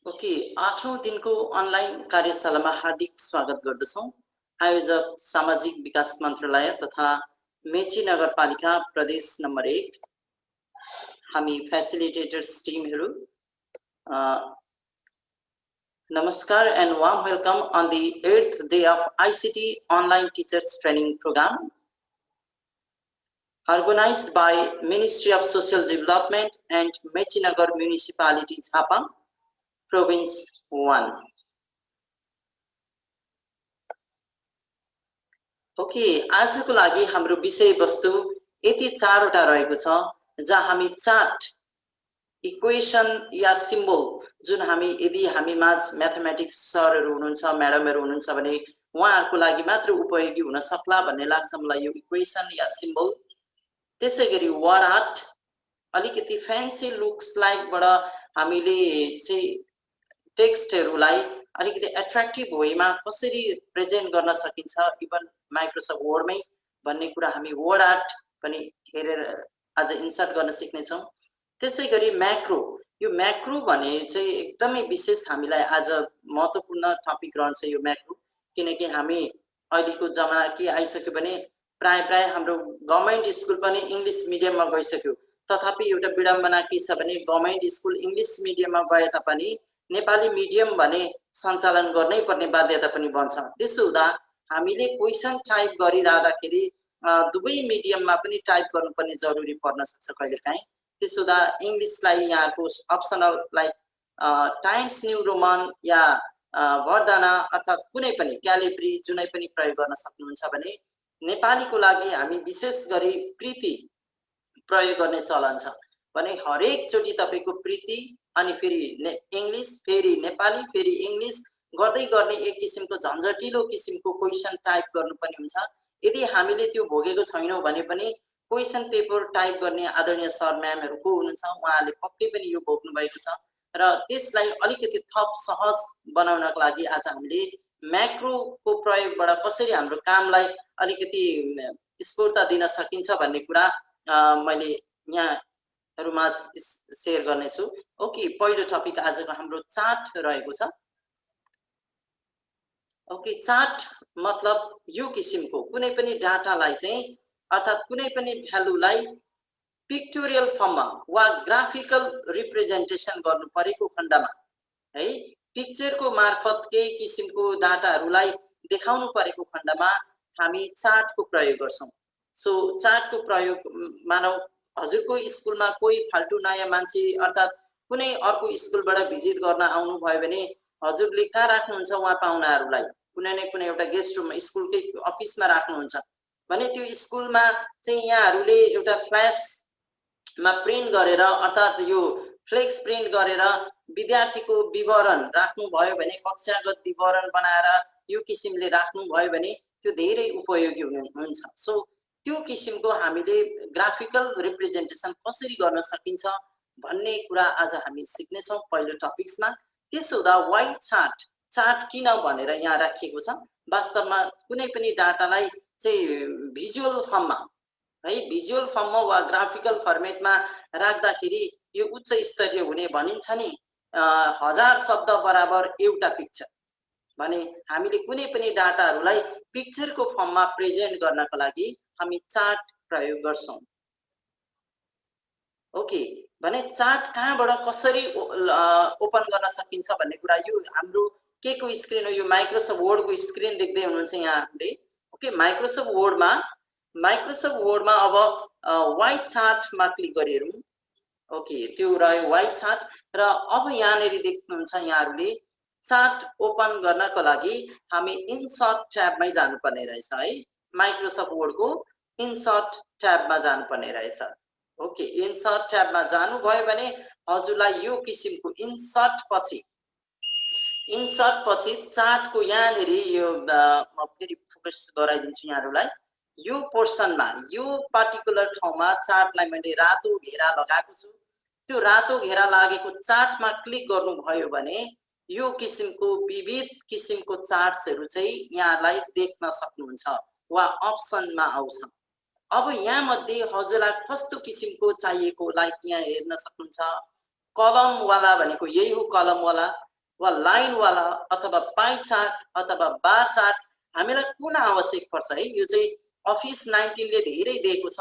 Okay, 8औं दिनको online कार्यशालामा हार्दिक स्वागत गर्दछौँ। आयोजक सामाजिक विकास मन्त्रालय तथा मेची नगरपालिका प्रदेश नम्बर 1, हामी फेसिलिटेटर्स टिमहरू Namaskar and warm welcome on the 8th day of ICT Online Teachers Training Program organized by Ministry of Social Development and Mechinagar Municipality, Chhapa, Province 1. Okay, आजको लागि हाम्रो विषयवस्तु यति 4वटा रहेको छ जहाँ हामी चार्ट, इक्वेसन या सिम्बल जुन यदि हामी माझ म्याथमेटिक्स सरहरू हुनुहुन्छ, म्याडमहरू हुनुहुन्छ भने उहाँहरूको लागि मात्र उपयोगी हुन सक्ला भन्ने लाग्छ मलाई यो इक्वेसन या सिम्बल। त्यसैगरी वर्ड आर्ट अलिकति फ्यान्सी लुक्स लाइकबाट हामीले चाहिँ टेक्स्टहरूलाई अलिकति एट्र्याक्टिभ वेमा कसरी प्रेजेन्ट गर्न सकिन्छ इभन माइक्रोसफ्ट वर्डमै भन्ने कुरा हामी वर्ड आर्ट पनि हेरेर आज इन्सर्ट गर्न सिक्नेछौँ। त्यसैगरी म्याक्रो, यो म्याक्रो भने चाहिँ एकदमै विशेष हामीलाई आज महत्त्वपूर्ण टपिक रहन्छ यो म्याक्रो, किनकि हामी अहिलेको जमाना के आइसक्यो भने प्राय हाम्रो गभर्नमेन्ट स्कुल पनि इङ्ग्लिस मिडियममा गइसक्यो। तथापि एउटा विडम्बना के छ भने गभर्नमेन्ट स्कुल इङ्ग्लिस मिडियममा गए तापनि नेपाली मिडियम भने सञ्चालन गर्नै पर्ने बाध्यता पनि बन्छ। त्यसो हुँदा हामीले क्वेसन टाइप गरिराख्दाखेरि दुवै मिडियममा पनि टाइप गर्नुपर्ने जरुरी पर्न सक्छ कहिलेकाहीँ। त्यसो हुँदा इङ्ग्लिसलाई यहाँको optional like Times New Roman या वर्धना अर्थात् कुनै पनि क्यालिब्री जुनै पनि प्रयोग गर्न सक्नुहुन्छ भने नेपालीको लागि हामी विशेष गरी प्रीति प्रयोग गर्ने चलन छ भने हरेकचोटि तपाईँको प्रीति अनि फेरि इङ्ग्लिस फेरि नेपाली फेरि इङ्ग्लिस गर्दै गर्ने एक किसिमको झन्झटिलो किसिमको क्वेसन टाइप गर्नुपर्ने हुन्छ। यदि हामीले त्यो भोगेको छैनौँ भने पनि क्वेसन पेपर टाइप गर्ने आदरणीय सर म्यामहरू को हुनुहुन्छ उहाँहरूले पक्कै पनि यो भोग्नु भएको छ र त्यसलाई अलिकति थप सहज बनाउनको लागि आज हामीले म्याक्रोको प्रयोगबाट कसरी हाम्रो कामलाई अलिकति स्फूर्ता दिन सकिन्छ भन्ने कुरा मैले यहाँहरूमा सेयर गर्नेछु। ओके, पहिलो टपिक आजको हाम्रो चार्ट रहेको छ। ओके, चार्ट मतलब यो किसिमको कुनै पनि डाटालाई चाहिँ अर्थात् कुनै पनि भ्यालुलाई पिक्टोरियल फर्ममा वा ग्राफिकल रिप्रेजेन्टेसन गर्नु परेको खण्डमा है पिक्चरको मार्फत केही किसिमको डाटाहरूलाई देखाउनु परेको खण्डमा हामी चार्टको प्रयोग गर्छौँ। सो चार्टको प्रयोग मानौ हजुरको स्कुलमा कोही फाल्टु नयाँ मान्छे अर्थात् कुनै अर्को स्कुलबाट भिजिट गर्न आउनु भयो भने हजुरले कहाँ राख्नुहुन्छ उहाँ पाहुनाहरूलाई कुनै न कुनै एउटा गेस्ट रुम स्कुलकै अफिसमा राख्नुहुन्छ भने त्यो स्कुलमा चाहिँ यहाँहरूले एउटा फ्ल्यासमा प्रिन्ट गरेर अर्थात् यो फ्लेक्स प्रिन्ट गरेर विद्यार्थीको विवरण राख्नुभयो भने कक्षागत विवरण बनाएर यो किसिमले राख्नुभयो भने त्यो धेरै उपयोगी हुन्छ। सो त्यो किसिमको हामीले ग्राफिकल रिप्रेजेन्टेसन कसरी गर्न सकिन्छ भन्ने कुरा आज हामी सिक्नेछौँ पहिलो टपिक्समा। त्यसो हुँदा वाइ चार्ट, चार्ट किन भनेर यहाँ राखिएको छ, वास्तवमा कुनै पनि डाटालाई चाहिँ भिजुअल फर्ममा है भिजुअल फर्ममा वा ग्राफिकल फर्मेटमा राख्दाखेरि यो उच्च स्तरीय हुने भनिन्छ नि 1000 शब्द बराबर एउटा पिक्चर भने हामीले कुनै पनि डाटाहरूलाई पिक्चरको फर्ममा प्रेजेन्ट गर्नको लागि हामी चार्ट प्रयोग गर्छौँ। ओके, भने चार्ट कहाँबाट कसरी ओपन गर्न सकिन्छ भन्ने कुरा यो हाम्रो के को स्क्रिन हो, यो माइक्रोसफ्ट वर्डको स्क्रिन देख्दै हुनुहुन्छ यहाँहरूले। ओके, माइक्रोसफ्ट वर्डमा अब वाइ चार्टमा क्लिक गरिहेरौँ। ओके, त्यो रह्यो वाइ चार्ट र अब यहाँनिर देख्नुहुन्छ यहाँहरूले चार्ट ओपन गर्नको लागि हामी इन्सर्ट ट्याबमै जानुपर्ने रहेछ है, माइक्रोसफ्ट वर्डको इन्सर्ट ट्याबमा जानुपर्ने रहेछ। ओके, इन्सर्ट ट्याबमा जानुभयो भने हजुरलाई यो किसिमको इन्सर्ट पछि चार्टको यहाँनिर यो म फेरि फोकस गराइदिन्छु यहाँहरूलाई। यो पोर्सनमा यो पार्टिकुलर ठाउँमा चार्टलाई मैले रातो घेरा लगाएको छु। त्यो रातो घेरा लागेको चार्टमा क्लिक गर्नुभयो भने यो किसिमको विविध किसिमको चार्ट्सहरू चाहिँ यहाँलाई देख्न सक्नुहुन्छ वा अप्सनमा आउँछ। अब यहाँ मध्ये हजुरलाई कस्तो किसिमको चाहिएको लाइक यहाँ हेर्न सक्नुहुन्छ कलमवाला भनेको यही हो कलमवाला, वा लाइनवाला अथवा पाई चार्ट अथवा बार चार्ट हामीलाई कुन आवश्यक पर्छ है। यो चाहिँ अफिस 19 ले धेरै दिएको छ,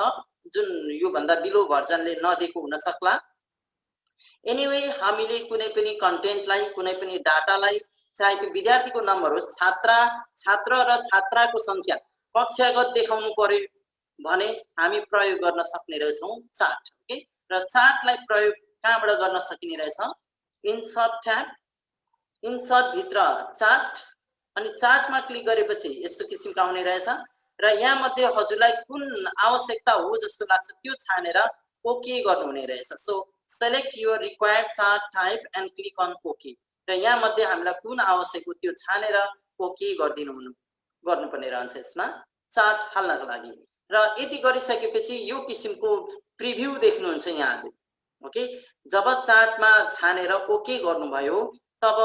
जुन यो भन्दा बिलो भर्जनले नदिएको हुन सक्ला। एनीवे हामीले कुनै पनि कन्टेन्टलाई कुनै पनि डाटालाई चाहे त्यो विद्यार्थीको नम्बर होस्, छात्र र छात्राको संख्या कक्षागत देखाउनु पर्यो भने हामी प्रयोग गर्न सक्ने रहेछौँ चार्ट। ओके, र चार्टलाई प्रयोग कहाँबाट गर्न सकिने रहेछ? इन्सर्ट ट्याब, इन्सर्ट भित्र चार्ट, अनि चार्टमा क्लिक गरेपछि यस्तो किसिमको आउने रहेछ। र यहाँ मध्ये हजुरलाई कुन आवश्यकता हो जस्तो लाग्छ त्यो छानेर ओके गर्नुहुने रहेछ। So select your required chart type and click on OK। र यहाँ मध्ये हामीलाई कुन आवश्यक हो त्यो छानेर ओके गर्नुपर्ने रहन्छ यसमा चार्ट हाल्नको लागि। र यति गरिसकेपछि यो किसिमको प्रिभ्यू देख्नुहुन्छ यहाँले। ओके, जब चार्टमा छानेर ओके गर्नुभयो तब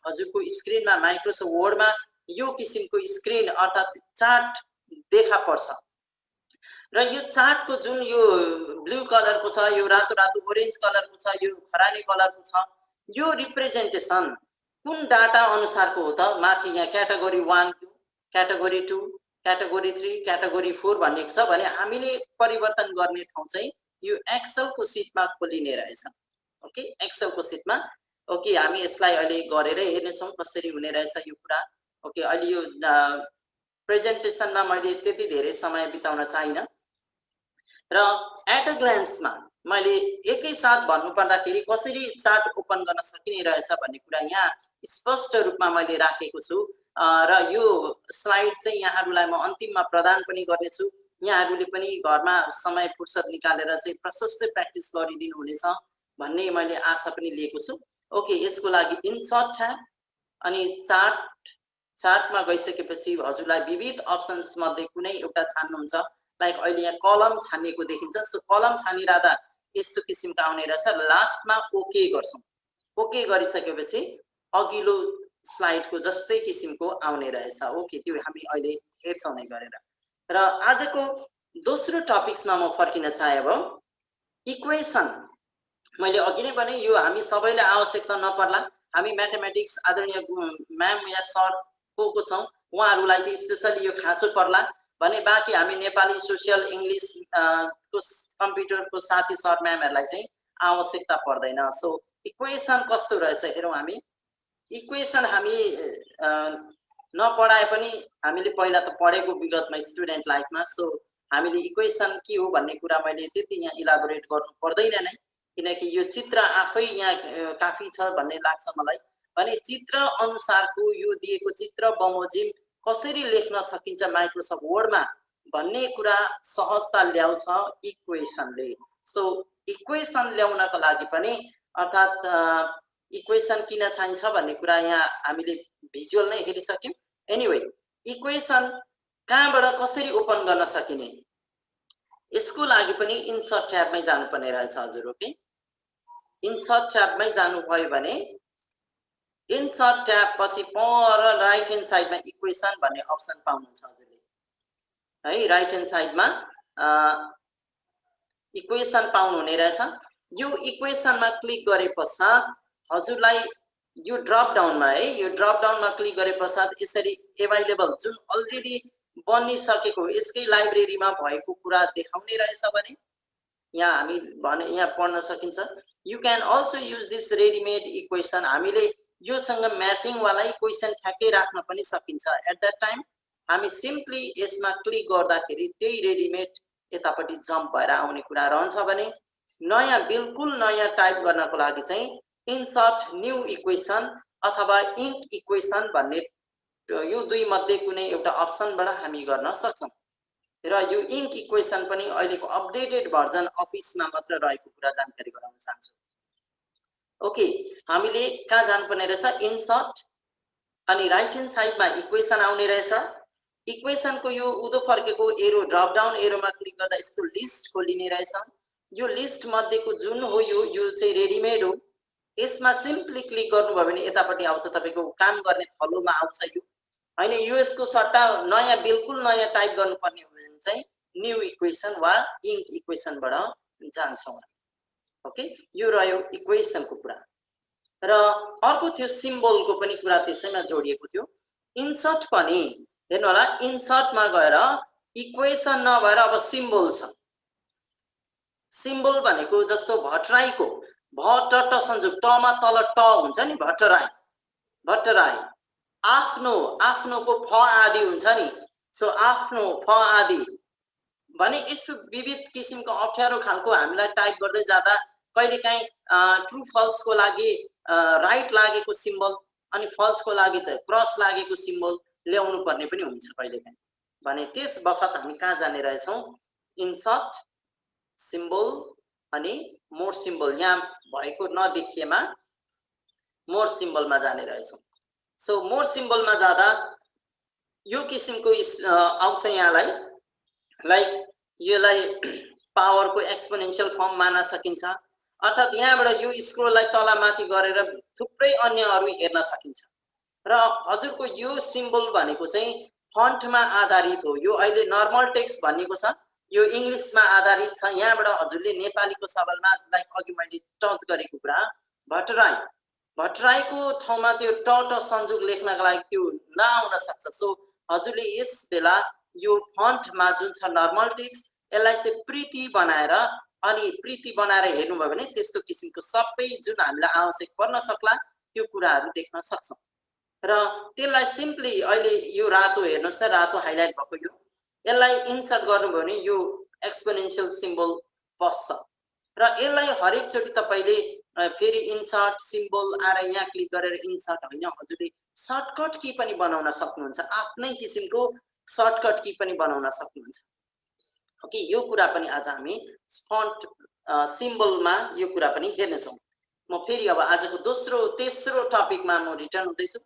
हजुरको स्क्रिनमा माइक्रोसफ्ट वर्डमा यो किसिमको स्क्रिन अर्थात् चार्ट देखा पर्छ। र यो चार्टको जुन यो ब्लू कलरको छ, यो रातो रातो ओरेन्ज कलरको छ, यो खरानी कलरको छ, यो रिप्रेजेन्टेसन कुन डाटा अनुसारको हो त? माथि यहाँ क्याटेगोरी 1, क्याटेगोरी 2, क्याटेगोरी 3, क्याटेगोरी 4 भनेको छ भने हामीले परिवर्तन गर्ने ठाउँ चाहिँ यो एक्सेलको सिटमा खोलिने रहेछ। ओके, एक्सेलको सिटमा। ओके, हामी यसलाई अहिले गरेर हेर्नेछौँ कसरी हुने रहेछ यो कुरा। ओके, अहिले यो प्रेजेन्टेसनमा मैले त्यति धेरै समय बिताउन चाहिनँ र एट अ ग्लान्समा मैले एकैसाथ भन्नुपर्दाखेरि कसरी चार्ट ओपन गर्न सकिने रहेछ भन्ने कुरा यहाँ स्पष्ट रूपमा मैले राखेको छु। र यो स्लाइड चाहिँ यहाँहरूलाई म अन्तिममा प्रदान पनि गर्नेछु। यहाँहरूले पनि घरमा समय फुर्सद निकालेर चाहिँ प्रशस्त प्र्याक्टिस गरिदिनु हुनेछ भन्ने मैले आशा पनि लिएको छु। ओके, यसको लागि इन्सर्ट ट्याब अनि चार्टमा गइसकेपछि हजुरलाई विविध अप्सन्स मध्ये कुनै एउटा छान्नुहुन्छ। लाइक अहिले यहाँ कलम छानिएको देखिन्छ। सो कलम छानिरहँदा यस्तो किसिमको आउने रहेछ। लास्टमा ओके गर्छौँ। ओके गरिसकेपछि अघिल्लो स्लाइडको जस्तै किसिमको आउने रहेछ। ओके, त्यो हामी अहिले हेर्छौँ नै गरेर। र आजको दोस्रो टपिक्समा म फर्किन चाहे अब इक्वेसन। मैले अघि नै भने यो हामी सबैलाई आवश्यकता नपर्ला। हामी म्याथमेटिक्स आदरणीय म्याम या सर को छौँ, उहाँहरूलाई चाहिँ स्पेसली यो खाँचो पर्ला भने बाँकी हामी नेपाली, सोसियल, इङ्ग्लिस को कम्प्युटरको साथी सर म्यामहरूलाई चाहिँ आवश्यकता पर्दैन। सो इक्वेसन कस्तो रहेछ हेरौँ हामी। इक्वेसन हामी नपढाए पनि हामीले पहिला त पढेको विगतमा स्टुडेन्ट लाइफमा। सो हामीले इक्वेसन के हो भन्ने कुरा मैले त्यति यहाँ इलाबोरेट गर्नु पर्दैन नै, किनकि यो चित्र आफै यहाँ काफी छ भन्ने लाग्छ मलाई। भने चित्र अनुसारको यो दिएको चित्र बमोजिम कसरी लेख्न सकिन्छ माइक्रोसफ्ट वर्डमा भन्ने कुरा सहजता ल्याउँछ इक्वेसनले। सो इक्वेसन ल्याउनको लागि पनि अर्थात् इक्वेसन किन चाहिन्छ भन्ने कुरा यहाँ हामीले भिजुअल नै हेरिसक्यौँ। एनिवे, इक्वेसन कहाँबाट कसरी ओपन गर्न सकिने यसको लागि पनि इन्सर्ट ट्याबमै जानुपर्ने रहेछ हजुर। ओके, इन्सर्ट ट्याबमै जानुभयो भने इन्सर्ट ट्याब पछि पर राइट ह्यान्ड साइडमा इक्वेसन भन्ने अप्सन पाउनुहुन्छ हजुरले है। राइट ह्यान्ड साइडमा इक्वेसन पाउनुहुने रहेछ। यो इक्वेसनमा क्लिक गरे पश्चात हजुरलाई यो ड्रप डाउनमा है, यो ड्रप डाउनमा क्लिक गरे पश्चात यसरी एभाइलेबल जुन अलरेडी बनिसकेको यसकै लाइब्रेरीमा भएको कुरा देखाउने रहेछ भने यहाँ हामी भने यहाँ पढ्न सकिन्छ। You can also use this readymade equation. हामीले योसँग म्याचिङ वाला क्वेसन ठ्याक्कै राख्न पनि सकिन्छ। एट दैट टाइम हामी सिम्पली यसमा क्लिक गर्दाखेरि त्यही रेडिमेड यतापट्टि जम्प भएर आउने कुरा रहन्छ भने नयाँ बिल्कुल नयाँ टाइप गर्नको लागि चाहिँ इन्सर्ट न्यू इक्वेसन अथवा इन्क इक्वेसन भन्ने यो दुई मध्ये कुनै एउटा अप्सनबाट हामी गर्न सक्छौँ। र यो इन्क इक्वेसन पनि अहिलेको अपडेटेड भर्जन अफिसमा मात्र रहेको कुरा जानकारी गराउन चाहन्छु। ओके, हामीले कहाँ जानुपर्ने रहेछ? इन्सर्ट अनि राइट ह्यान्ड साइडमा इक्वेसन आउने रहेछ। इक्वेसनको यो उँधो फर्केको arrow drop down aroma click गर्दा यस्तो लिस्ट खोलिने रहेछ। यो लिस्ट मध्येको जुन हो यो चाहिँ रेडिमेड हो। यसमा सिम्पली क्लिक गर्नुभयो भने यतापट्टि आउँछ तपाईको काम गर्ने थलोमा आउँछ यो हैन। यो यसको सट्टा नयाँ बिल्कुल नयाँ टाइप गर्नुपर्ने हो भने चाहिँ न्यू इक्वेसन वा इन्क इक्वेसनबाट जान्छौँ। ओके, यो रह्यो इक्वेसनको कुरा। र अर्को थियो सिम्बलको पनि कुरा त्यसैमा जोडिएको थियो। इन्सर्ट पनि हेर्नु होला, इन्सर्टमा गएर इक्वेसन नभएर अब सिम्बल छ। सिम्बल भनेको जस्तो भट्टराईको भ ट संयुक्त टमा तल ट हुन्छ नि, भट्टराई भट्टराई। आफ्नो आफ्नोको फ आदि हुन्छ नि, सो आफ्नो फ आदि भने यस्तो विविध किसिमको अप्ठ्यारो खालको हामीलाई टाइप गर्दै जाँदा कहिलेकाहीँ ट्रु फल्सको लागि राइट लागेको सिम्बल अनि फल्सको लागि चाहिँ क्रस लागेको सिम्बल ल्याउनु पर्ने पनि हुन्छ कहिलेकाहीँ। भने त्यस बखत हामी कहाँ जाने रहेछौँ, इन्सर्ट सिम्बल अनि मोर सिम्बल, यहाँ भएको नदेखिएमा मोर सिम्बलमा जाने रहेछौँ। सो मोर सिम्बलमा जाँदा यो किसिमको आउँछ यहाँलाई, लाइक यसलाई पावरको एक्सपोनेन्शियल फर्म मान्न सकिन्छ, अर्थात् यहाँबाट यो स्क्रोललाई तलमाथि गरेर थुप्रै अन्यहरू हेर्न सकिन्छ। र हजुरको यो सिम्बल भनेको चाहिँ फन्टमा आधारित हो। यो अहिले नर्मल टेक्स्ट भनेको छ, यो इङ्ग्लिसमा आधारित छ। यहाँबाट हजुरले नेपालीको सवालमा लाइक अघि मैले टच गरेको कुरा, भट्टराई भट्टराईको ठाउँमा त्यो ट संयुक्त लेख्नका लागि त्यो नआउन सक्छ। सो हजुरले यस बेला यो फन्टमा जुन छ नर्मल टेक्स्ट, यसलाई चाहिँ प्रीति बनाएर अनि प्रीति बनाएर हेर्नुभयो भने त्यस्तो किसिमको सबै जुन हामीलाई आवश्यक पर्न सक्ला त्यो कुराहरू देख्न सक्छौँ। र त्यसलाई सिम्पली अहिले यो रातो हेर्नुहोस् त, रातो हाइलाइट भएको यो, यसलाई इन्सर्ट गर्नुभयो भने यो एक्सपोनेन्शियल सिम्बल बस्छ। र यसलाई हरेकचोटि तपाईँले फेरि इन्सर्ट सिम्बल आएर यहाँ क्लिक गरेर इन्सर्ट होइन, हजुरले सर्टकट की पनि बनाउन सक्नुहुन्छ, आफ्नै किसिमको सर्टकट की पनि बनाउन सक्नुहुन्छ। ओके, यो कुरा पनि आज हामी फन्ट सिम्बलमा यो कुरा पनि हेर्नेछौँ। म फेरि अब आजको तेस्रो टपिकमा म रिटर्न हुँदैछु।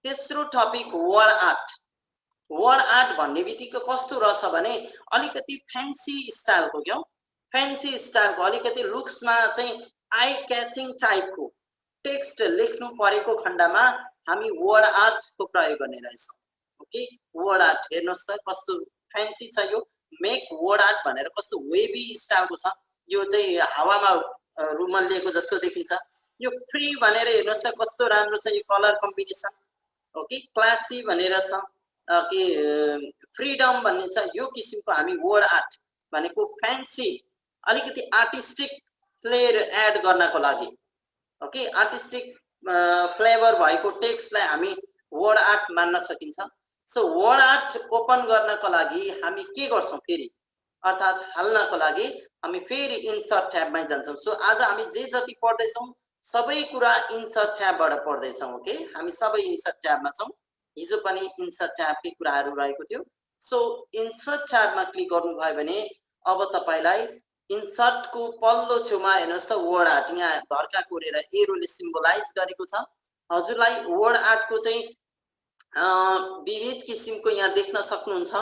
तेस्रो topic word art. Word art भन्ने बित्तिकै कस्तो रहेछ भने अलिकति फ्यान्सी स्टाइलको, क्या फ्यान्सी स्टाइलको, अलिकति लुक्समा चाहिँ आई क्याचिङ टाइपको टेक्स्ट लेख्नु परेको खण्डमा हामी वर्ड आर्टको प्रयोग गर्ने रहेछौँ। ओके, वर्ड आर्ट हेर्नुहोस् त कस्तो फ्यान्सी छ यो, मेक वर्ड आर्ट भनेर कस्तो वेबी स्टाइलको छ। यो चाहिँ हावामा रुमलिएको जस्तो देखिन्छ। यो फ्री भनेर हेर्नुहोस् त कस्तो राम्रो छ यो कलर कम्बिनेसन। ओके, क्लासी भनेर छ कि फ्रिडम भन्ने छ। यो किसिमको हामी वर्ड आर्ट भनेको फ्यान्सी अलिकति आर्टिस्टिक फ्लेयर एड गर्नको लागि, ओके, आर्टिस्टिक फ्लेभर भएको टेक्स्टलाई हामी वर्ड आर्ट मान्न सकिन्छ। सो वर्ड आर्ट ओपन गर्नको लागि हामी के गर्छौँ फेरि, अर्थात् हाल्नको लागि हामी फेरि इन्सर्ट ट्याबमै जान्छौँ। सो आज हामी जे जति पढ्दैछौँ सबै कुरा इन्सर्ट ट्याबबाट पढ्दैछौँ। ओके, हामी सबै इन्सर्ट ट्याबमा छौँ, हिजो पनि इन्सर्ट ट्याबकै कुराहरू रहेको थियो। सो इन्सर्ट ट्याबमा क्लिक गर्नुभयो भने अब तपाईँलाई इन्सर्टको पल्लो छेउमा हेर्नुहोस् त वर्ड आर्ट, यहाँ धर्का कोरेर एरोले सिम्बलाइज गरेको छ। हजुरलाई वर्ड आर्टको चाहिँ विविध किसिमको यहाँ देख्न सक्नुहुन्छ।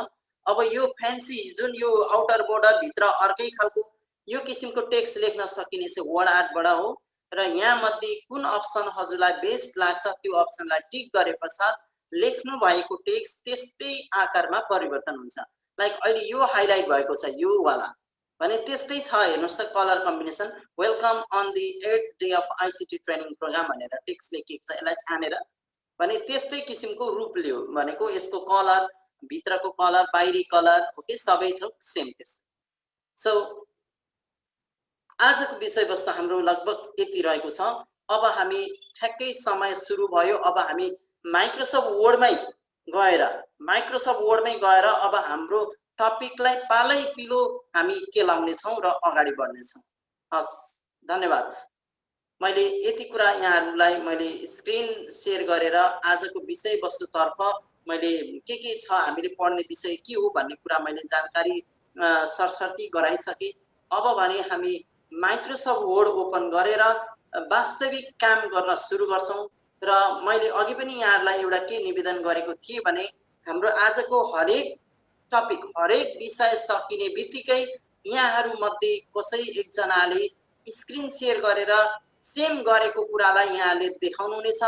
अब यो फ्यान्सी जुन यो आउटर बोर्डर भित्र अर्कै खालको यो किसिमको टेक्स्ट लेख्न सकिने चाहिँ वर्ड आर्टबाट हो। र यहाँ मध्ये कुन अप्सन हजुरलाई बेस्ट लाग्छ त्यो अप्सनलाई टिक गरे पश्चात लेख्नु भएको टेक्स्ट त्यस्तै आकारमा परिवर्तन हुन्छ। लाइक अहिले यो हाइलाइट भएको छ यो वाला भने त्यस्तै छ, हेर्नुहोस् त colour combination, welcome on the 8th day of ICT training programme भनेर टेक्स्ट लेखिएको छ। यसलाई छानेर भने त्यस्तै किसिमको रूप लियो भनेको यसको कलर, भित्रको कलर, बाहिरी कलर, ओके, सबै थोक सेम त्यस्तो। सो आजको विषयवस्तु हाम्रो लगभग यति रहेको छ। अब हामी ठ्याक्कै समय सुरु भयो। अब हामी माइक्रोसफ्ट वर्डमै गएर अब हाम्रो टपिकलाई पालै पिलो हामी केलाउनेछौँ र अगाडि बढ्नेछौँ। हस्, धन्यवाद। मैले यति कुरा यहाँहरूलाई मैले स्क्रिन सेयर गरेर आजको विषयवस्तुतर्फ मैले के छ हामीले पढ्ने विषय के हो भन्ने कुरा मैले जानकारी सरसर्ती गराइसकेँ। अब भने हामी माइक्रोसफ्ट वर्ड ओपन गरेर वास्तविक काम गर्न सुरु गर्छौँ। र मैले अघि पनि यहाँहरूलाई एउटा के निवेदन गरेको थिएँ भने हाम्रो आजको हरेक टपिक, हरेक विषय सकिने बित्तिकै यहाँहरूमध्ये कसै एकजनाले स्क्रिन सेयर गरेर सेम गरेको कुरालाई यहाँले देखाउनुहुनेछ।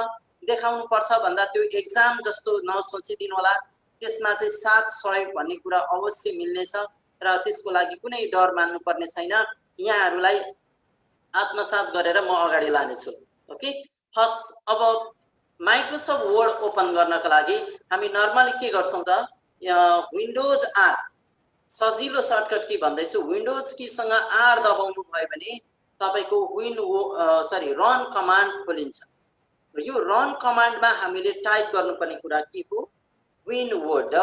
देखाउनुपर्छ भन्दा त्यो एक्जाम जस्तो नसोचिदिनु होला, त्यसमा चाहिँ साथ सहयोग भन्ने कुरा अवश्य मिल्नेछ र त्यसको लागि कुनै डर मान्नुपर्ने छैन। यहाँहरूलाई आत्मसात गरेर म अगाडि लानेछु। ओके, फर्स्ट अब माइक्रोसफ्ट वर्ड ओपन गर्नका लागि हामी नर्मली के गर्छौं त विन्डोज आर सजिलो सर्टकट के भन्दैछु विन्डोज कीसँग आर दबाउनु भयो भने तपाईको रन कमान्ड खोलिन्छ यो रन कमान्डमा हामीले टाइप गर्नुपर्ने कुरा के हो विनवर्ड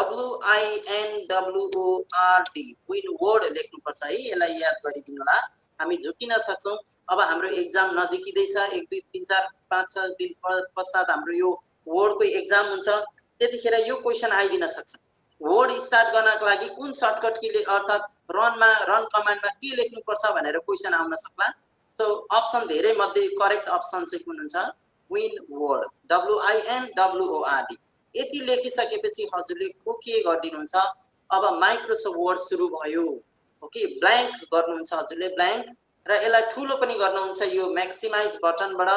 WINWORD विनवर्ड लेख्नुपर्छ है यसलाई याद गरिदिनु होला हामी झुकिन सक्छौं अब हाम्रो एक्जाम नजिकिँदैछ 1 2 3 4 5 6 दिन पश्चात हाम्रो यो वर्डको एक्जाम हुन्छ त्यतिखेर यो क्वेशन आइदिन सक्छ वर्ड स्टार्ट गर्नको लागि कुन सर्टकट के अर्थात रन कमान्डमा के लेख्नुपर्छ भनेर क्वेशन आउन सक्ला सो अप्सन धेरै मध्ये करेक्ट अप्सन चाहिँ कुन हुन्छ विनवर्ड WINWORD यति लेखिसकेपछि हजुरले के गर्दिनुहुन्छ अब माइक्रोसफ्ट वर्ड सुरु भयो ओके ब्ल्याङ्क गर्नुहुन्छ हजुरले ब्ल्याङ्क र यसलाई ठुलो पनि गर्नुहुन्छ यो म्याक्सिमाइज बटनबाट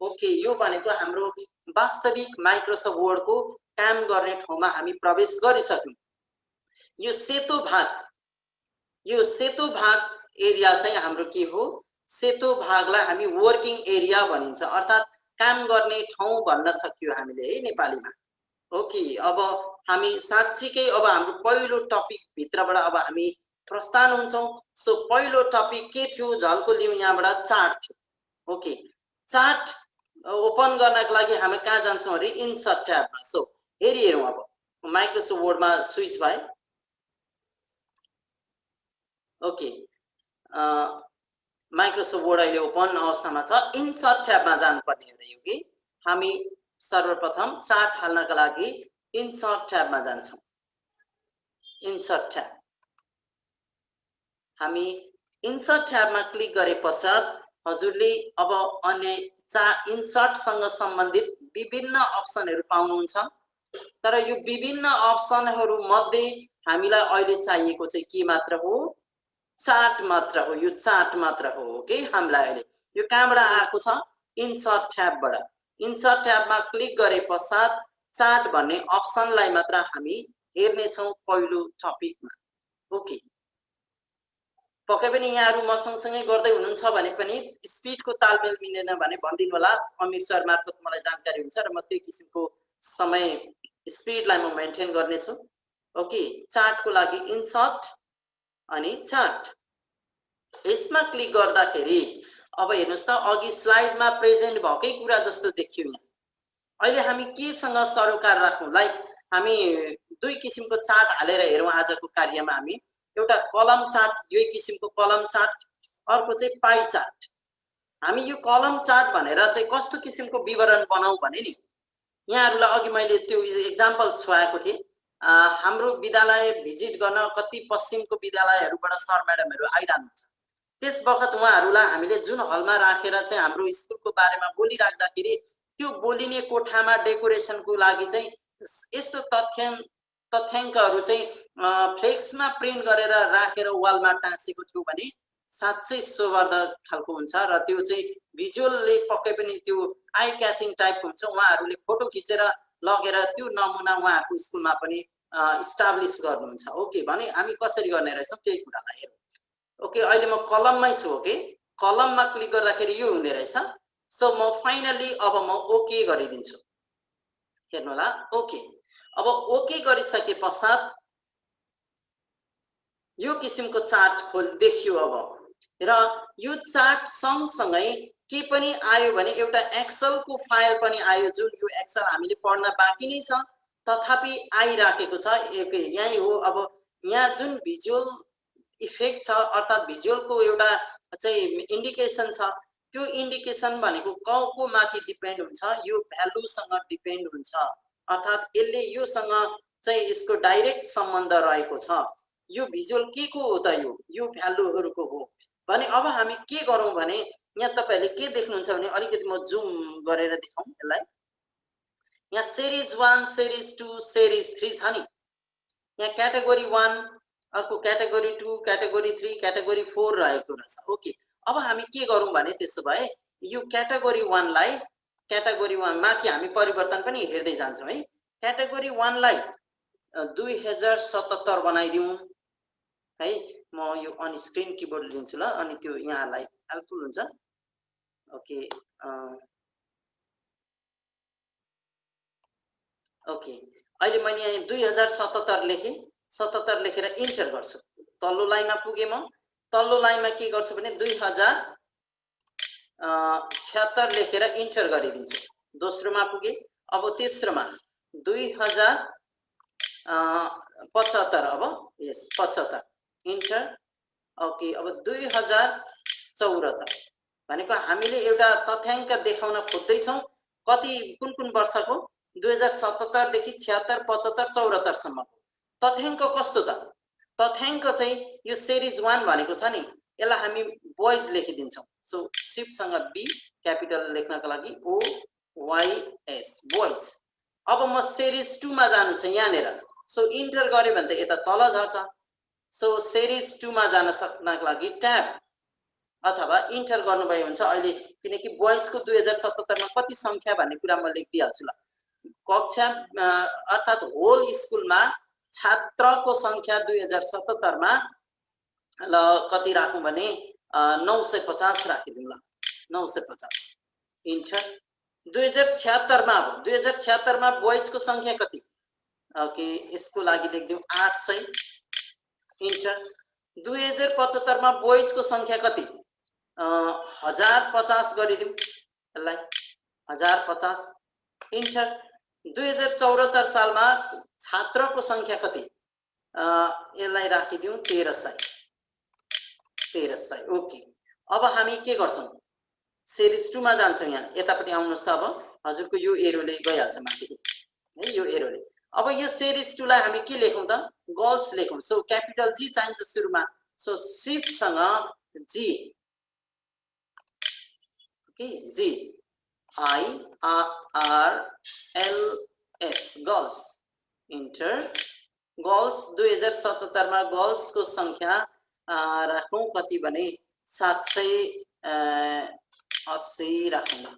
ओके यो भनेको हाम्रो वास्तविक माइक्रोसफ्ट वर्डको काम गर्ने ठाउँमा हामी प्रवेश गरिसक्यौं यो सेतो भाग एरिया चाहिँ हाम्रो के हो सेतो भागलाई हामी वर्किङ एरिया भनिन्छ अर्थात काम गर्ने ठाउँ भन्न सकियो हामीले है नेपालीमा ओके अब हामी साच्चीकै अब हाम्रो पहिलो टपिक भित्रबाट अब हामी प्रस्थान हुन्छौं सो पहिलो टपिक के थियो झल्को लियौं यहाँबाट चार्ट थियो ओके चार्ट ओपन गर्नको लागि हामी कहाँ जान्छौं अरे इन्सर्ट ट्याबमा सो हेरौँ अब माइक्रोसफ्ट वर्डमा स्विच भए ओके माइक्रोसफ्ट वर्ड अहिले ओपन अवस्थामा छ इन्सर्ट ट्याबमा जानुपर्ने हो कि हामी सर्वप्रथम चार्ट हाल्नका लागि इन्सर्ट ट्याबमा जान्छौं इन्सर्ट ट्याब हामी इन्सर्ट ट्याबमा क्लिक गरे पश्चात हजुरले अब अन्य इन्सर्ट सँग सम्बन्धित विभिन्न अप्सनहरु पाउनुहुन्छ तर यो विभिन्न अप्सनहरु मध्ये हामीलाई अहिले चाहिएको चाहिँ के मात्र हो चार्ट मात्र हो यो चार्ट मात्र हो ओके हामीलाई अहिले यो कहाँबाट आएको छ इन्सर्ट ट्याबबाट इन्सर्ट ट्याबमा क्लिक गरे पश्चात चार्ट भन्ने अप्सनलाई मात्र हामी हेर्ने छौं पहिलो टपिकमा ओके पक्कै पनि यहाँहरु म सँगसँगै गर्दै हुनुहुन्छ भने पनि स्पिडको तालमेल मिलेन भने भन्दिनु होला अमित सर मार्फत मलाई जानकारी हुन्छ र म त्यो किसिमको समय स्पिडलाई म मेन्टेन गर्ने छु ओके चार्टको लागि इन्सर्ट अनि चार्ट यसमा क्लिक गर्दाखेरि अब हेर्नुस् त अघि स्लाइडमा प्रेजेन्ट भएकै कुरा जस्तो देखियो यहाँ अहिले हामी केसँग सरोकार राखौं लाइक हामी दुई किसिमको चार्ट हालेर हेरौं आजको कार्यमा हामी एउटा कलम चार्ट यो किसिमको कलम चार्ट अर्को चाहिँ पाई चार्ट हामी यो कलम चार्ट भनेर चाहिँ कस्तो किसिमको विवरण बनाऊ भने नि यहाँहरुलाई अघि मैले त्यो एक्जाम्पल छुवाएको थिए हाम्रो विद्यालय भिजिट गर्न कति पश्चिमको विद्यालयहरुबाट सर म्याडमहरु आइरहनुहुन्छ त्यस बखत उहाँहरुलाई हामीले जुन हलमा राखेर चाहिँ हाम्रो स्कुलको बारेमा बोलिराख्दाखेरि त्यो बोलिने कोठामा डेकोरेसनको लागि चाहिँ यस्तो तथ्याङ्कहरु चाहिँ फ्लेक्समा प्रिन्ट गरेर राखेर वालमा टाँसेको थियो भने साच्चै शोभावर्धक खालको हुन्छ र त्यो चाहिँ भिजुअलले पक्कै पनि त्यो आई क्याचिङ टाइपको हुन्छ उहाँहरुले फोटो खिचेर लगेर त्यो नमुना उहाँहरुको स्कुलमा पनि इस्टाब्लिश गर्नुहुन्छ ओके भने हामी कसरी गर्ने रहेछौं त्यही कुरालाई हेरौं ओके अहिले म कलममै छु ओके कलममा क्लिक गर्दाखेरि यो हुने रहेछ सो म फाइनली अब म ओके गरिदिन्छु हेर्नु होला ओके अब ओके गरिसके पश्चात यो किसिमको चार्ट देखियो अब र यो चार्ट सँगसँगै के पनि आयो भने एउटा एक्सेल को फाइल पनि आयो जुन यो एक्सेल हामीले पढ्न बाँकी नै छ तथापि आइराखेको छ यही हो अब यहाँ जुन भिजुअल इफेक्ट छ अर्थात भिजुअलको एउटा चाहिँ इन्डिकेसन छ त्यो इन्डिकेसन भनेको कको माथि डिपेन्ड हुन्छ यो भ्यालुसँग डिपेन्ड हुन्छ अर्थात यसले योसँग चाहिँ यसको डाइरेक्ट सम्बन्ध रहेको छ यो भिजुअल के को हो त यो भ्यालुहरुको हो भने अब हामी के गरौं भने यहाँ तपाईहरुले के देख्नुहुन्छ भने अलिकति म जुम गरेर देखाउँ यसलाई यहाँ सिरिज 1 सिरिज 2 सिरिज 3 छ नि यहाँ क्याटेगोरी 1 अर्को क्याटेगोरी 2 क्याटेगोरी 3 क्याटेगोरी 4 रहेको रहेछ ओके अब हामी के गरौं भने त्यसो भए यो क्याटेगोरी 1 लाई क्याटेगोरी 1 माथि हामी परिवर्तन पनि हेर्दै जान्छौं है क्याटेगोरी 1 लाई 2077 बनाइदिउँ है म यो अन स्क्रिन किबोर्ड लिन्छु ल अनि त्यो यहाँलाई हेल्पफुल हुन्छ ओके ओके, अहिले मैले यहाँ 2077 लेखेँ, 77 लेखेर इन्टर गर्छु। तल्लो लाइनमा पुगेँ म। तल्लो लाइनमा के गर्छु भने 2076 लेखेर इन्टर गरिदिन्छु। दोस्रोमा पुगेँ। अब तेस्रोमा 2075 अब यस 75 इन्टर। ओके, अब 2074 भनेको हामीले एउटा तथ्याङ्क देखाउन खोज्दैछौँ। कति कुन कुन वर्षको 2077 देखि 76 75 74 सम्म तथ्याङ्क कस्तो त? तथ्याङ्क चाहिँ यो सिरिज 1 भनेको छ नि, यसलाई हामी बोइज लेखिदिन्छौँ। सो शिफ्टसँग बी क्यापिटल लेख्नको लागि ओ वाई एस बोइज। अब म सिरिज 2 मा जानु छ यहाँनेर। सो इन्टर गरे भने त यता तल झर्छ। सो सिरिज 2 मा जान सक्नको लागि ट्याब अथवा इन्टर गर्नुभयो हुन्छ अहिले, किनकि बोइजको 2077 मा कति संख्या भन्ने कुरा म लेखिदिइहाल्छु। ल, कक्षा अर्थात् होल स्कुलमा छात्रको संख्या 2077 मा ल कति राखौँ भने 950 राखिदिउँ। ल 950 इन्टर। 2076 मा अब 2076 मा बोइजको संख्या कति? ओके, यसको लागि लेखिदिउँ 800 इन्टर। 2075 मा बोइजको संख्या कति? 1050 गरिदिउँ यसलाई 1050 इन्टर। 2074 सालमा छात्रको संख्या कति? यसलाई राखिदिउँ 1300। ओके, अब हामी के गर्छौँ? सिरिज 2 मा जान्छौँ। यहाँ यतापट्टि आउनुहोस् त। अब हजुरको यो एरोले गइहाल्छ माथि है, यो एरोले। अब यो सिरिज 2 लाई हामी के लेखौँ त? गर्ल्स लेखौँ। सो क्यापिटल जी चाहिन्छ सुरुमा। सो शिफ्टसँग G, okay, G I R L S girls enter. Girls 2077 मा गर्ल्सको संख्या राखौँ कति भने 780 राखौँ।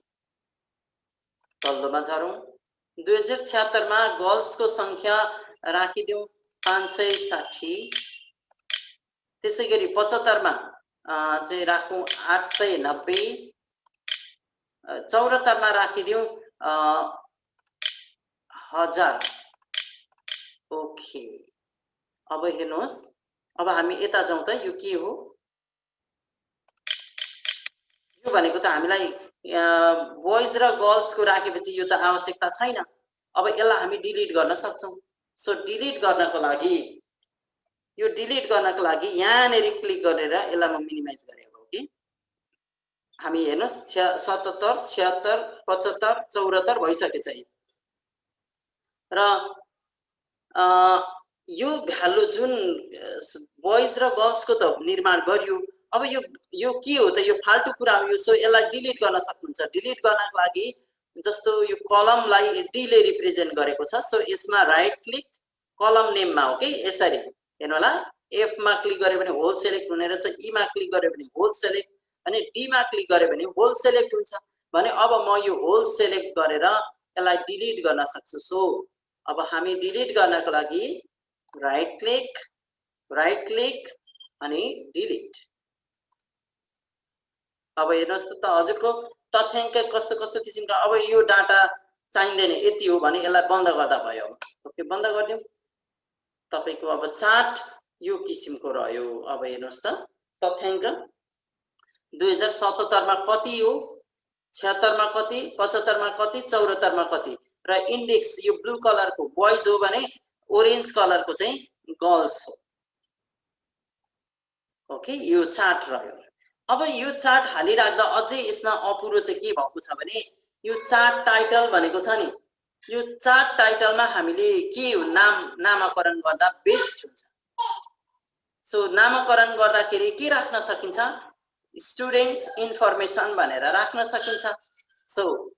तल्लोमा झरौँ। 2076 मा गर्ल्सको संख्या राखिदिउँ 560। त्यसै गरी 75 मा चाहिँ राखौँ 890। 74 मा राखिदिउँ 1000। ओके, अब हेर्नुहोस्। अब हामी यता जाउँ त। यो के हो? यो भनेको त हामीलाई बोइज र गर्ल्सको राखेपछि यो त आवश्यकता छैन। अब यसलाई हामी डिलिट गर्न सक्छौँ। सो डिलिट गर्नको लागि यहाँनेरि क्लिक गरेर यसलाई म मिनिमाइज गरेको हो कि हामी हेर्नुहोस् 77 76 75 74 भइसकेछ। र यो भ्यालु जुन बोइज र गर्ल्सको त निर्माण गरियो। अब यो के हो त? यो फाल्टु कुरा हो यो। सो यसलाई डिलिट गर्न सक्नुहुन्छ। डिलिट गर्नको लागि जस्तो यो कलमलाई डी ले रिप्रेजेन्ट गरेको छ। सो यसमा राइट क्लिक कलम नेममा हो कि यसरी हेर्नु होला। एफ मा क्लिक गरे भने होल सेलेक्ट हुने रहेछ। ई मा क्लिक गरे भने होल सेलेक्ट, अनि डी मा क्लिक गरे भने होल सेलेक्ट हुन्छ भने अब म यो होल सेलेक्ट गरेर यसलाई डिलिट गर्न सक्छु। सो अब हामी डिलिट गर्नको लागि राइट क्लिक अनि डिलिट। अब हेर्नुहोस् त हजुरको तथ्याङ्क कस्तो कस्तो किसिमका। अब यो डाटा चाहिँदैन यति हो भने यसलाई बन्द गर्दा भयो। ओके, बन्द गरिदिउँ। तपाईको अब चार्ट यो किसिमको रह्यो। अब हेर्नुहोस् त तथ्याङ्क 2077 मा कति हो, 76 मा कति, 75 मा कति, 74 मा कति, र इन्डेक्स यो ब्लू कलरको बोइज हो भने ओरेन्ज कलरको चाहिँ गर्ल्स हो। ओके, यो चार्ट रह्यो। अब यो चार्ट हालिराख्दा अझै यसमा अपुरो चाहिँ के भएको छ भने यो चार्ट टाइटल भनेको छ नि, यो चार्ट टाइटलमा हामीले के नामकरण गर्दा बेस्ट हुन्छ। सो नामकरण गर्दाखेरि के राख्न सकिन्छ? स्टुडेन्ट्स इन्फर्मेसन भनेर राख्न सकिन्छ। सो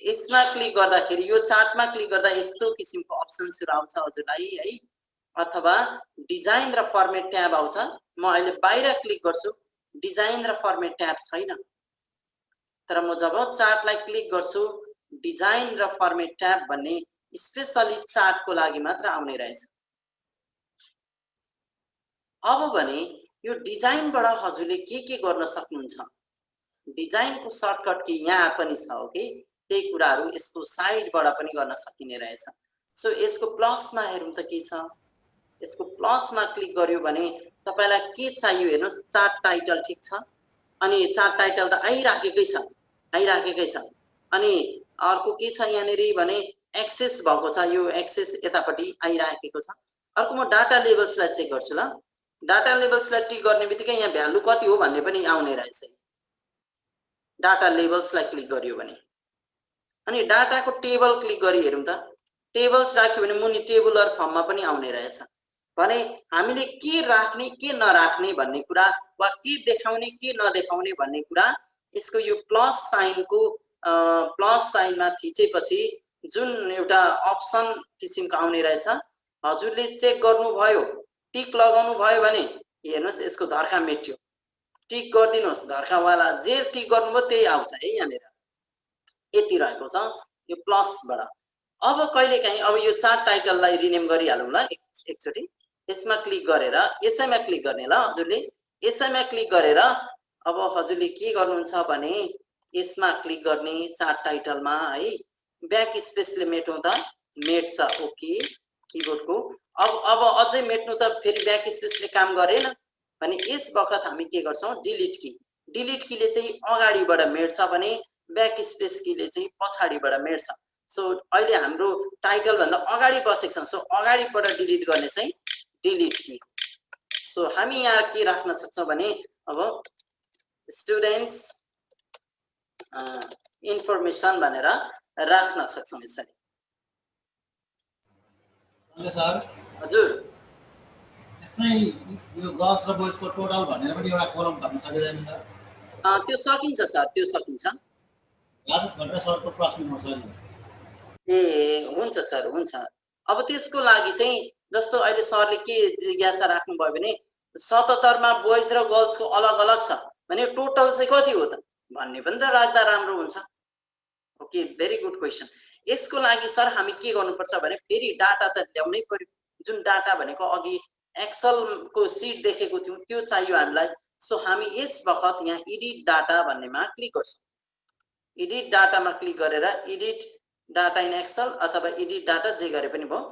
यसमा क्लिक गर्दाखेरि यो चार्टमा क्लिक गर्दा यस्तो किसिमको अप्सन्सहरु आउँछ हजुरलाई है, अथवा डिजाइन र फर्मेट ट्याब आउँछ। म अहिले बाहिर क्लिक गर्छु, डिजाइन र फर्मेट ट्याब छैन। तर म जब चार्टलाई क्लिक गर्छु डिजाइन र फर्मेट ट्याब भन्ने स्पेशली चार्टको लागि मात्र आउने रहेछ। अब भने यो डिजाइनबाट हजुरले के गर्न सक्नुहुन्छ? डिजाइनको सर्टकट कि यहाँ पनि छ। ओके, त्यही कुराहरू यसको साइडबाट पनि गर्न सकिने रहेछ। सो यसको प्लसमा हेरौँ त के छ। यसको प्लसमा क्लिक गर्यो भने तपाईलाई के चाहियो हेर्नुस्, चार्ट टाइटल ठीक छ, अनि चार्ट टाइटल त आइराखेकै छ। अनि अर्को के छ यहाँनेरि भने एक्सेस भएको छ, यो एक्सेस यतापट्टि आइराखेको छ। अर्को म डाटा लेभल्सलाई चेक गर्छु ल। डाटा लेभल्सलाई टिक गर्ने बित्तिकै यहाँ भ्यालु कति हो भन्ने पनि आउने रहेछ। डाटा लेभल्सलाई क्लिक गरियो भने अनि डाटाको टेबल क्लिक गरी हेरौँ त। टेबल्स राख्यो भने मुनि टेबुलर फर्ममा पनि आउने रहेछ। भने हामीले के राख्ने के नराख्ने भन्ने कुरा वा के देखाउने के नदेखाउने भन्ने कुरा यसको यो प्लस साइनको प्लस साइनमा थिचेपछि जुन एउटा अप्सन किसिमको आउने रहेछ, हजुरले चेक गर्नुभयो, टिक लगाउनु भयो भने हेर्नुस् यसको धर्का मेट्यो। टिक गरिदिनुस्, धर्कावाला जे टिक गर्नुभयो त्यही आउँछ है यहाँनिर। यति रहेको छ यो प्लसबाट। अब कहिलेकाहीँ अब यो चार्ट टाइटललाई रिनेम गरिहालौँ ल एकचोटि। यसमा क्लिक गरेर यसैमा क्लिक गर्ने ल हजुरले। यसैमा क्लिक गरेर अब हजुरले के गर्नुहुन्छ भने यसमा क्लिक गर्ने चार्ट टाइटलमा है। ब्याक स्पेसले मेटौँ त, मेट्छ ओके किबोर्डको। अब अझै मेट्नु त फेरि ब्याक स्पेसले काम गरेन भने यस बखत हामी के गर्छौँ, डिलिट की। डिलिट कीले चाहिँ अगाडिबाट मेट्छ भने ब्याक स्पेस कीले चाहिँ पछाडिबाट मेट्छ। सो अहिले हाम्रो टाइटल भन्दा अगाडि बसेको छ, सो अगाडिबाट डिलिट गर्ने चाहिँ डिलिट की। सो हामी यहाँ के राख्न सक्छौँ भने अब स्टुडेन्ट्स इन्फर्मेसन भनेर राख्न सक्छौँ यसरी। सर हजुर यसमै यो गर्ल्स र बोइजको टोटल भनेर पनि एउटा कोलम थप्न सकिँदैन सर? त्यो सकिन्छ सर, त्यो सकिन्छ। राजेश भट्टराई सरको प्रश्न हो सर। ए हुन्छ सर, हुन्छ। अब त्यसको लागि चाहिँ जस्तो अहिले सरले के जिज्ञासा राख्नुभयो भने 77 मा बोइज र गर्ल्सको अलग अलग छ भने टोटल चाहिँ कति हो त भन्ने पनि त राख्दा राम्रो हुन्छ। Okay, very good question. यसको लागि सर हामी के गर्नुपर्छ भने फेरि डाटा त ल्याउनै पर्यो। जुन डाटा भनेको अघि एक्सेलको सिट देखेको थियौँ त्यो चाहियो हामीलाई। सो हामी यस बखत यहाँ एडिट डाटा भन्नेमा क्लिक गर्छौँ। एडिट डाटामा क्लिक गरेर एडिट डाटा इन एक्सेल अथवा एडिट डाटा जे गरे पनि भयो,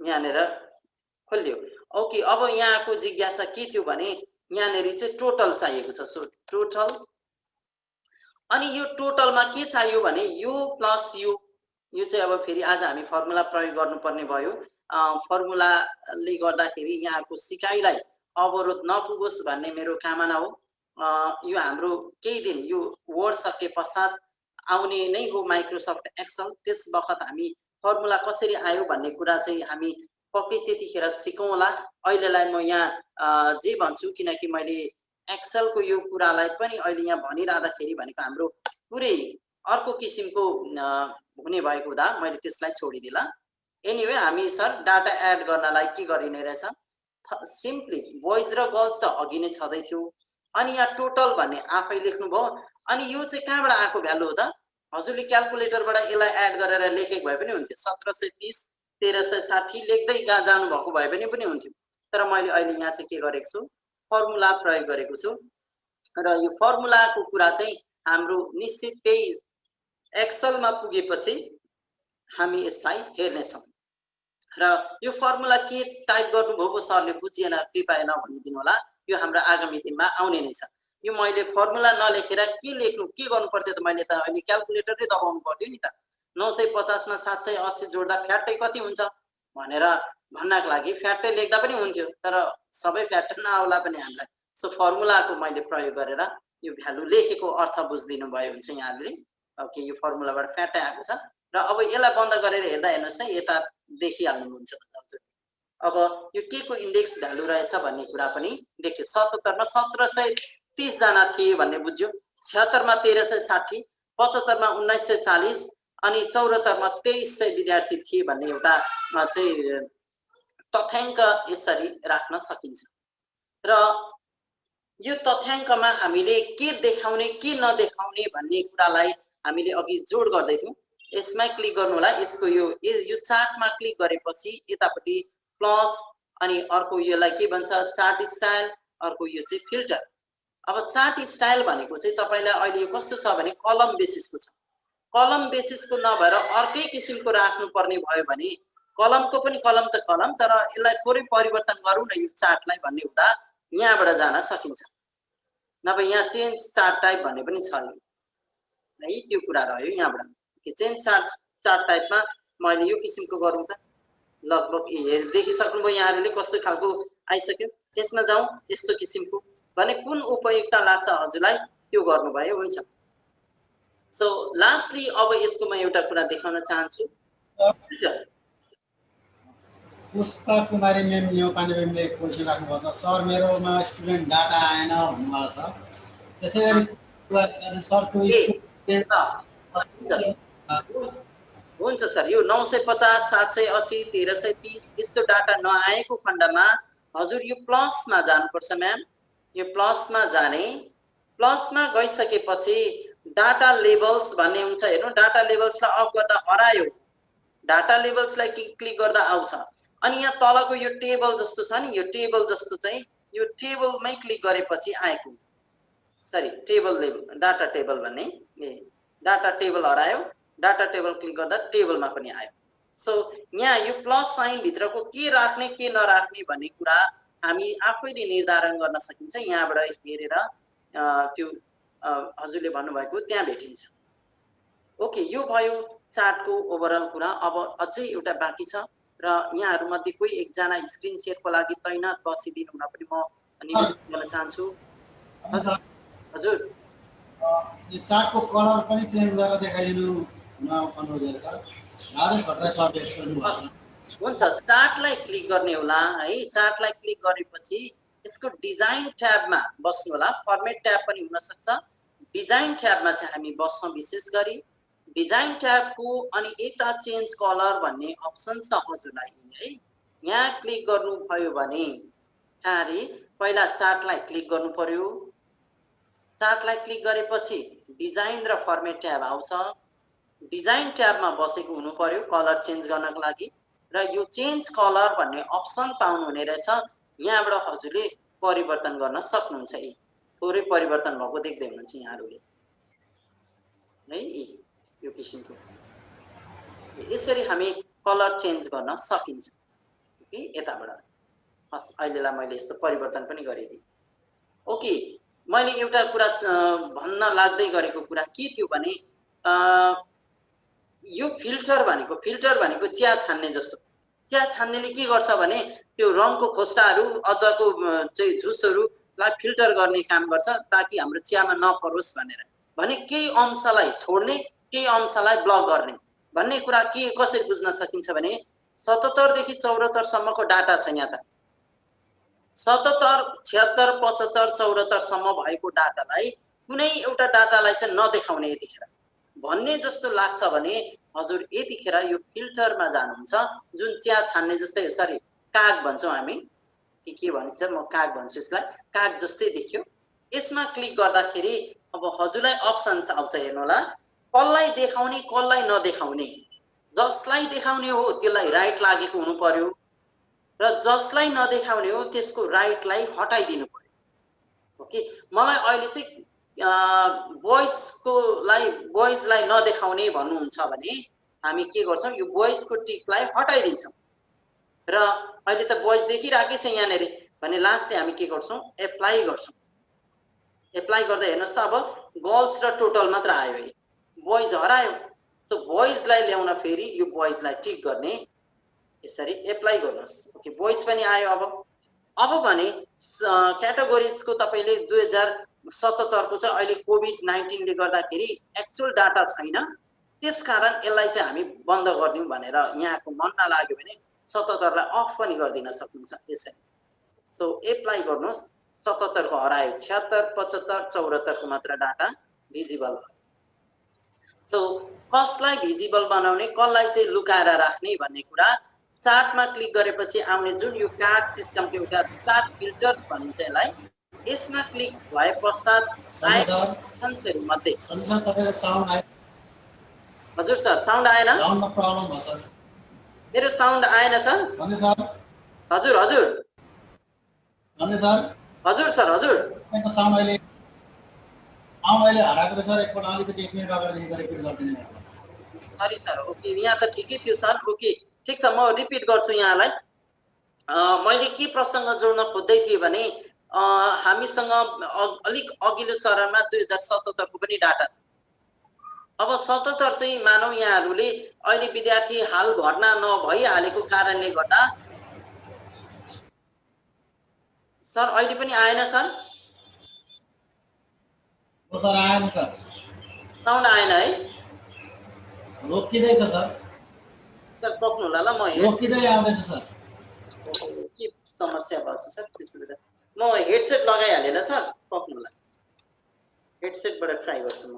यहाँनिर खोलियो। ओके, अब यहाँको जिज्ञासा के थियो भने यहाँनिर चाहिँ टोटल चाहिएको छ। सो टोटल, अनि यो टोटलमा के चाहियो भने यो प्लस यो चाहिँ अब फेरि आज हामी फर्मुला प्रयोग गर्नुपर्ने भयो। फर्मुलाले गर्दाखेरि यहाँको सिकाइलाई अवरोध नपुगोस् भन्ने मेरो कामना हो। यो हाम्रो केही दिन यो वर्ड सके पश्चात आउने नै हो माइक्रोसफ्ट एक्सेल। त्यस बखत हामी फर्मुला कसरी आयो भन्ने कुरा चाहिँ हामी पक्कै त्यतिखेर सिकौँला। अहिलेलाई म यहाँ जे भन्छु, किनकि मैले एक्सेलको यो कुरालाई पनि अहिले यहाँ भनिरहँदाखेरि भनेको हाम्रो पुरै अर्को किसिमको हुने भएको हुँदा मैले त्यसलाई छोडिदिएला। एनिवे हामी सर डाटा एड गर्नलाई के गरिने रहेछ, सिम्पली बोइज र गर्ल्स त अघि नै छँदै थियो। अनि यहाँ टोटल भन्ने आफै लेख्नुभयो। अनि यो चाहिँ कहाँबाट आएको भ्यालु हो त, हजुरले क्यालकुलेटरबाट यसलाई एड गरेर लेखेको भए पनि हुन्थ्यो। 1730 1360 लेख्दै जानुभएको भए पनि हुन्थ्यो। तर मैले अहिले यहाँ चाहिँ के गरेको छु, फर्मुला प्रयोग गरेको छु। र यो फर्मुलाको कुरा चाहिँ हाम्रो निश्चित त्यही एक्सेलमा पुगेपछि हामी यसलाई हेर्नेछौँ। र यो फर्मुला के टाइप गर्नुभएको सरले बुझिएन कृपया नभनिदिनु होला, यो हाम्रो आगामी दिनमा आउने नै छ। यो मैले फर्मुला नलेखेर के लेख्नु के गर्नु पर्थ्यो त, मैले त अहिले क्यालकुलेटरै दबाउनु पर्थ्यो नि त। 950 मा 780 जोड्दा फ्याट्टै कति हुन्छ भनेर भन्नको लागि फ्याट्टै लेख्दा पनि हुन्थ्यो, तर सबै फ्याट्ट नआउला पनि हामीलाई। सो फर्मुलाको मैले प्रयोग गरेर यो भ्यालु लेखेको अर्थ बुझिदिनु भयो हुन्छ यहाँले। ओके, यो फर्मुलाबाट फ्याट्टै आएको छ। र अब यसलाई बन्द गरेर हेर्दा हेर्नुहोस् है, यता देखिहाल्नुहुन्छ हजुर। अब यो के को इन्डेक्स भ्यालु रहेछ भन्ने कुरा पनि देखियो। 77 मा 1730 जना थिए भन्ने बुझ्यो, 76 मा 1360, 75 मा 1940 अनि 74 मा 2300 विद्यार्थी थिए भन्ने एउटा चाहिँ तथ्याङ्क यसरी राख्न सकिन्छ। र यो तथ्याङ्कमा हामीले के देखाउने के नदेखाउने भन्ने कुरालाई हामीले अघि जोड गर्दै थियौँ। यसमै क्लिक गर्नु होला। यसको यो चार्टमा क्लिक गरेपछि यतापट्टि प्लस अनि अर्को यसलाई के भन्छ चार्ट स्टाइल, अर्को यो चाहिँ फिल्टर। अब चार्ट स्टाइल भनेको चाहिँ तपाईलाई अहिले यो कस्तो छ भने कलम बेसिसको छ। कलम बेसिसको नभएर अर्कै किसिमको राख्नुपर्ने भयो भने कलमको पनि कलम त कलम, तर यसलाई थोरै परिवर्तन गरौँ न यो चार्टलाई भन्ने हुँदा यहाँबाट जान सकिन्छ। नभए यहाँ चेन्ज चार्ट टाइप भन्ने पनि छ है, त्यो कुरा रह्यो यहाँबाट कि चेन्ज चार्ट टाइपमा मैले यो किसिमको गरौँ त, लगभग देखिसक्नुभयो यहाँहरूले कस्तो खालको आइसक्यो। यसमा जाउँ यस्तो किसिमको भने कुन उपयुक्त लाग्छ हजुरलाई त्यो गर्नुभयो हुन्छ। सो लास्टली अब यसको म एउटा कुरा देखाउन चाहन्छु। पुष्पा कुमारी म्याम न्यौपाने म्यामले क्वेसन राख्नुभएको छ, सर मेरोमा स्टुडेन्ट डाटा आएन भन्नुभएको छ, त्यसै गरी सरको हुन्छ सर, यो 950 780 1330 यस्तो डाटा नआएको खण्डमा हजुर यो प्लसमा जानुपर्छ म्याम। यो प्लसमा जाने, प्लसमा गइसकेपछि डाटा लेभल्स भन्ने हुन्छ हेर्नु, डाटा लेभल्सलाई अफ गर्दा हरायो, डाटा लेभल्सलाई क्लिक गर्दा आउँछ। अनि यहाँ तलको यो टेबल जस्तो छ नि, यो टेबल जस्तो चाहिँ यो टेबलमै क्लिक गरेपछि आएको, sorry table level data table भन्ने, डाटा टेबल हरायो, डाटा टेबल क्लिक गर्दा टेबलमा पनि आयो। सो यहाँ यो प्लस साइन भित्रको के राख्ने के नराख्ने भन्ने कुरा हामी आफैले निर्धारण गर्न सकिन्छ। यहाँबाट हेरेर त्यो हजुरले भन्नुभएको त्यहाँ भेटिन्छ। ओके, यो भयो चार्टको ओभरअल कुरा। अब अझै एउटा बाँकी छ र यहाँहरूमध्ये कोही एकजना स्क्रिन सेयरको लागि तैनात बसिदिनु हुन पनि म निवेदन गर्न चाहन्छु। हजुर यो चार्टको कलर पनि चेन्ज गरेर देखाइदिनु अनुरोध गरेँ सर। राजेश भट्टराई सरले सोध्नु भएको छ। हुन्छ, चार्टलाई क्लिक गर्ने होला है। चार्टलाई क्लिक गरेपछि यसको डिजाइन ट्याबमा बस्नु होला, फर्मेट ट्याब पनि हुन सक्छ। डिजाइन ट्याबमा चाहिँ हामी बस्छौँ विशेष गरी। डिजाइन ट्याबको अनि यता चेन्ज कलर भन्ने अप्सन छ हजुरलाई है। यहाँ क्लिक गर्नुभयो भने अरे पहिला चार्टलाई क्लिक गर्नु पर्यो। चार्टलाई क्लिक गरेपछि डिजाइन र फर्मेट ट्याब आउँछ। डिजाइन ट्याबमा बसेको हुनु पर्यो कलर चेन्ज गर्नको लागि, र यो चेन्ज कलर भन्ने अप्सन पाउनु हुने रहेछ। यहाँबाट हजुरले परिवर्तन गर्न सक्नुहुन्छ। थोरै परिवर्तन भएको देख्दै हुनुहुन्छ यहाँहरूले है, यो किसिमको यसरी हामी कलर चेन्ज गर्न सकिन्छ है यताबाट। हस्, अहिलेलाई मैले यस्तो परिवर्तन पनि गरिदिएँ। ओके, मैले एउटा कुरा भन्न लाग्दै गरेको कुरा के थियो भने यो फिल्टर भनेको चिया छान्ने जस्तो। चिया छान्नेले के गर्छ भने त्यो रङको खोस्टाहरू अदुवाको चाहिँ जुसहरूलाई फिल्टर गर्ने काम गर्छ ताकि हाम्रो चियामा नपरोस् भनेर। भने केही अंशलाई छोड्ने केही अंशलाई ब्लक गर्ने भन्ने कुरा के कसरी बुझ्न सकिन्छ भने 77 देखि 74 सम्मको डाटा छ यहाँ त। 77 76 75 74 सम्म भएको डाटालाई कुनै एउटा डाटालाई चाहिँ नदेखाउने यतिखेर भन्ने जस्तो लाग्छ भने हजुर यतिखेर यो फिल्टरमा जानुहुन्छ, जुन चिया छान्ने जस्तै, सरी काग भन्छौँ हामी के भन्छ, म काग भन्छु यसलाई, काग जस्तै देखियो। यसमा क्लिक गर्दाखेरि अब हजुरलाई अप्सन्स आउँछ हेर्नु होला, कसलाई देखाउने कसलाई नदेखाउने। जसलाई देखाउने हो त्यसलाई राइट लागेको हुनु पर्यो र जसलाई नदेखाउने हो त्यसको राइटलाई हटाइदिनु पर्यो। ओके, मलाई अहिले चाहिँ बोइजलाई नदेखाउने भन्नुहुन्छ भने हामी के गर्छौँ, यो बोइजको टिकलाई हटाइदिन्छौँ र अहिले त बोइज देखिरहेकै छ यहाँनिर भने लास्टले हामी के गर्छौँ, एप्लाई गर्छौँ। एप्लाई गर्दा हेर्नुहोस् त अब गर्ल्स र टोटल मात्र आयो है, बोइज हरायो। सो बोइजलाई ल्याउन फेरि यो बोइजलाई टिक गर्ने, यसरी एप्लाई गर्नुहोस्। ओके, बोइज पनि आयो। अब भने क्याटेगोरिजको तपाईँले 2077 को चाहिँ अहिले कोभिड-19ले गर्दाखेरि एक्चुअल डाटा छैन, त्यसकारण यसलाई चाहिँ हामी बन्द गरिदिउँ भनेर यहाँको मनमा लाग्यो भने 77 लाई अफ पनि गरिदिन सक्नुहुन्छ यसरी। सो एप्लाई गर्नुहोस्, 77 को हरायो, 76 75 74 को मात्र डाटा भिजिबल भयो। सो कसलाई भिजिबल बनाउने कसलाई चाहिँ लुकाएर राख्ने भन्ने कुरा चार्टमा क्लिक गरेपछि आउने जुन यो काग सिस्टमको एउटा चार्ट फिल्टर्स भनिन्छ यसलाई, यसमा क्लिक भए पश्चात अप्सन्सहरु मध्ये हजुर सर साउन्ड आएन? साउन्डमा प्रब्लम भयो सर। मेरो साउन्ड आएन सर? सन्जय सर हजुर हजुर सन्जय सर हजुर सर हजुर तपाईँको साउन्ड अहिले मैले हराएको त सर एकपल्ट अलिकति 1 मिनेट अगाडिदेखि रिपिट गरिदिनु भएको सरी सर ओके यहाँ त ठिकै थियो सर ओके ठीक छ म रिपिट गर्छु यहाँलाई मैले के प्रसङ्ग जोड्न खोज्दै थिएँ भने हामीसँग अलिक अघिल्लो चरणमा 2077 को पनि डाटा अब 77 चाहिँ मानौ यहाँहरूले अहिले विद्यार्थी हाल भर्ना नभइहालेको कारणले गर्दा सर अहिले पनि आएन सर हो सर आएन सर साउन्ड आएन है रोकिँदैछ सर सर पक्नु होला ल म रोकिँदै आउँदैछ सर के समस्या भएछ सर त्यसो भए म हेडसेट लगाइहालेँ ल सर पक्नु होला हेडसेटबाट ट्राई गर्छु म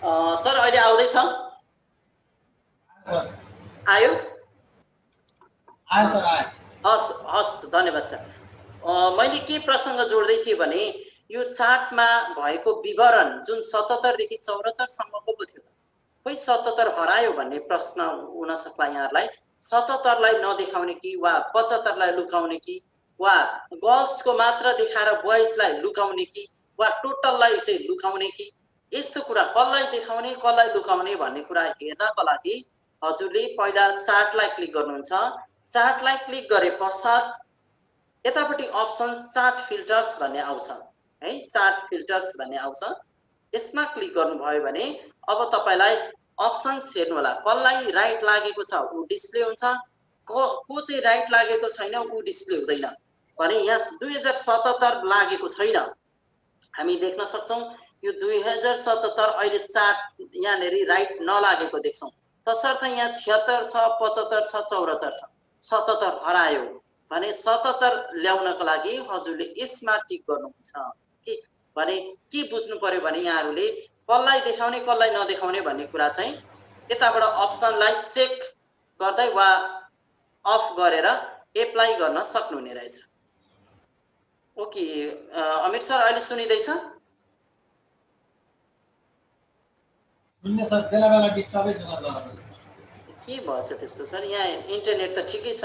सर अहिले आउँदैछ आयो आयो सर आयो हस् हस् धन्यवाद सर मैले के प्रसङ्ग जोड्दै थिएँ भने यो चार्टमा भएको विवरण जुन 77 देखि 74 सम्मको पो थियो खोइ 77 हरायो भन्ने प्रश्न हुन सक्ला यहाँहरूलाई 77 लाई नदेखाउने कि वा 75 लाई लुकाउने कि वा गर्ल्सको मात्र देखाएर बोइजलाई लुकाउने कि वा टोटललाई चाहिँ लुकाउने कि यस्तो कुरा कसलाई देखाउने कसलाई लुकाउने भन्ने कुरा हेर्नको लागि हजुरले पहिला चार्टलाई क्लिक गर्नुहुन्छ चार्टलाई क्लिक गरे पश्चात यतापट्टि अप्सन चार्ट फिल्टर्स भन्ने आउँछ है चार्ट फिल्टर्स भन्ने आउँछ यसमा क्लिक गर्नुभयो भने अब तपाईलाई अप्सन्स हेर्नु होला कसलाई राइट लागेको छ उ डिस्प्ले हुन्छ को चाहिँ राइट लागेको छैन उ डिस्प्ले हुँदैन भने यहाँ 2077 लागेको छैन हामी देख्न सक्छौं यो 2077 अहिले चार्ट यहाँनेरि राइट नलागेको देख्छौं तसर्थ यहाँ 76 छ 75 छ 74 छ 77 हरायो भने 77 ल्याउनको लागि हजुरले यसमा टिक गर्नुहुन्छ के भने के बुझ्नु पर्यो भने यहाँहरूले कसलाई देखाउने कसलाई नदेखाउने भन्ने कुरा चाहिँ यताबाट अप्सनलाई चेक गर्दै वा अफ गरेर एप्लाई गर्न सक्नुहुने रहेछ ओके अमित सर अहिले सुनिदैछ सुन्ने सर बेला बेला डिस्टर्बै छ सर के भन्छ त्यस्तो सर यहाँ इन्टरनेट त ठिकै छ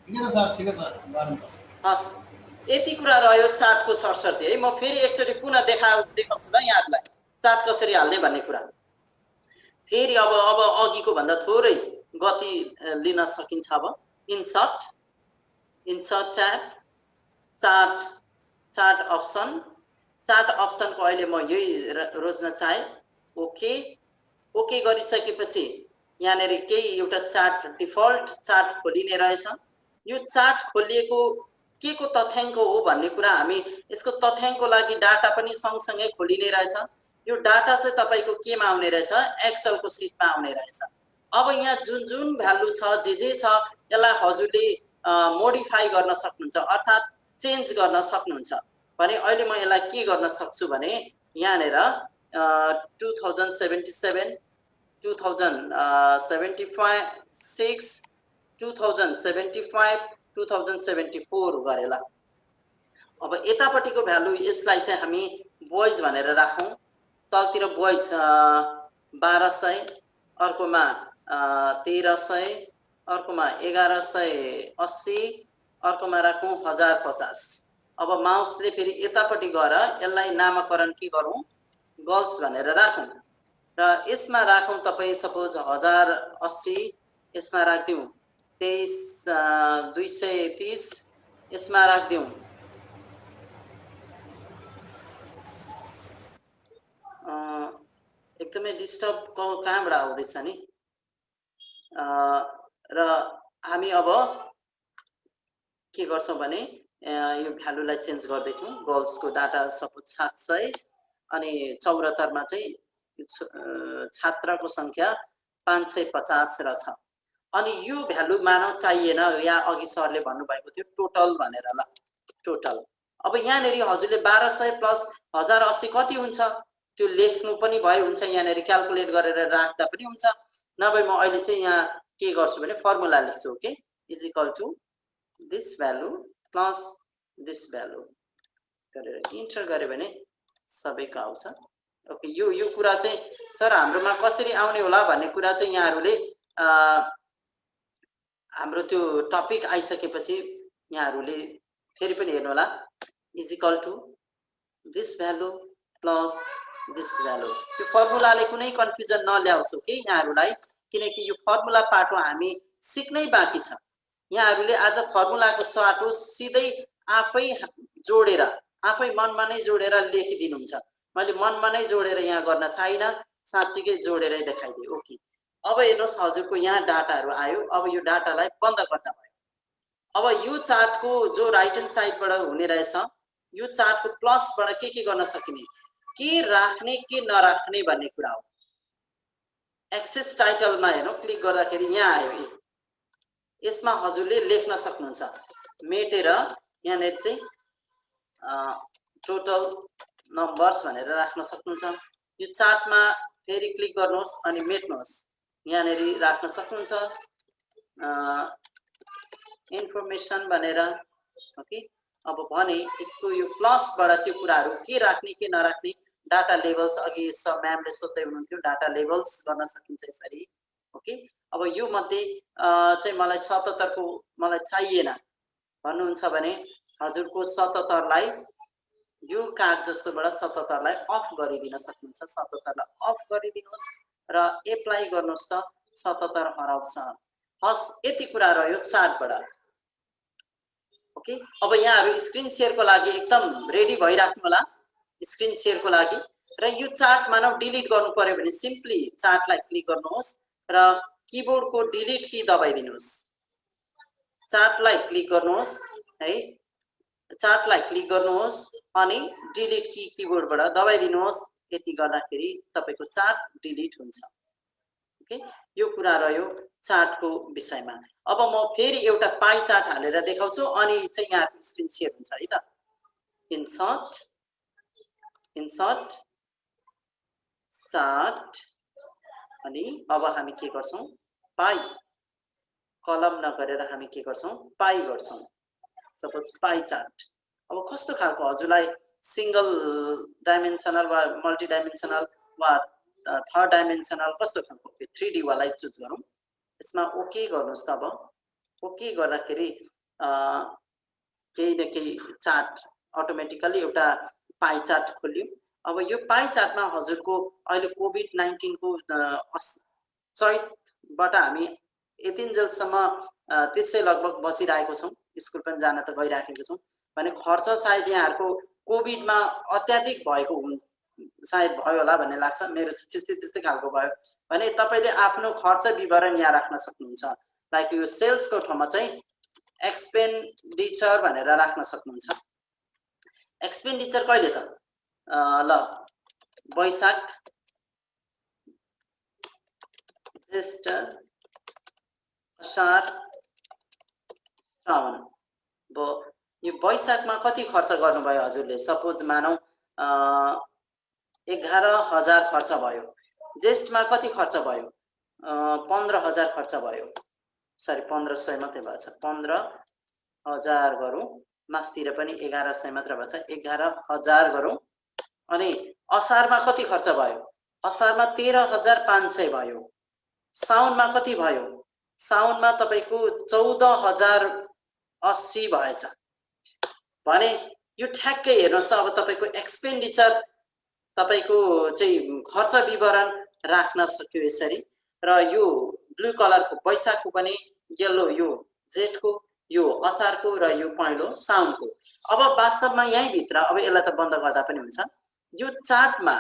ठिकै छ सर गर्नु हस् यति कुरा रह्यो चार्टको सरसर्ती है म फेरि एकचोटि पुनः देखाउँछु ल यहाँहरूलाई चार्ट कसरी हाल्ने भन्ने कुरा फेरि अब अघिको भन्दा थोरै गति लिन सकिन्छ अब इन्सर्ट ट्याब चार्ट अप्सनको अहिले म यही रोज्न चाहे ओके गरिसकेपछि यहाँनेरि केही एउटा चार्ट डिफल्ट चार्ट खोलिने रहेछ यो चार्ट खोलिएको के को तथ्याङ्क हो भन्ने कुरा हामी यसको तथ्याङ्कको लागि डाटा पनि सँगसँगै खोलिने रहेछ यो डाटा चाहिँ तपाईको केमा आउने रहेछ एक्सेल को सिटमा आउने रहेछ अब यहाँ जुन भ्यालु छ जे छ यसलाई हजुरले मोडिफाई गर्न सक्नुहुन्छ अर्थात चेन्ज गर्न सक्नुहुन्छ भने अहिले म यसलाई के गर्न सक्छु भने यहाँनेर 2077 2076 2075 2074 गरेला अब यतापट्टिको भ्यालु यसलाई चाहिँ हामी बोइज भनेर राखौं तलतिर बोइज 1200 अर्कोमा 1300 अर्कोमा 1180 अर्कोमा राखौं 1050 अब माउसले फेरि यतापट्टि गएर यसलाई नामकरण के गरौं गर्ल्स भनेर राखौं र यसमा राखौं तपाई सपोज 1080 यसमा राख्दियौ 230 यसमा राख्दियौ एकदमै डिस्टर्ब कहाँबाट आउँदैछ नि र हामी अब के गर्छौं भने यो भ्यालुलाई चेन्ज गर्दै थियौं गर्ल्सको डाटा सपोज 700 अनि 74 मा चाहिँ छात्रको संख्या 550 र छ अनि यो भ्यालु मानव चाहिएन यहाँ अघि सरले भन्नुभएको थियो टोटल भनेर ल टोटल अब यहाँनेरि हजुरले 1200 प्लस 1080 कति हुन्छ त्यो लेख्नु पनि भए हुन्छ यहाँनेरि क्याल्कुलेट गरेर राख्दा पनि हुन्छ नभए म अहिले चाहिँ यहाँ के गर्छु भने फर्मुला लेख्छु okay is equal to this value plus this value गरेर इन्टर गरे भने सबैको आउँछ ओके, यो कुरा चाहिँ सर हाम्रोमा कसरी आउने होला भन्ने कुरा चाहिँ यहाँहरूले हाम्रो त्यो टपिक आइसकेपछि यहाँहरूले फेरि पनि हेर्नु होला। Is equal to this value plus this value. यो फर्मुलाले कुनै कन्फ्युजन नल्याओस् कि यहाँहरूलाई, किनकि यो फर्मुला पाटो हामी सिक्नै बाँकी छ। यहाँहरूले आज फर्मुलाको साटो सिधै आफै जोडेर आफै मनमा नै जोडेर लेखिदिनुहुन्छ। मैले मनमा नै जोडेर यहाँ गर्न चाहिन, साँच्चीकै जोडेरै देखाइदिएँ। ओके, अब हेर्नुहोस् हजुरको यहाँ डाटाहरू आयो। अब यो डाटालाई बन्द गर्दा भयो। अब यो चार्टको जो राइट ह्यान्ड साइडबाट हुने रहेछ, यो चार्टको प्लसबाट के गर्न सकिने, के राख्ने के नराख्ने भन्ने कुरा हो। एक्सेस टाइटलमा हेर्नु, क्लिक गर्दाखेरि यहाँ आयो। यसमा हजुरले लेख्न सक्नुहुन्छ, मेटेर यहाँनिर चाहिँ टोटल नम्बर्स भनेर राख्न सक्नुहुन्छ। यो चार्टमा फेरि क्लिक गर्नुहोस् अनि मेट्नुहोस्, यहाँनिर राख्न सक्नुहुन्छ इन्फर्मेसन भनेर। ओके, अब भने यसको यो प्लसबाट त्यो कुराहरू के राख्ने के नराख्ने, डाटा लेभल्स, अघि सब म्यामले सोध्दै हुनुहुन्थ्यो, डाटा लेभल्स गर्न सकिन्छ यसरी। ओके, अब यो मध्ये चाहिँ मलाई 77 को मलाई चाहिएन भन्नुहुन्छ भने हजुरको 77लाई यो काग जस्तोबाट 77लाई अफ गरिदिन सक्नुहुन्छ। 77लाई अफ गरिदिनुहोस् र एप्लाई गर्नुहोस् त 77 हराउँछ। हस्, यति कुरा रह्यो चार्टबाट। ओके, अब यहाँहरू स्क्रिन शेयरको लागि एकदम रेडी भइराख्नु होला, स्क्रिन शेयरको लागि। र यो चार्ट मानव डिलिट गर्नु पर्यो भने सिम्पली चार्टलाई क्लिक गर्नुहोस् र कीबोर्डको डिलिट की दबाइदिनुहोस्। चार्टलाई क्लिक गर्नुहोस् है, चार्टलाई क्लिक गर्नुहोस् अनि डिलिट की कीबोर्डबाट दबाइदिनुहोस्। यति गर्दाखेरि तपाईको चार्ट डिलिट हुन्छ। ओके, यो कुरा रह्यो चार्टको विषयमा। अब म फेरि एउटा पाई चार्ट हालेर देखाउँछु अनि चाहिँ यहाँको स्क्रिन शेयर हुन्छ है त। इन्सर्ट चार्ट अनि अब हामी के गर्छौं, पाई कलम नगरेर हामी के गर्छौं, पाई गर्छौं। Suppose pie chart. अब कस्तो खालको हजुरलाई सिंगल डाइमेन्सनल वा मल्टी डाइमेन्सनल वा थर्ड डाइमेन्सनल कस्तो खालको, 3D वालाई चुज गरौँ। यसमा ओके गर्नुहोस् त। अब ओके गर्दाखेरि केही न केही चार्ट अटोमेटिकली एउटा पाई चार्ट खोल्यो। अब यो पाई चार्टमा हजुरको अहिले कोभिड-19 को चैतबाट हामी यतिन्जेलसम्म त्यसै लगभग बसिरहेको छौं, स्कुल पनि जान त गइराखेको छौं भने खर्च सायद यहाँहरुको कोभिडमा अत्याधिक भएको सायद भयो होला भन्ने लाग्छ। मेरो त्यस्तै खालको भयो भने तपाईले आफ्नो खर्च विवरण यहाँ राख्न सक्नुहुन्छ। लाइक यो सेल्सको ठाउँमा चाहिँ एक्सपेन्डिचर भनेर राख्न सक्नुहुन्छ। एक्सपेन्डिचर कहिले त ल वैशाख ज्येष्ठ असार साउन। यो वैशाखमा कति खर्च गर्नुभयो हजुरले? सपोज मानौ 11,000 खर्च भयो। ज्येष्ठमा कति खर्च भयो? 15,000 खर्च भयो। सरी 1500 मात्रै भएछ। 15,000 गरौँ, मासतिर पनि 1100 मात्र भएछ। 11,000 गरौँ। अनि असारमा कति खर्च भयो? असारमा 13,500 भयो। साउनमा कति भयो? साउनमा तपाईको 14,080 भएछ। भने यो ठ्याक्कै हेर्नुस् त। अब तपाईको एक्सपेन्डिचर तपाईको चाहिँ खर्च विवरण राख्न सक्यो यसरी। र यो ब्लू कलरको वैशाखको पनि, येलो यो जेठको, यो असारको र यो पहेँलो साउनको। अब वास्तवमा यही भित्र अब यसलाई त बन्द गर्दा पनि हुन्छ। यो चार्टमा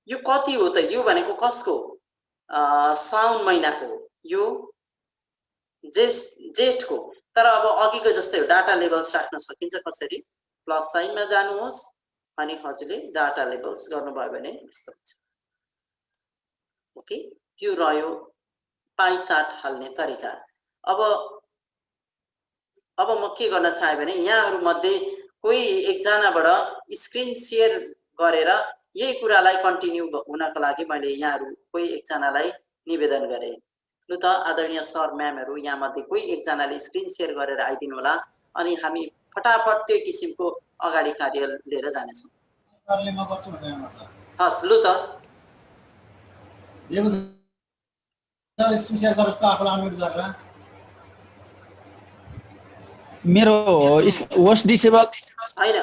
यो कति हो त? यो भनेको कसको? साउन महिनाको, यो जेठको। तर अब अघिको जस्तै डाटा लेभल्स राख्न सकिन्छ कसरी? प्लस साइनमा जानुहोस् अनि हजुरले डाटा लेभल्स गर्नुभयो भने यस्तो हुन्छ। ओके, त्यो रह्यो पाई चार्ट हाल्ने तरिका। अब म के गर्न चाहे भने यहाँहरु मध्ये कोही एकजनाबाट स्क्रिन शेयर गरेर यही कुरालाई कन्टिन्यू हुनको लागि मैले यहाँहरु कोही एकजनालाई निवेदन गरे। लु त आदरणीय सर म्यामहरु यहाँ मध्ये कोही एकजनाले स्क्रिन शेयर गरेर आइदिनु होला अनि हामी फटाफट त्यो किसिमको अगाडि कार्य लिएर जानेछौं। सरले म गर्छु भनेर सर। हस् लु त देव सर स्क्रिन शेयर गर्नुहोस् त आफूलाई अनम्युट गरेर। मेरो होस्ट डिसेबल होइन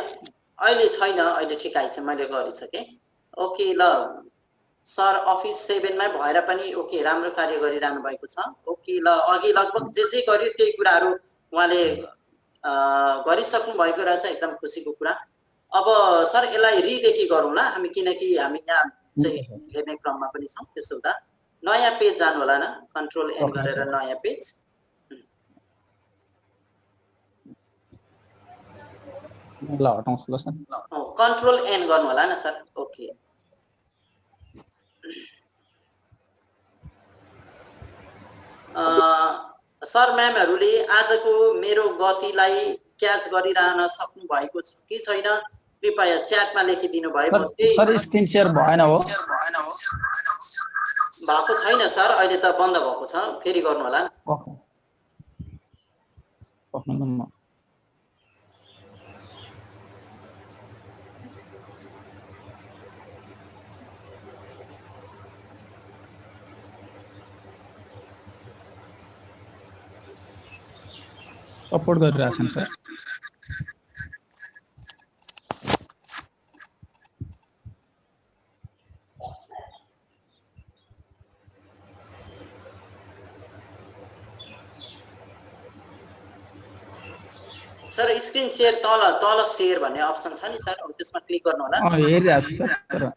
अहिले छैन, अहिले ठिक आइछ, मैले गरिसकेँ। ओके ल सर अफिस 7 मै भएर पनि ओके राम्रो कार्य गरिरहनु भएको छ। ओके ल अघि लगभग जे गर्यो त्यही कुराहरू उहाँले गरिसक्नु भएको रहेछ, एकदम खुसीको कुरा। अब सर यसलाई रिदेखि गरौँला हामी, किनकि हामी यहाँ चाहिँ हेर्ने क्रममा पनि छौँ। त्यसो हुँदा नयाँ पेज जानु होला न, कन्ट्रोल एन गरेर नयाँ पेज। ल हटाउँछु ल सर। कन्ट्रोल एन गर्नु होला न सर। ओके सर म्यामहरूले आजको मेरो गतिलाई क्याच गरिरहन सक्नु भएको छ कि छैन, कृपया च्याटमा लेखिदिनु भयो। सर स्क्रिन शेयर भएन हो? भएको छैन सर, अहिले त बन्द भएको छ, फेरि गर्नु होला नि। सपोर्ट गरिरहेछन् सर। सर स्क्रिन शेयर तल तल शेयर भन्ने अप्सन छ नि सर, त्यसमा क्लिक गर्नु होला। हेरिरहेछु सर।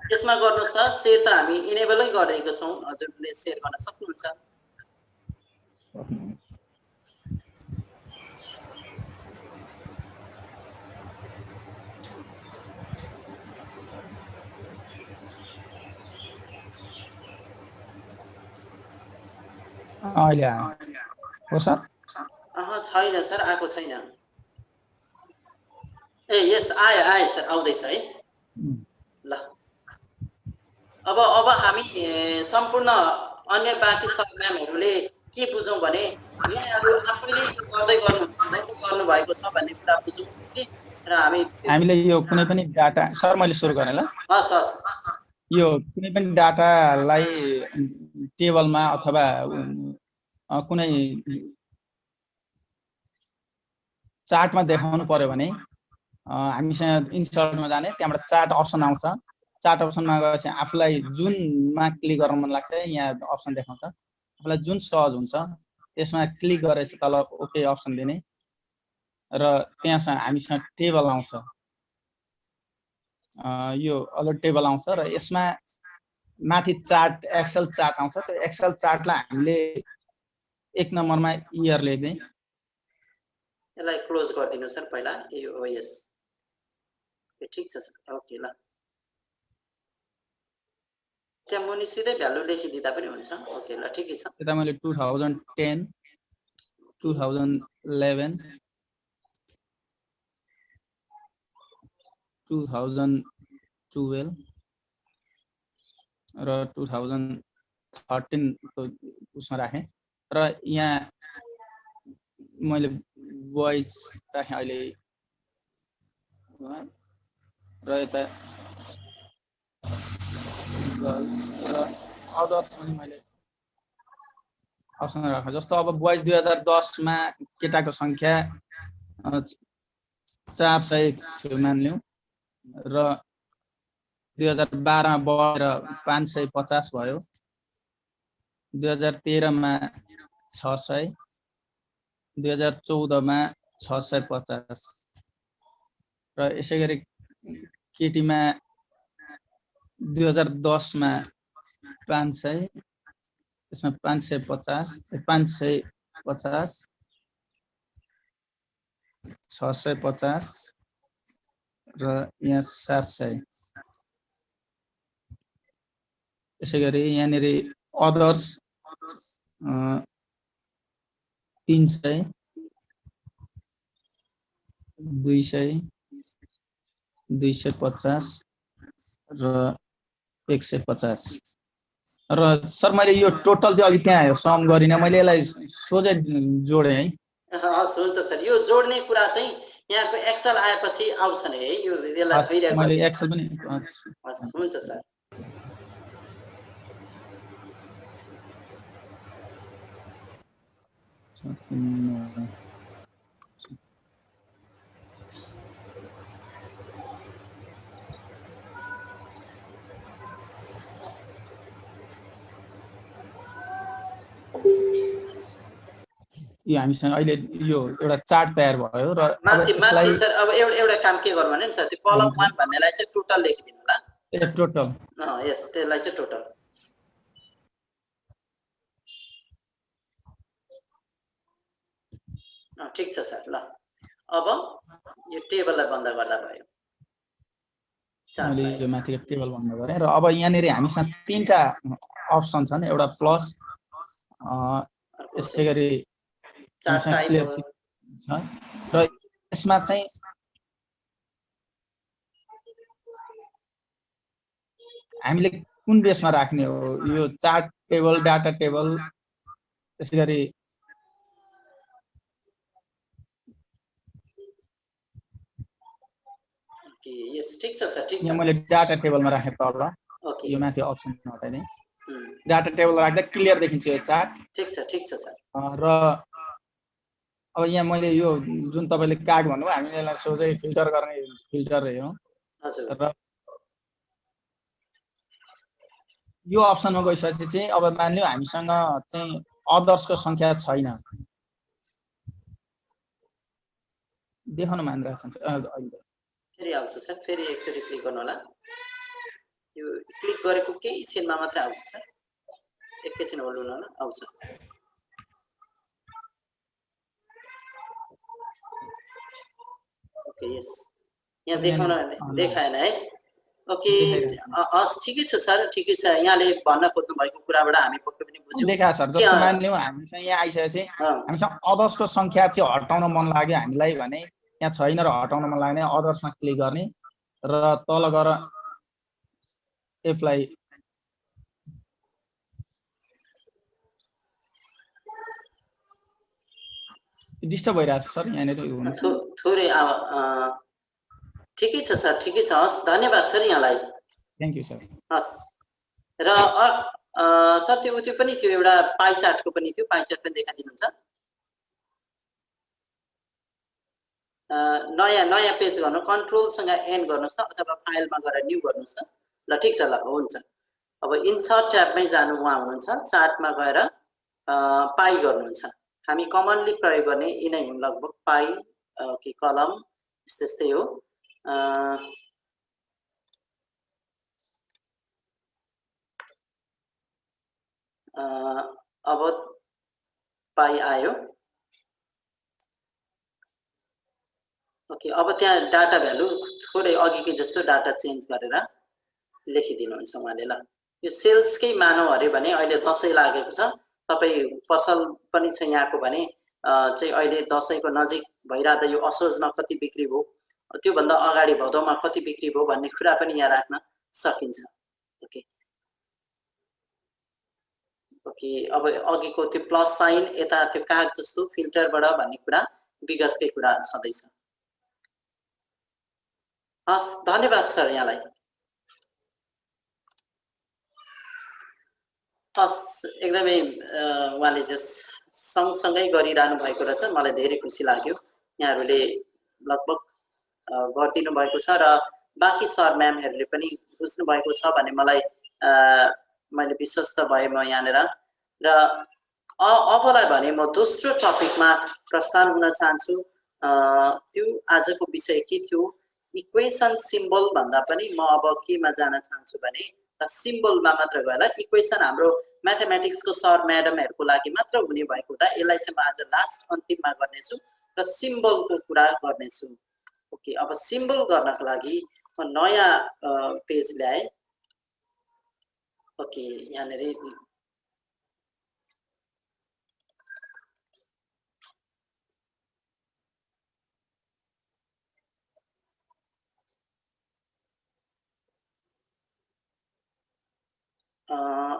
त्यसमा गर्नुहोस् त, शेयर त हामी इनेबलै गरेको छौँ, हजुरले शेयर गर्न सक्नुहुन्छ। अहिले हो सर? छैन सर, आएको छैन। ए यस आए सर, आउँदैछ है। ल अब हामी सम्पूर्ण अन्य बाँकी सब म्यामहरूले के बुझौँ भने यहाँहरू आफैले गर्दै गर्नु भएको छ भन्ने कुरा बुझौँ कि, र हामीले यो कुनै पनि डाटा, सर मैले सुरु गरेँ ल। हस् हस्। यो कुनै पनि डाटालाई टेबलमा अथवा कुनै चार्टमा देखाउनु पर्यो भने हामीसँग इन्सर्टमा जाने, त्यहाँबाट चार्ट अप्सन आउँछ। चार्ट अप्सनमा गएपछि आफूलाई जुनमा क्लिक गर्न मन लाग्छ, यहाँ अप्सन देखाउँछ। आफूलाई जुन सहज हुन्छ त्यसमा क्लिक गरेपछि तल ओके अप्सन दिने, र त्यहाँसँग हामीसँग टेबल आउँछ। यो अलग टेबल आउँछ र यसमा माथि चार्ट, एक्सेल चार्ट आउँछ। त्यो एक्सेल चार्टलाई हामीले 1 नम्बरमा इयर लेख्ने। यसलाई क्लोज गरिदिनु सर पहिला। यो यस ठिक छ सर। ओके ल त्यहाँ मुनि सिधै भ्यालु लेखिदिँदा पनि हुन्छ। ओके ल ठिकै छ। यता मैले 2010 2011 2012 र 2013 को उसमा राखेँ, र यहाँ मैले बोइज राखेँ अहिले, र यता गर्ल्स र अदर्स पनि मैले अप्सन राखेँ। जस्तो अब बोइज 2010 मा केटाको संख्या 400 थियो मान्यौ, र 2012 मा बढेर 550 भयो, 2013 मा 600, 2014 मा 650, र यसै गरी केटीमा 2010 मा 500, त्यसमा 550, 650 र यहाँ 700। यसै गरी यहाँनिर अदर्स 300, 200, 250 र 150। र सर मैले यो टोटल चाहिँ अघि त्यहाँ सम गरिनँ, मैले यसलाई सोझै जोडेँ है। हस् हुन्छ सर। यो जोड्ने कुरा चाहिँ यहाँको एक्सेल आएपछि आउँछ नि है, यो यसलाई मैले एक्सेल पनि। हस् हुन्छ सर। यो हामीसँग अहिले यो एउटा चार्ट तयार भयो र अब माथि यसलाई सर अब एउटा काम के गर्नु भने नि सर त्यो कलम 1 भन्नेलाई चाहिँ टोटल लेखिदिनु होला टोटल यस त्यसलाई चाहिँ टोटल ठीक छ सर ल अब यो टेबललाई बन्द गर्दा भयो मैले यो माथिको टेबल बन्द गरेँ र अब यहाँनिर हामीसँग तीनटा अप्सन छन् एउटा प्लस यसै गरी क्लियर छ र यसमा चाहिँ हामीले कुन बेसमा राख्ने हो यो चार्ट टेबल डाटा टेबल त्यसै गरी यस ठीक छ सर ठीक छ मैले डाटा टेबलमा राखे तल यो माथि अप्सन हटाइदिए डाटा टेबल राख्दा क्लियर देखिन्छ यो चार्ट ठीक छ सर र अब यहाँ मैले यो जुन तपाईले कार्ड भन्नुभयो हामीले यसलाई सोझै फिल्टर गर्ने फिल्टर हो हजुर र यो अप्सनमा गइसकेपछि चाहिँ अब मान्यो हामीसँग चाहिँ अदर्सको संख्या छैन देखाउन मानिरहेछ अहिले फेरि आउँछ सर फेरि एकचोटि क्लिक गर्नु होला यो क्लिक गरेको केही क्षणमा मात्रै आउँछ सर एकैछिन होल्ड गर्नु होला आउँछ ओके यस यहाँ देखाउन देखाएन है ओके हस् ठिकै छ सर ठिकै छ यहाँले भन्न खोज्नु भएको कुराबाट हामी पक्कै पनि बुझ्यौँ देखा सर जस्तो मान्यौँ हामीसँग यहाँ आइसकेपछि हामीसँग अदर्सको संख्या चाहिँ हटाउन मन लाग्यो हामीलाई भने यहाँ छैन र हटाउन मन लाग्ने अदर्समा क्लिक गर्ने र तल गएर एप्लाई डिस्टर्ब भइरहेछ सर यहाँनिर थोरै ठिकै छ सर ठिकै छ हस् धन्यवाद सर यहाँलाई थ्याङ्क यू सर हस् र सर त्यो पनि थियो एउटा पाई चार्टको पनि थियो पाई चार्ट पनि देखाइदिनुहुन्छ नयाँ पेज गर्नु कन्ट्रोलसँग एन्ड गर्नुहोस् न अथवा फाइलमा गएर न्यू गर्नुहोस् न ल ठिक छ ल हुन्छ अब इन्सर्ट ट्याबमै जानु उहाँ हुनुहुन्छ चार्टमा गएर पाई गर्नुहुन्छ हामी कमनली प्रयोग गर्ने यिनै हुन् लगभग पाई कि कलम यस्तै हो अब पाई आयो ओके अब त्यहाँ डाटा भ्यालु थोरै अघिकै जस्तो डाटा चेन्ज गरेर लेखिदिनुहुन्छ उहाँले ल यो सेल्सकै मानौ अरे भने अहिले दसैँ लागेको छ तपाईँ पसल पनि छ यहाँको भने चाहिँ अहिले दसैँको नजिक भइरहँदा यो असोजमा कति बिक्री भयो त्योभन्दा अगाडि भदौमा कति बिक्री भयो भन्ने कुरा पनि यहाँ राख्न सकिन्छ ओके ओके अब अघिको त्यो प्लस साइन यता त्यो काग जस्तो फिल्टरबाट भन्ने कुरा विगतकै कुरा छँदैछ हस् धन्यवाद सर यहाँलाई हस् एकदमै उहाँले जस सँगसँगै गरिरहनु भएको रहेछ मलाई धेरै खुसी लाग्यो यहाँहरूले लगभग गरिदिनु भएको छ र बाँकी सर म्यामहरूले पनि बुझ्नु भएको छ भन्ने मलाई मैले विश्वस्त भएँ म यहाँनिर र अबलाई भने म दोस्रो टपिकमा प्रस्थान हुन चाहन्छु त्यो आजको विषय के थियो इक्वेसन सिम्बल भन्दा पनि म अब केमा जान चाहन्छु भने सिम्बलमा मात्र गएर इक्वेसन हाम्रो म्याथमेटिक्सको सर म्याडमहरूको लागि मात्र हुने भएको हुँदा यसलाई चाहिँ म आज लास्ट अन्तिममा गर्नेछु र सिम्बलको कुरा गर्नेछु ओके अब सिम्बल गर्नको लागि म नयाँ पेज ल्याएँ ओके यहाँनिर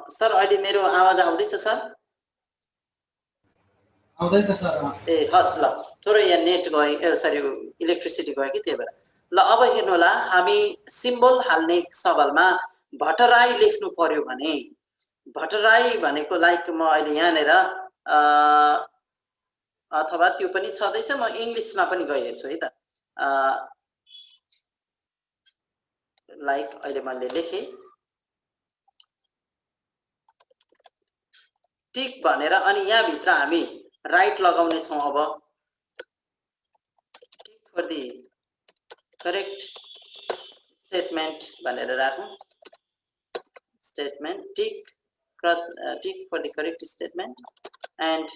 सर अहिले मेरो आवाज आउँदैछ सर आउँदैछ सर ए हस् ल थोरै यहाँ नेट गयो सरी इलेक्ट्रिसिटी गयो कि त्यही भएर ल अब हेर्नु होला हामी सिम्बल हाल्ने सवालमा भट्टराई लेख्नु पर्यो भने भट्टराई भनेको लाइक म अहिले यहाँनिर अथवा त्यो पनि छँदैछ। म इङ्ग्लिसमा पनि गइहेर्छु है त। लाइक अहिले मैले लेखेँ टिक भनेर, अनि यहाँभित्र हामी राइट लगाउने छौँ। अब tick for the correct statement भनेर राखौँ। Statement tick cross tick for the correct statement and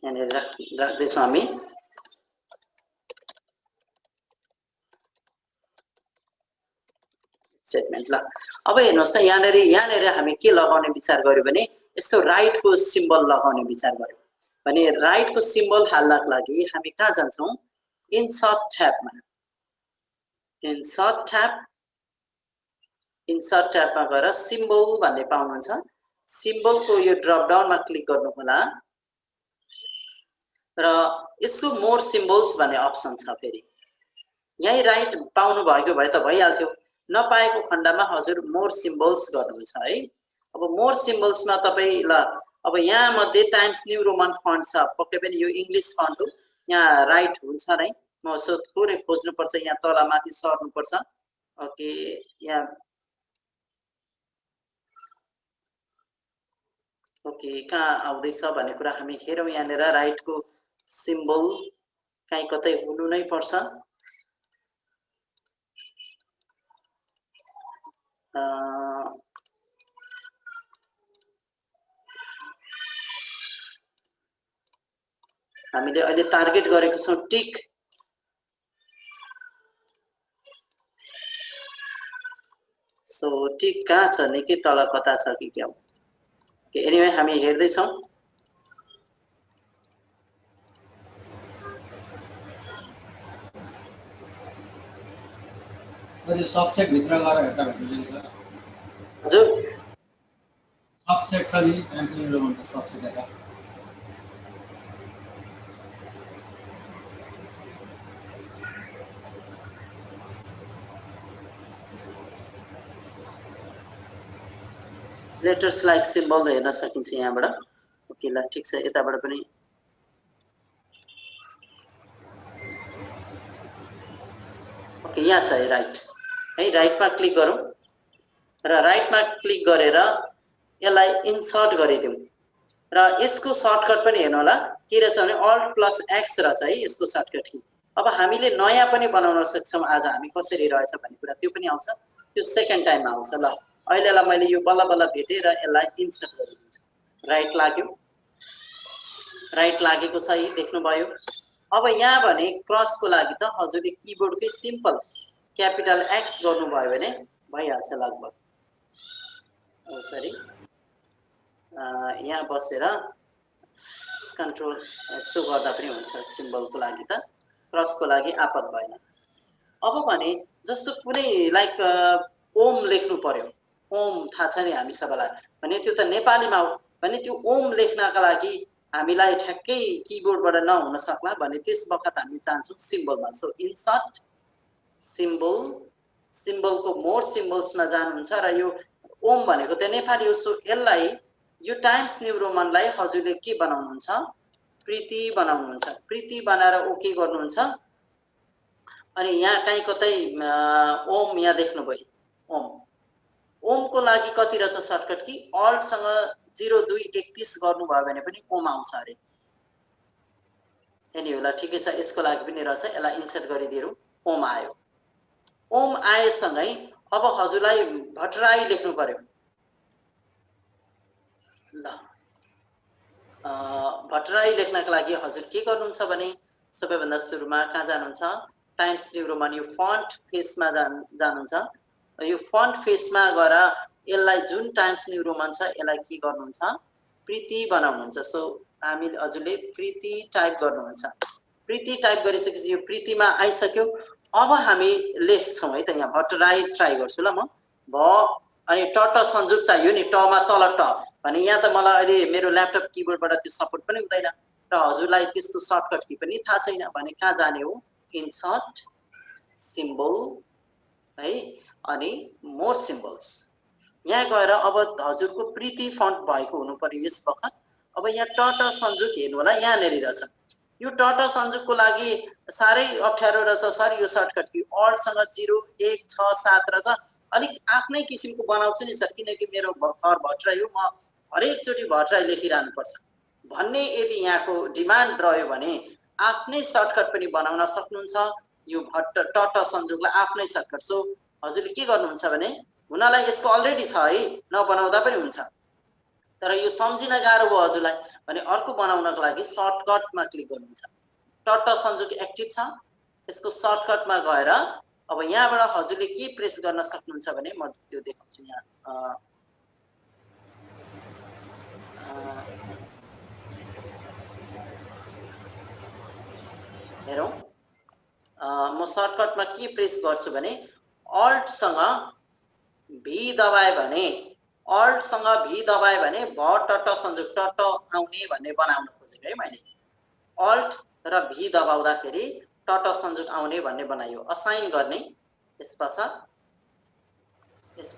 यहाँनिर राख्दैछौँ हामी स्टेटमेन्ट। ल अब हेर्नुहोस् त यहाँनिर हामी के लगाउने विचार गर्यो भने यस्तो राइटको सिम्बल लगाउने विचार गर्यो भने राइटको सिम्बल हाल्नको लागि हामी कहाँ जान्छौँ? इन्सर्ट ट्याबमा। इन्सर्ट ट्याबमा गएर सिम्बल भन्ने पाउनुहुन्छ। सिम्बलको यो ड्रप डाउनमा क्लिक गर्नु होला र यसको मोर सिम्बल्स भन्ने अप्सन छ। फेरि यही राइट पाउनु भएको भए त भइहाल्थ्यो। नपाएको खण्डमा हजुर मोर सिम्बल्स गर्नुहुन्छ है। अब मोर सिम्बल्समा तपाईँ ल अब यहाँ मध्ये टाइम्स न्यू रोमन फन्ट छ, पक्कै पनि यो इङ्ग्लिस फन्ट हो। यहाँ राइट हुन्छ नै। म यसो थोरै खोज्नुपर्छ, यहाँ तल माथि सर्नुपर्छ। ओके यहाँ ओके कहाँ आउँदैछ भन्ने कुरा हामी हेरौँ। यहाँनिर राइटको सिम्बल कहीँ कतै हुनु नै पर्छ। हामीले अहिले टार्गेट गरेको छौँ टिक। सो टिक कहाँ छ? निकै तल कता छ कि क्या हो? एनिवे हामी हेर्दैछौँ। सर यो सबसेट भित्र गएर हेर्दा भेट्नुहुन्छ सर? हजुर सबसेट छ नि टाइम्स न्यू रोमनको सबसेट यता। लेटर्स लाइक सिम्बल हेर्न सकिन्छ यहाँबाट। ओके ल ठिक छ, यताबाट पनि ओके यहाँ छ है राइट है। राइटमा क्लिक गरौँ र राइटमा क्लिक गरेर यसलाई इन्सर्ट गरिदिउँ र यसको सर्टकट पनि हेर्नु होला के रहेछ भने अल्ट प्लस एक्स रहेछ है यसको सर्टकट की। अब हामीले नयाँ पनि बनाउन सक्छौँ। आज हामी कसरी रहेछ भन्ने कुरा त्यो पनि आउँछ, त्यो सेकेन्ड टाइममा आउँछ। ल अहिलेलाई मैले यो बल्ल बल्ल भेटेँ र यसलाई इन्सर्ट गरिदिन्छु। राइट लाग्यो, राइट लागेको छ है, देख्नुभयो। अब यहाँ भने क्रसको लागि त हजुरले किबोर्डकै सिम्पल क्यापिटल एक्स गर्नुभयो भने भइहाल्छ लगभग। सरी यहाँ बसेर कन्ट्रोल यस्तो गर्दा पनि हुन्छ। सिम्बलको लागि त क्रसको लागि आपत भएन। अब भने जस्तो कुनै लाइक ओम लेख्नु पर्यो। ओम थाहा छ नि हामी सबैलाई, भने त्यो त नेपालीमा हो भने त्यो ओम लेख्नका लागि हामीलाई ठ्याक्कै किबोर्डबाट नहुन सक्ला भने त्यस बखत हामी जान्छौँ सिम्बलमा। सो इन्सर्ट सिम्बल, सिम्बलको मोर सिम्बल्समा जानुहुन्छ र यो ओम भनेको त नेपाली हो। सो यसलाई यो टाइम्स न्यू रोमनलाई हजुरले के बनाउनुहुन्छ? प्रीति बनाउनुहुन्छ। प्रीति बनाएर ओके गर्नुहुन्छ। अनि यहाँ कहीँ कतै ओम यहाँ देख्नुभयो। ओम ओमको लागि कति रहेछ सर्टकट की? अल्टसँग 0231 गर्नुभयो भने पनि ओम आउँछ अरे। एनी होला ठिकै छ, यसको लागि पनि रहेछ। यसलाई इन्सर्ट गरिदिएर ओम आयो। ओम आएसँगै अब हजुरलाई भट्टराई लेख्नु पर्यो। ल भट्टराई लेख्नका लागि हजुर के गर्नुहुन्छ भने सबैभन्दा सुरुमा कहाँ जानुहुन्छ? टाइम्स न्यू रोमन यो फन्ट फेसमा जानुहुन्छ। यो फन्ट फेसमा गएर यसलाई जुन टाइम्स न्यू रोमन छ यसलाई के गर्नुहुन्छ? प्रीति बनाउनुहुन्छ। सो हामीले हजुरले प्रीति टाइप गर्नुहुन्छ। प्रीति टाइप गरिसकेपछि यो प्रीतिमा आइसक्यो। अब हामी लेख्छौँ है त। यहाँ भट्टराई ट्राई गर्छु ल म। भ अनि ट संयुक्त चाहियो नि, टमा तल ट भने यहाँ त मलाई अहिले मेरो ल्यापटप किबोर्डबाट त्यो सपोर्ट पनि हुँदैन र हजुरलाई त्यस्तो सर्टकट की पनि थाहा छैन भने कहाँ जाने हो? इन्सर्ट सिम्बल है, अनि मोर सिम्बल्स। यहाँ गएर अब हजुरको प्रीति फन्ट भएको हुनु पर्यो यस वखत। अब यहाँ टट संजुक हेर्नु होला, यहाँनिर रहेछ। यो टट संजुकको लागि साह्रै अप्ठ्यारो रहेछ सर। यो सर्टकट की अल्टसँग 0 1 6 7 रहेछ। अलिक आफ्नै किसिमको बनाउँछु नि सर, किनकि मेरो थर भट्टराई हो, म हरेकचोटि भट्टराई लेखिरहनु पर्छ भन्ने यदि यहाँको डिमान्ड रह्यो भने आफ्नै सर्टकट पनि बनाउन सक्नुहुन्छ। यो टट संजुकलाई आफ्नै सर्टकट। सो हजुरले के गर्नुहुन्छ भने, हुनलाई यसको अलरेडी छ है, नबनाउँदा पनि हुन्छ, तर यो सम्झिन गाह्रो भयो हजुरलाई भने अर्को बनाउनको लागि सर्टकटमा क्लिक गर्नुहुन्छ। टट संजुक एक्टिभ छ, यसको सर्टकटमा गएर अब यहाँबाट हजुरले के प्रेस गर्न सक्नुहुन्छ भने म त्यो देखाउँछु। यहाँ हेरौँ, म सर्टकटमा के प्रेस गर्छु भने अल्टसँग भी दबाए भने, अल्टसँग भी दबाए भने टट संजुक टट आउने भन्ने बनाउन खोजेको है मैले। अल्ट र भी दबाउँदाखेरि टट संजुक आउने भन्ने बनायो। असाइन गर्ने, यस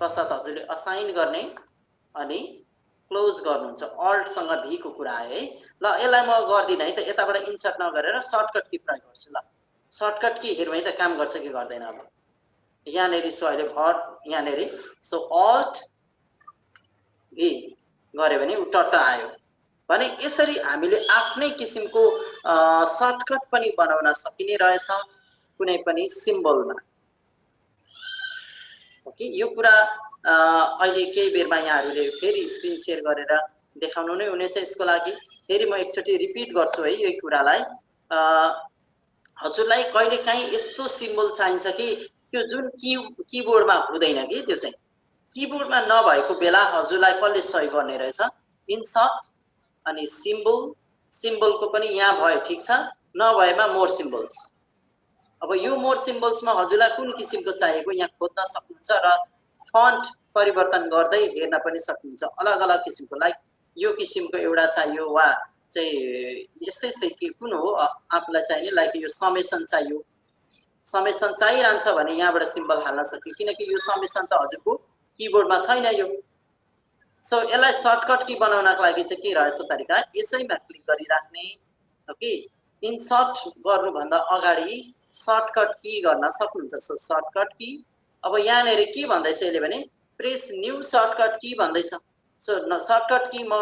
पश्चात हजुरले असाइन गर्ने अनि क्लोज गर्नुहुन्छ। अल्टसँग भी को कुरा आयो है। ल यसलाई म गर्दिनँ है त, यताबाट इन्सर्ट नगरेर सर्टकट की प्रयोग गर्छु। ल सर्टकट की हेरौँ है त काम गर्छ कि गर्दैन। अब यहाँनिर सो अहिले भट यहाँनिर सो अल्ट भी गऱ्यो भने उ टट्ट आयो भने यसरी हामीले आफ्नै किसिमको सर्टकट पनि बनाउन सकिने रहेछ कुनै पनि सिम्बलमा। ओके, यो कुरा अहिले केही बेरमा यहाँहरूले फेरि स्क्रिन सेयर गरेर देखाउनु नै हुनेछ। यसको लागि फेरि म एकचोटि रिपिट गर्छु है यो कुरालाई। हजुरलाई कहिलेकाहीँ यस्तो सिम्बल चाहिन्छ कि त्यो जुन किबोर्डमा हुँदैन कि, त्यो चाहिँ किबोर्डमा नभएको बेला हजुरलाई कसले सहयोग गर्ने रहेछ, इन्सर्ट अनि सिम्बलको पनि यहाँ भयो, ठिक छ, नभएमा मोर सिम्बल्स। अब यो मोर सिम्बल्समा हजुरलाई कुन किसिमको चाहिएको यहाँ खोज्न सक्नुहुन्छ र फन्ट परिवर्तन गर्दै हेर्न पनि सक्नुहुन्छ। अलग अलग किसिमको, लाइक यो किसिमको एउटा चाहियो वा चाहिँ यस्तै के कुन हो आफूलाई चाहिने, लाइक यो समेसन चाहियो, समेसन चाहिरहन्छ भने यहाँबाट सिम्बल हाल्न सक्यो, किनकि यो समेसन त हजुरको किबोर्डमा छैन यो। सो यसलाई सर्टकट की बनाउनको लागि चाहिँ के रहेछ तरिका, यसैमा क्लिक गरिराख्ने। ओके, इन्सर्ट गर्नुभन्दा अगाडि सर्टकट की गर्न सक्नुहुन्छ। सो सर्टकट की, अब यहाँनिर के भन्दैछ यसले भने प्रेस न्यू सर्टकट की भन्दैछ। सो सर्टकट की म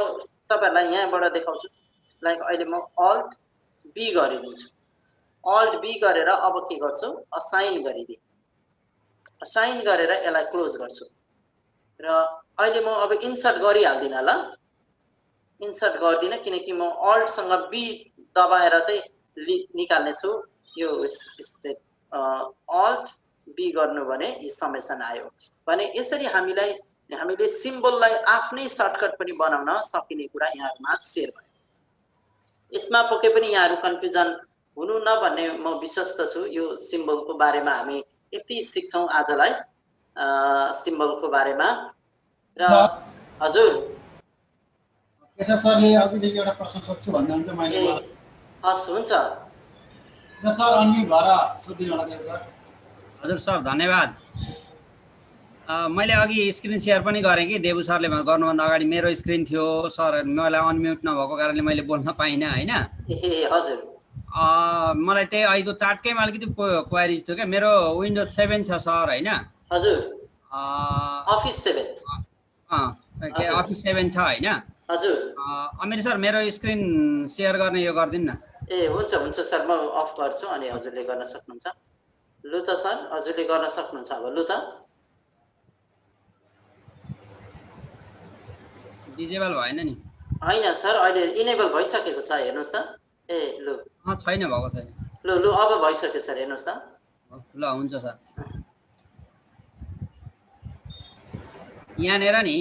तपाईहरुलाई यहाँबाट देखाउँछु। लाइक अहिले म अल्ट बी गरिदिन्छु। अल्ट बी गरेर अब के गर्छु, असाइन गरिदिए। असाइन गरेर यसलाई क्लोज गर्छु र अहिले म अब इन्सर्ट गरिहाल्दिनँ। ल इन्सर्ट गर्दिनँ किनकि म अल्टसँग बी दबाएर चाहिँ निकाल्ने छु। यो अल्ट बी गर्नु भने यो समेसन आयो भने यसरी हामीले सिम्बललाई आफ्नै सर्टकट पनि बनाउन सकिने कुरा यहाँहरुमा शेयर भयो। यसमा पक्कै पनि यहाँहरु कन्फ्युजन हुनु न भन्ने म विश्वस्त छु। यो सिम्बलको बारेमा हामी यति सिक्छौं आजलाई सिम्बलको बारेमा। र हजुर केशव सरले अघिदेखि एउटा प्रश्न सोध्छु भन्नुहुन्छ, मैले हस् हुन्छ सर अनम्युट भएर सोधिदिनु होला केशव सर। हजुर सर धन्यवाद। मैले अघि स्क्रिन शेयर पनि गरेँ कि देवु सरले गर्नुभन्दा अगाडि मेरो स्क्रिन थियो सर, मलाई अनम्युट नभएको कारणले मैले बोल्न पाइनँ हैन। ए हजुर, मलाई त्यही अहिलेको चार्टकैमा अलिकति क्वेरिज थियो क्या। मेरो विन्डोज 7 छ सर हैन। हजुर अफिस 7 अफिस 7 छ हैन। हजुर अमिर सर मेरो स्क्रिन शेयर गर्ने यो गर्दिनु न। ए हुन्छ सर, म अफ गर्छु अनि हजुरले गर्न सक्नुहुन्छ। लु त सर हजुरले गर्न सक्नुहुन्छ। अब लु त डिजेबल भएन नि? हैन सर, अहिले इनेबल भइसकेको छ, हेर्नुस् त। ए लु छैन भएको छैन। लु अब भइसक्यो सर, हेर्नुस् त। ल हुन्छ सर। यहाँनेर नि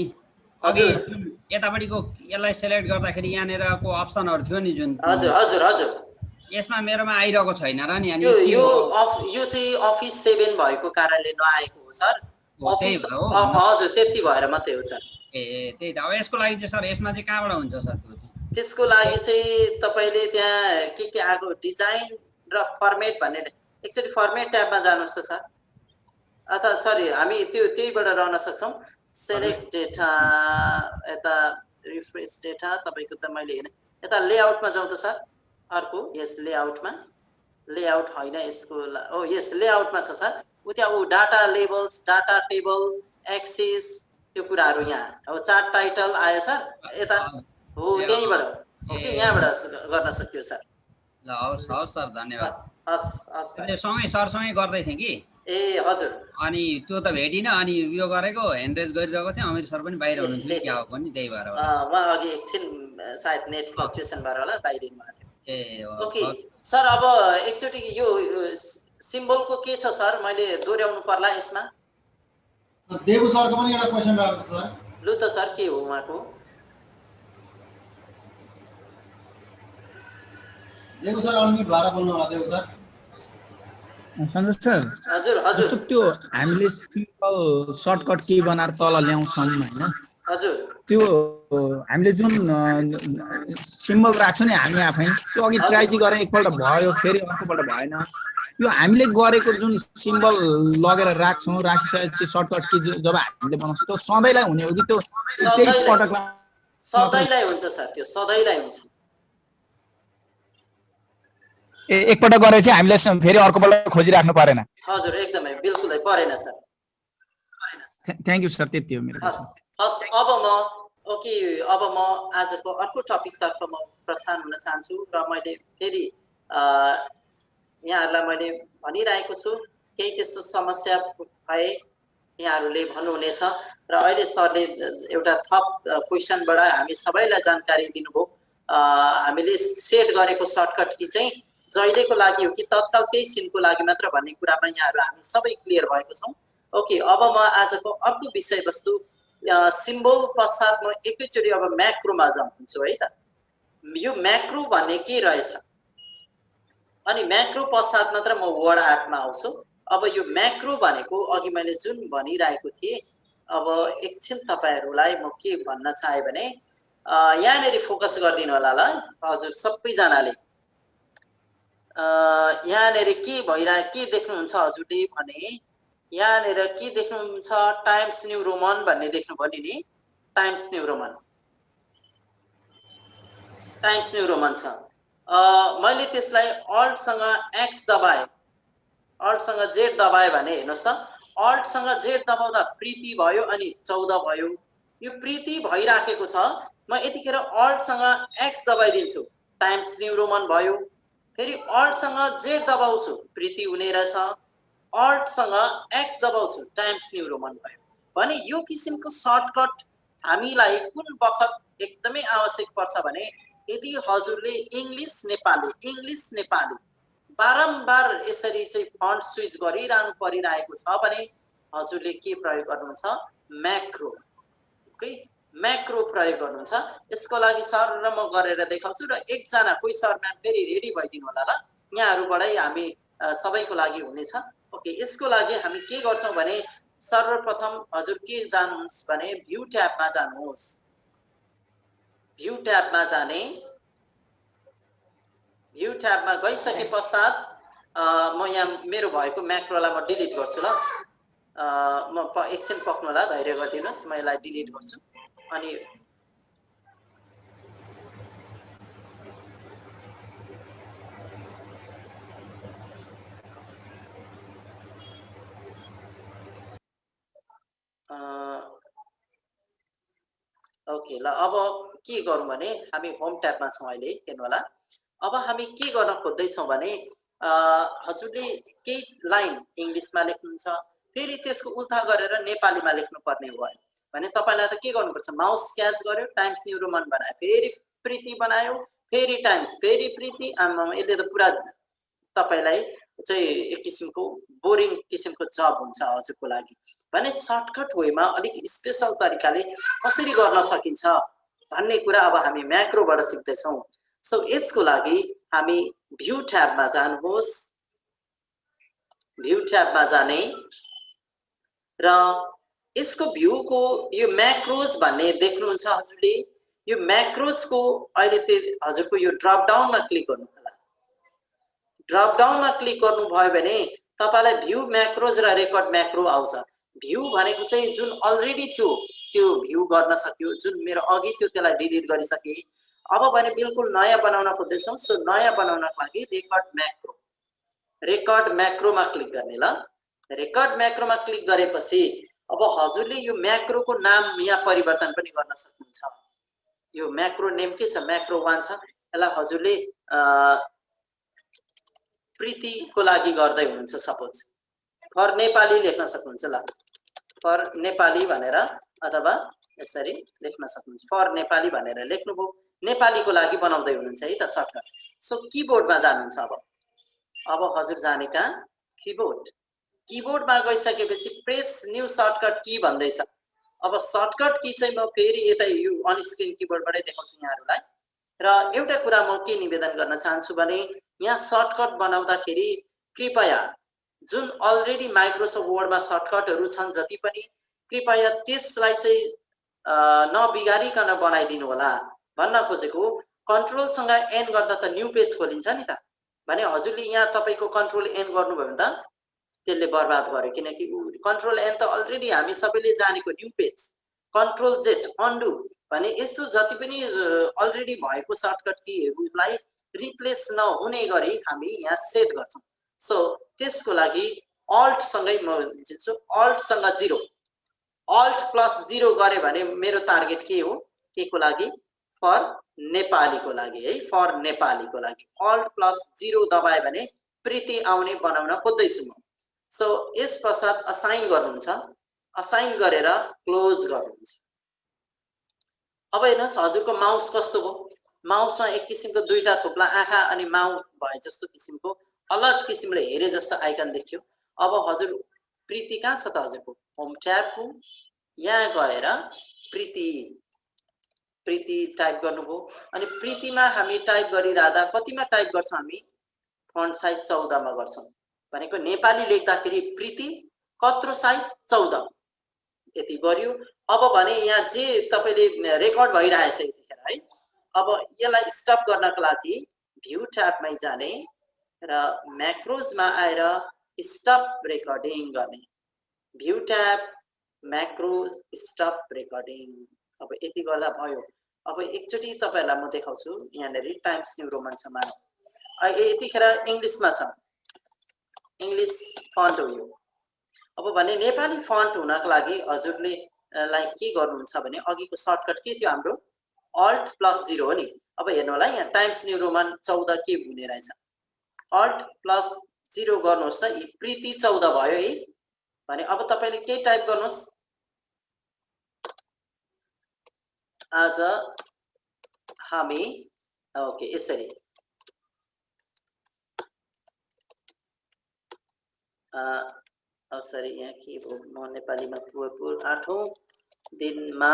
अघि यतापट्टिको यसलाई सेलेक्ट गर्दाखेरि यहाँनेरको अप्सनहरु थियो नि जुन। हजुर हजुर हजुर, यसमा मेरोमा आइरहेको छैन र नि। अनि यो चाहिँ अफिस 7 भएको कारणले नआएको हो सर। अफिस हजुर त्यति भएर मात्रै हो सर। ए त्यही त। अब यसको लागि चाहिँ सर यसमा चाहिँ कहाँबाट हुन्छ सर त्यो चाहिँ? त्यसको लागि चाहिँ तपाईले त्यहाँ के आएको डिजाइन र फर्मेट भन्ने, एकचोटि फर्मेट ट्याबमा जानुस् त सर। अथवा सरी हामी त्यहीबाट रहन सक्छौं। सेलेक्ट डेटा यता रिफ्रेश डेटा तपाईको त मैले हेर्न यता लेआउटमा जाउँ त सर अर्को यस लेआउटमा लेआउट होइन यसको यस लेआउटमा छ सर त्यहाँ data labels data table axes त्यो कुराहरू यहाँ अब चार्ट टाइटल आयो सर यता हो त्यहीँबाट ओके यहाँबाट गर्न सक्यो सर ल हवस् हवस् सर धन्यवाद हस् हस् सर सँगै सरसँगै गर्दै थिएँ कि ए हजुर अनि त्यो त भेटिनँ अनि यो गरेको ह्यान्ड रेज गरिरहेको थिएँ अमिर सर पनि बाहिर हुनुहुन्थ्यो क्या हो पनि त्यही भएर होला उहाँ अघि एकछिन सायद नेट फ्लक्चुएसन भएर होला बाहिरिनु भएको थियो ए ओके सर अब एकचोटि यो सिम्बलको के छ सर मैले दोहोऱ्याउनु पर्ला यसमा देवु सरको पनि एउटा क्वेशन रहेको छ सर लु त सर के हो उहाँको देवु सर अनम्युट भएर बोल्नु होला देवु सर सञ्जय सर हजुर हजुर जस्तो त्यो हामीले सिम्पल सर्टकट की बनाएर तल ल्याउँछौँ हैन हजुर त्यो हामीले जुन सिम्बल राख्छौँ नि हामी आफै त्यो अघि ट्राई चाहिँ गरेँ एकपल्ट भयो फेरि अर्कोपल्ट भएन यो हामीले गरेको जुन सिम्बल लगेर राख्छौँ राखिसकेपछि सर्टकट की जब हामीले बनाउँछौँ त्यो सधैँलाई हुने हो कि त्यो त्यही पटक सधैँलाई हुन्छ सर त्यो सधैँलाई हुन्छ एकपल्ट गरे चाहिँ हामीले फेरि अर्कोपल्ट खोजिराख्नु परेन हजुर एकदमै बिल्कुलै परेन सर थ्याङ्क यू सर त्यति हो मेरो हस् अब म ओके अब म आजको अर्को टपिकतर्फ म प्रस्थान हुन चाहन्छु र मैले फेरि यहाँहरूलाई मैले भनिरहेको छु केही त्यस्तो समस्या भए यहाँहरूले भन्नुहुनेछ र अहिले सरले एउटा थप क्वेसनबाट हामी सबैलाई जानकारी दिनुभयो हामीले सेट गरेको सर्टकट की चाहिँ जहिलेको लागि हो कि तत्काल केही छिनको लागि मात्र भन्ने कुरामा यहाँहरू हामी सबै क्लियर भएको छौँ ओके अब म आजको अर्को विषयवस्तु सिम्बल पश्चात म एकैचोटि अब म्याक्रोमा जान्छु है त यो म्याक्रो भन्ने के रहेछ अनि म्याक्रो पश्चात मात्र म वर्ड आर्टमा आउँछु अब यो म्याक्रो भनेको अघि मैले जुन भनिरहेको थिएँ अब एकछिन तपाईहरूलाई म के भन्न चाहे भने यहाँनेरि फोकस गरिदिनु होला ल हजुर सबैजनाले यहाँनेरि के भइरहेको के देख्नुहुन्छ हजुरले भने यहाँनेर के देख्नुहुन्छ टाइम्स न्यू रोमन भन्ने देख्नुभयो नि टाइम्स न्यू रोमन छ मैले त्यसलाई अल्टसँग एक्स दबाएँ अल्टसँग जेड दबाएँ भने हेर्नुहोस् त अल्टसँग जेड दबाउँदा प्रीति भयो अनि 14 भयो यो प्रीति भइराखेको छ म यतिखेर अल्टसँग एक्स दबाइदिन्छु टाइम्स न्यू रोमन भयो फेरि अल्टसँग जेड दबाउँछु प्रीति हुने रहेछ अल्टसँग एक्स दबाउँछु टाइम्स न्यू रोमन भयो भने यो किसिमको सर्टकट हामीलाई कुन बखत एकदमै आवश्यक पर्छ भने यदि हजुरले इङ्ग्लिस नेपाली बारम्बार यसरी चाहिँ फन्ट स्विच गरिरहनु परिरहेको छ भने हजुरले के प्रयोग गर्नुहुन्छ म्याक्रो ओके म्याक्रो प्रयोग गर्नुहुन्छ यसको लागि सर र म गरेर देखाउँछु र एकजना कोही सर म्याम फेरि रेडी भइदिनु होला ल यहाँहरूबाटै हामी सबैको लागि हुनेछ ओके यसको लागि हामी के गर्छौं भने सर्वप्रथम हजुर के जान्नुहोस् भने भ्यू ट्याबमा जानुहोस् भ्यू ट्याबमा जाने भ्यू ट्याबमा गइसके पश्चात म यहाँ मेरो भएको म्याक्रोलाई म डिलिट गर्छु ल म एकछिन पक्नु होला धैर्य गरिदिनुस् म यसलाई डिलिट गर्छु अनि ओके ल अब के गरौँ भने हामी होम ट्याबमा छौँ अहिले हेर्नु होला अब हामी के गर्न खोज्दैछौँ भने हजुरले केही लाइन इङ्ग्लिसमा लेख्नुहुन्छ फेरि त्यसको उल्था गरेर नेपालीमा लेख्नुपर्ने हो भने तपाईँलाई त के गर्नुपर्छ माउस क्याच गर्यो टाइम्स न्यू रोमन बनायो फेरि प्रीति बनायो फेरि टाइम्स फेरि प्रीति यसले त पुरा तपाईँलाई चाहिँ एक किसिमको बोरिङ किसिमको जब हुन्छ हजुरको लागि भने सर्टकट वेमा अलिक स्पेशल तरिकाले कसरी गर्न सकिन्छ भन्ने कुरा अब हामी म्याक्रोबाट सिक्दैछौँ सो यसको लागि हामी भ्यू ट्याबमा जानुहोस् भ्यू ट्याबमा जाने र यसको भ्यूको यो म्याक्रोज भन्ने देख्नुहुन्छ हजुरले यो म्याक्रोजको अहिले हजुरको यो ड्रप डाउनमा क्लिक गर्नु होला ड्रप डाउनमा क्लिक गर्नुभयो भने तपाईलाई भ्यू म्याक्रोज र रेकर्ड म्याक्रो आउँछ भ्यू भनेको चाहिँ जुन अलरेडी थियो त्यो भ्यू गर्न सक्यो, जुन मेरो अघि थियो त्यसलाई डिलिट गरिसके। अब भने बिल्कुल नयाँ बनाउन खोज्दैछौँ। सो नयाँ बनाउनको लागि रेकर्ड म्याक्रोमा क्लिक गर्ने। ल रेकर्ड म्याक्रोमा क्लिक गरेपछि अब हजुरले यो म्याक्रोको नाम यहाँ परिवर्तन पनि गर्न सक्नुहुन्छ। यो म्याक्रो नेम के छ, म्याक्रो 1 छ। यसलाई हजुरले प्रीतिको लागि गर्दै हुनुहुन्छ सपोज, फर नेपाली लेख्न सक्नुहुन्छ। ल फर नेपाली भनेर अथवा यसरी लेख्न सक्नुहुन्छ, फर नेपाली भनेर लेख्नुभयो। नेपालीको लागि बनाउँदै हुनुहुन्छ है त सर्टकट। सो किबोर्डमा जानुहुन्छ। अब हजुर जाने कहाँ, किबोर्डमा गइसकेपछि प्रेस न्यू सर्टकट की भन्दैछ। अब सर्टकट की चाहिँ म फेरि यता यो अन स्क्रिन किबोर्डबाटै देखाउँछु यहाँहरूलाई। र एउटा कुरा म के निवेदन गर्न चाहन्छु भने यहाँ सर्टकट बनाउँदाखेरि कृपया जुन अलरेडी माइक्रोसफ्ट वर्डमा सर्टकटहरू छन् जति पनि, कृपया त्यसलाई चाहिँ नबिगारिकन बनाइदिनु होला भन्न खोजेको। कन्ट्रोलसँग एन गर्दा त न्यू पेज खोलिन्छ नि त, भने हजुरले यहाँ तपाईँको कन्ट्रोल एन गर्नुभयो भने त त्यसले बर्बाद गर्यो, किनकि कन्ट्रोल एन त अलरेडी हामी सबैले जानेको new page. Control Z undo भने यस्तो जति पनि अलरेडी भएको सर्टकट कीहरूलाई रिप्लेस नहुने गरी हामी यहाँ सेट गर्छौँ। सो त्यसको लागि अल्टसँगै म जित्छु, अल्टसँग 0, अल्ट प्लस 0 गरे भने मेरो टार्गेट के हो, के को लागि, फर नेपालीको लागि है, फर नेपालीको लागि। अल्ट प्लस 0 दबाए भने प्रीति आउने बनाउन खोज्दैछु म। सो यस पश्चात असाइन गर्नुहुन्छ, असाइन गरेर क्लोज गर्नुहुन्छ। अब हेर्नुहोस् हजुरको माउस कस्तो भयो, माउसमा एक किसिमको दुईटा थोप्ला आँखा अनि माउ भए जस्तो किसिमको अलर्ट किसिमले हेरे जस्तो आइकन देखियो। अब हजुर प्रीति कहाँ छ त, हजुरको होम ट्याबको यहाँ गएर प्रीति टाइप गर्नुभयो। अनि प्रीतिमा हामी टाइप गरिरहँदा कतिमा टाइप गर्छौँ हामी, फन्ट साइज 14 मा गर्छौँ। भनेको नेपाली लेख्दाखेरि प्रीति कत्रो साइज 14 यति गर्यो। अब भने यहाँ जे तपाईले रेकर्ड भइरहेछ यतिखेर है। अब यसलाई स्टप गर्नको लागि भ्यू ट्याबमै जाने र म्याक्रोजमा आएर स्टप रेकर्डिङ गर्ने। View tab, macros, stop recording. अब यति गर्दा भयो। अब एकचोटि तपाईहरुलाई म देखाउँछु। यहाँनेरि टाइम्स न्यू रोमन छ मानौ, यतिखेर इंग्लिशमा छ, इंग्लिश फन्ट हो यो। अब भने नेपाली फन्ट हुनको लागि हजुरले लाई के गर्नुहुन्छ भने अघिको सर्टकट के थियो हाम्रो, अल्ट प्लस 0 हो नि। अब हेर्नु होला यहाँ टाइम्स न्यू रोमन 14 के हुने रहेछ, अल्ट प्लस 0 गर्नुहोस् त, प्रीति 14 भयो है। भने अब तपाईले के टाइप गर्नुहोस्, आज हामी ओके यसरी सरी यहाँ के हो, म नेपालीमा पुर 8औं दिनमा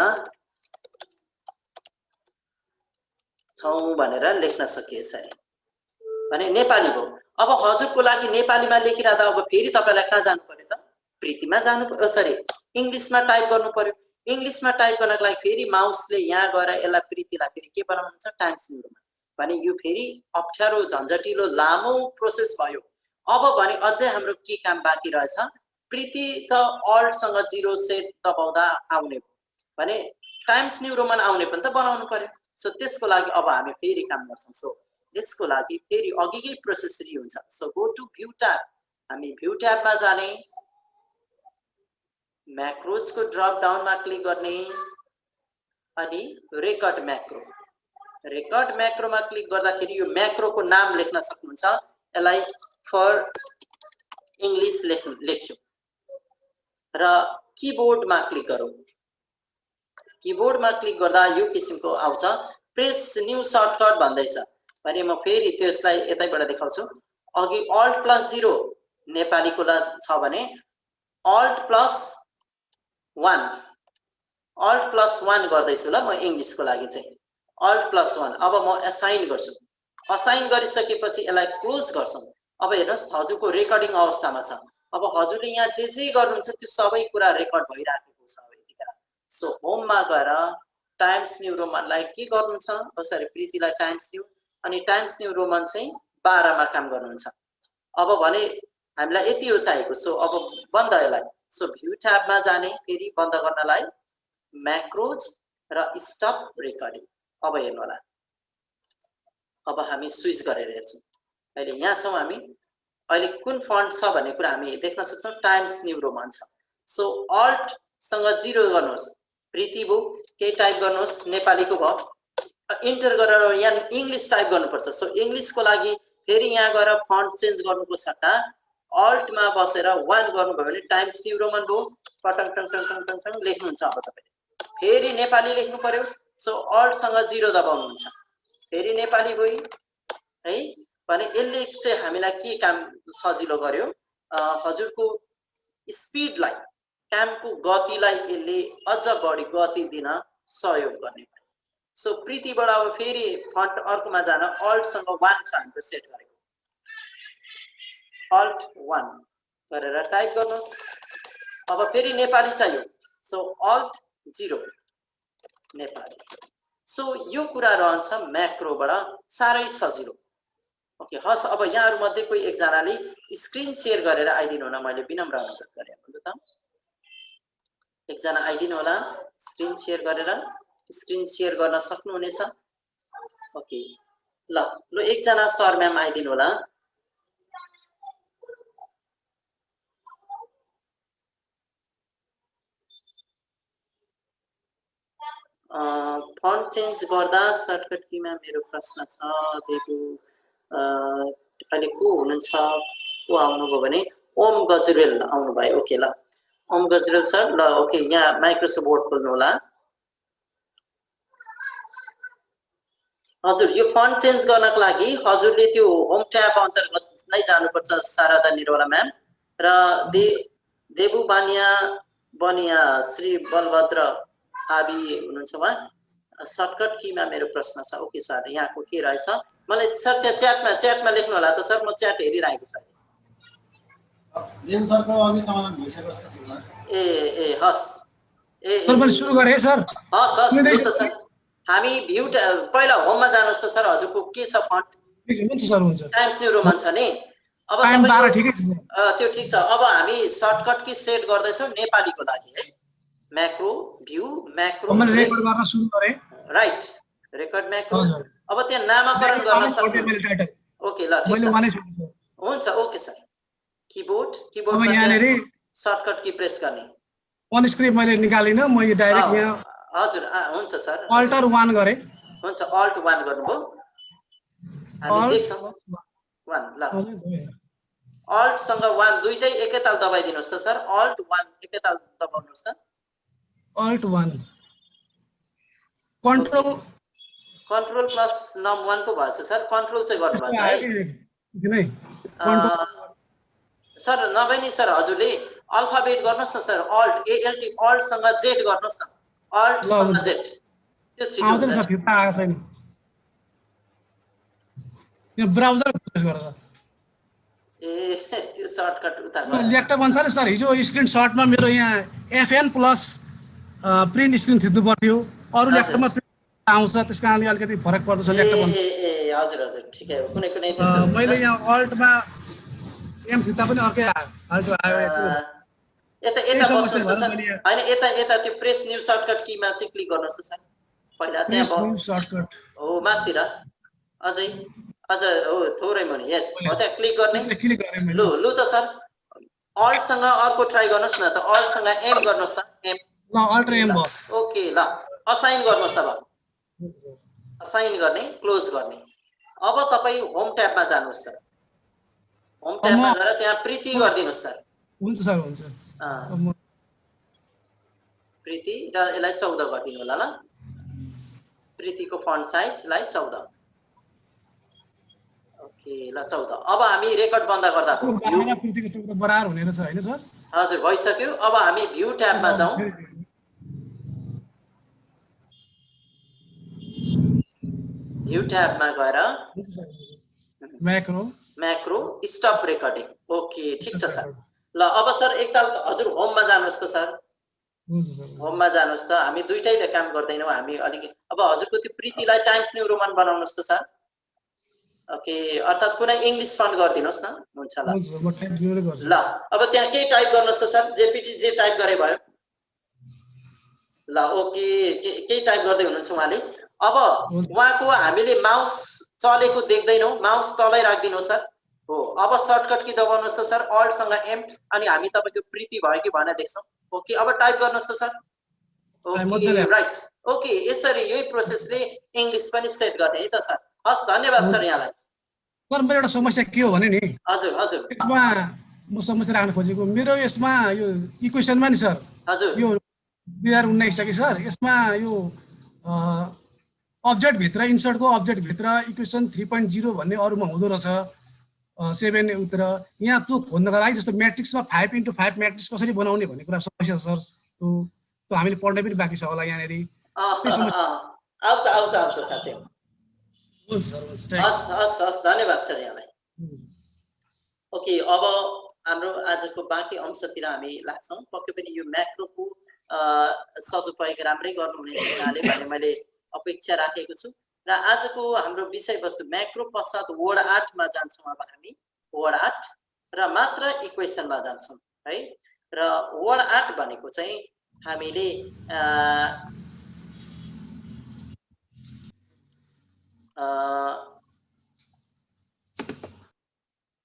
छौं भनेर लेख्न सकिए यसरी भने नेपाली भयो। अब हजुरको लागि नेपालीमा लेखिरहँदा अब फेरि तपाईलाई कहाँ जानु पर्यो त, प्रीतिमा जानु पर्यो, सरी इंग्लिशमा टाइप गर्नु पर्यो। इंग्लिशमा टाइप गर्नको लागि फेरि माउसले यहाँ गएर यसलाई प्रीतिलाई फेरि के बनाउनुहुन्छ, टाइम्स न्यू रोमन। भने यो फेरि अप्ठ्यारो झन्झटिलो लामो प्रोसेस भयो। अब भने अझै हाम्रो के काम बाँकी रहेछ, प्रीति त अल्टसँग 0 सेट दबाउँदा आउने भने टाइम्स न्यू रोमन आउने पनि त बनाउनु पर्यो। सो त्यसको लागि अब हामी फेरि काम गर्छौं। सो यसको लागि फेरि अघिकै प्रोसेस रि हुन्छ। So go to view tab, हामी भ्यू ट्याबमा जाने, म्याक्रोजको ड्रप डाउनमा क्लिक गर्ने अनि रेकर्ड म्याक्रो, रेकर्ड म्याक्रोमा क्लिक गर्दाखेरि यो म्याक्रोको नाम लेख्न सक्नुहुन्छ। यसलाई फर इंग्लिश लेख्यो र कीबोर्डमा क्लिक गरौँ। कीबोर्डमा क्लिक गर्दा यो किसिमको आउँछ, प्रेस न्यू सर्टकट भन्दैछ। भने म फेरि त्यसलाई यतैबाट देखाउँछु। अघि अल्ट प्लस 0 नेपालीको छ भने अल्ट प्लस 1, अल्ट प्लस 1 गर्दैछु ल म इंग्लिशको लागि चाहिँ अल्ट प्लस 1। अब म असाइन गर्छु, असाइन गरिसकेपछि यसलाई क्लोज गर्छौं। अब हेर्नुहोस् हजुरको रेकर्डिङ अवस्थामा छ। अब हजुरले यहाँ जे गर्नुहुन्छ त्यो सबै कुरा रेकर्ड भइराखेको छ यतिखेर। सो होममा गएर टाइम्स न्यू रोमनलाई के गर्नुहुन्छ, सरी प्रीतिलाई टाइम्स न्यू अनि टाइम्स न्यू रोमन चाहिँ 12 मा काम गर्नुहुन्छ। अब भने हामीलाई यति हो चाहिएको। सो अब बन्द, यसलाई सो भ्यू ट्याबमा जाने फेरि बन्द गर्नलाई म्याक्रोज र स्टप रेकर्डिङ। अब हेर्नु होला, अब हामी स्विच गरेर हेर्छौँ। अहिले यहाँ छौँ हामी, अहिले कुन फन्ट छ भन्ने कुरा हामी देख्न सक्छौँ। टाइम्स न्यू रोमन छ। सो अल्टसँग 0 गर्नुहोस्, प्रीति भयो, केही टाइप गर्नुहोस्, नेपालीको भयो, इन्टर गरेर यहाँ इङ्ग्लिस टाइप गर्नुपर्छ। सो इङ्ग्लिसको लागि फेरि यहाँ गएर फन्ट चेन्ज गर्नुको सट्टा अल्टमा बसेर 1 गर्नुभयो भने टाइम्स न्यू रोमन भयो, tongue tongue tongue tongue tongue tongue लेख्नुहुन्छ। अब तपाईँले फेरि नेपाली लेख्नु पर्यो। सो अल्टसँग 0 दबाउनुहुन्छ, फेरि नेपाली भयो है। भने यसले चाहिँ हामीलाई के काम सजिलो गर्यो, हजुरको स्पिडलाई, कामको गतिलाई यसले अझ बढी गति दिन सहयोग गर्ने। सो प्रीतिबाट अब फेरि फन्ट अर्कोमा जान अल्टसँग 1 छ हाम्रो सेट गरेको, अल्ट 1 गरेर टाइप गर्नुहोस्। अब फेरि नेपाली चाहियो, सो अल्ट 0 नेपाली। सो यो कुरा रहन्छ म्याक्रोबाट साह्रै सजिलो। ओके हस्, अब यहाँहरु मध्ये कोही एकजनाले स्क्रिन शेयर गरेर आइदिनु होला, मैले विनम्र अनुरोध गरे। भन्नु त एकजना आइदिनु होला, स्क्रिन शेयर गरेर। स्क्रिन शेयर गर्न सक्नुहुनेछ? ओके ल ल एकजना सर म्याम आइदिनु होला। फन्ट चेन्ज गर्दा सर्टकट कीमा मेरो प्रश्न छ। देबु अहिले को हुनुहुन्छ, को आउनुभयो भने ओम गजरेल आउनुभयो। ओके ल ओम गजरेल सर, ल ओके यहाँ माइक्रोसफ्ट बोर्ड खोल्नु होला। हजुर यो फन्ट चेन्ज गर्नको लागि हजुरले त्यो होम ट्याब अन्तर्गत नै जानुपर्छ शारदा निरोला म्याम। र देबु बनिया श्री बलभद्र आदि हुनुहुन्छ उहाँ। सर्टकट कीमा मेरो प्रश्न छ। ओके सर यहाँको के रहेछ मलाई सर त्यहाँ च्याटमा लेख्नु होला त सर, म च्याट हेरिरहेको छु। देव सरको अघि समाधान भइसक्यो जस्तो छ सर। ए हस् सर पनि सुरु गरे सर। हस् ल त सर हामी भ्यू पहिला होममा जानुहोस् त सर। हजुरको के छ फन्ट? हुन्छ सर हुन्छ। टाइम्स न्यू रोमन छ नि? अब टाइम 12 ठिकै छ सर। त्यो ठिक छ। अब हामी सर्टकट की सेट गर्दै छौं नेपालीको लागि है। म्याक्रो भ्यू म्याक्रो मैले रेकर्ड गर्न सुरु गरे। Right record macro. अब त्यहाँ नामकरण गर्न सक्नुहुन्छ। ओके ल ठिक छ हुन्छ। ओके सर कीबोर्डमा सर्टकट की प्रेस गर्ने। वन स्क्रिन मैले निकालिन, म यो डाइरेक्ट यहाँ हजुर हुन्छ सर अल्टर 1 गरे। हुन्छ अल्ट 1 गर्नुभयो, हामी देख्छौं 1 ल। अल्ट सँग 1 दुईटै एकैताल दबाइदिनुस् त सर। अल्ट 1 एकैताल दबाउनुस् त। अल्ट 1 कन्ट्रोल प्लस नम 1 को भएछ सर। कन्ट्रोल चाहिँ गर्नु भएको छ है सर। नभए नि सर हजुरले अल्फाबेट गर्नुहोस् न सर। अल्ट ALT अल्ट सँग जेड गर्नुहोस् न। अल्ट सँग जेड त्यो छिटो आउँदैन सर। त्यो आएको छैन। यो ब्राउजर युज गरेर त्यो सर्टकट उता ल्यापटप भन्छ नि सर। हिजो स्क्रिनशटमा मेरो यहाँ FN प्लस प्रिन्ट स्क्रिन थिच्नु पर्थ्यो, अरु ल्यापटपमा आउँछ, त्यस कारणले अलिकति फरक पर्दछ ल्यापटप भन्छ। हजुर हजुर ठिकै हो। कुनै त्यस्तो मैले यहाँ अल्टमा एम थिच्दा पनि अर्कै अल्ट आयो। यता बस्नुहोस् त सर। हैन यता त्यो प्रेस न्यू सर्टकट कीमा चाहिँ क्लिक गर्नुहोस् त सर। पहिला त्यहाँ सर्टकट हो मास्तिर अझ हो थोरै मुनि। यस हो त्यहाँ क्लिक गर्ने। लु त सर अल्ट सँग अर्को ट्राई गर्नुहोस् न त। अल्ट सँग एम गर्नुहोस् त। एम ल अल्ट एम भयो। ओके ल असाइन गर्नुहोस्। अब असाइन गर्ने क्लोज गर्ने। अब तपाईँ होम ट्याबमा जानुहोस् सर। होम ट्याबमा गएर त्यहाँ प्रीति गरिदिनुहोस् सर। हुन्छ सर हुन्छ। प्रीति र यसलाई 14 गरिदिनु होला ल। प्रीतिको फन्ट साइजलाई 14। ओके ल 14। अब हामी रेकर्ड बन्द गर्दा प्रीतिको 14 बराबर हुने रहेछ हैन सर? हजुर भइसक्यो। अब हामी भ्यू ट्याबमा जाउँ। भ्यू ट्याबमा गएर म्याक्रो स्टप रेकर्डिङ। ओके ठिक छ सर। ल अब सर एकताल हजुर होममा जानुहोस् त सर। होममा जानुहोस् त। हामी दुईटैले काम गर्दैनौँ। हामी अलिकति अब हजुरको त्यो प्रीतिलाई टाइम्स न्यू रोमन बनाउनुहोस् त सर। ओके अर्थात् कुनै इङ्ग्लिस फन्ट गरिदिनुहोस् न हुन्छ ल हुन्छ म टाइप गरेर गर्छु ल अब त्यहाँ केही टाइप गर्नुहोस् त सर जेपीटी जे टाइप गरे भयो ल ओके केही टाइप गर्दै हुनुहुन्छ उहाँले अब उहाँको हामीले माउस चलेको देख्दैनौँ माउस तलै राखिदिनुहोस् सर हो अब सर्टकट की दबाउनुहोस् त सर अल्ट सँग एम अनि हामी तपाईको प्रीति भयो कि भनेर देख्छौँ ओके अब टाइप गर्नुहोस् त सर ओके राइट ओके यसरी यही प्रोसेसले इङ्ग्लिस पनि सेट गर्ने है त सर हस् धन्यवाद सर यहाँलाई सर मेरो एउटा समस्या के हो भने नि हजुर हजुर यसमा म समस्या राख्न खोजेको मेरो यसमा यो इक्वेसनमा नि सर हजुर यो 2019 छ कि सर यसमा यो अब्जेक्ट भित्र इन्सर्टको अब्जेक्ट भित्र इक्वेसन 3.0 भन्ने अरूमा हुँदो रहेछ 7 उतिर यहाँ त्यो खोज्नको लागि जस्तो म्याट्रिक्समा 5x5 म्याट्रिक्स कसरी बनाउने भन्ने कुरा समस्या सर त्यो हामीले पढ्नै पनि बाँकी छ होला यहाँनेरि आउँछ आउँछ आउँछ साथी हुन्छ सर हुन्छ हस् हस् हस् धन्यवाद सर यहाँलाई ओके अब हाम्रो आजको बाँकी अंशतिर हामी लाग्छौँ पक्कै पनि यो म्याक्रोको सदुपयोग राम्रै गर्नुहुनेछ यहाँले भन्ने मैले अपेक्षा राखेको छु र आजको हाम्रो विषयवस्तु म्याक्रो पश्चात वर्ड आर्टमा जान्छौँ अब हामी वर्ड आर्ट र मात्र इक्वेसनमा जान्छौँ है र वर्ड आर्ट भनेको चाहिँ हामीले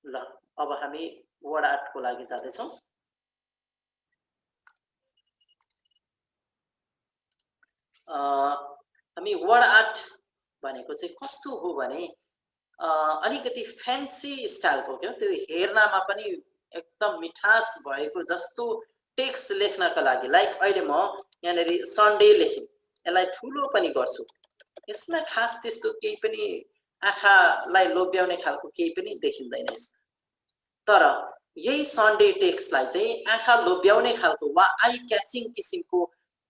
ल अब हामी वर्ड आर्टको लागि जाँदैछौँ हामी वर्ड आर्ट भनेको चाहिँ कस्तो हो भने अलिकति फ्यान्सी स्टाइलको क्या त्यो हेर्नमा पनि एकदम मिठास भएको जस्तो टेक्स्ट लेख्नका लागि लाइक अहिले म यहाँनिर सन्डे लेखेँ यसलाई ठुलो पनि गर्छु यसमा खास त्यस्तो केही पनि आँखालाई लोभ्याउने खालको केही पनि देखिँदैन यसमा तर यही सन्डे टेक्स्टलाई चाहिँ आँखा लोभ्याउने खालको वा आई क्याचिङ किसिमको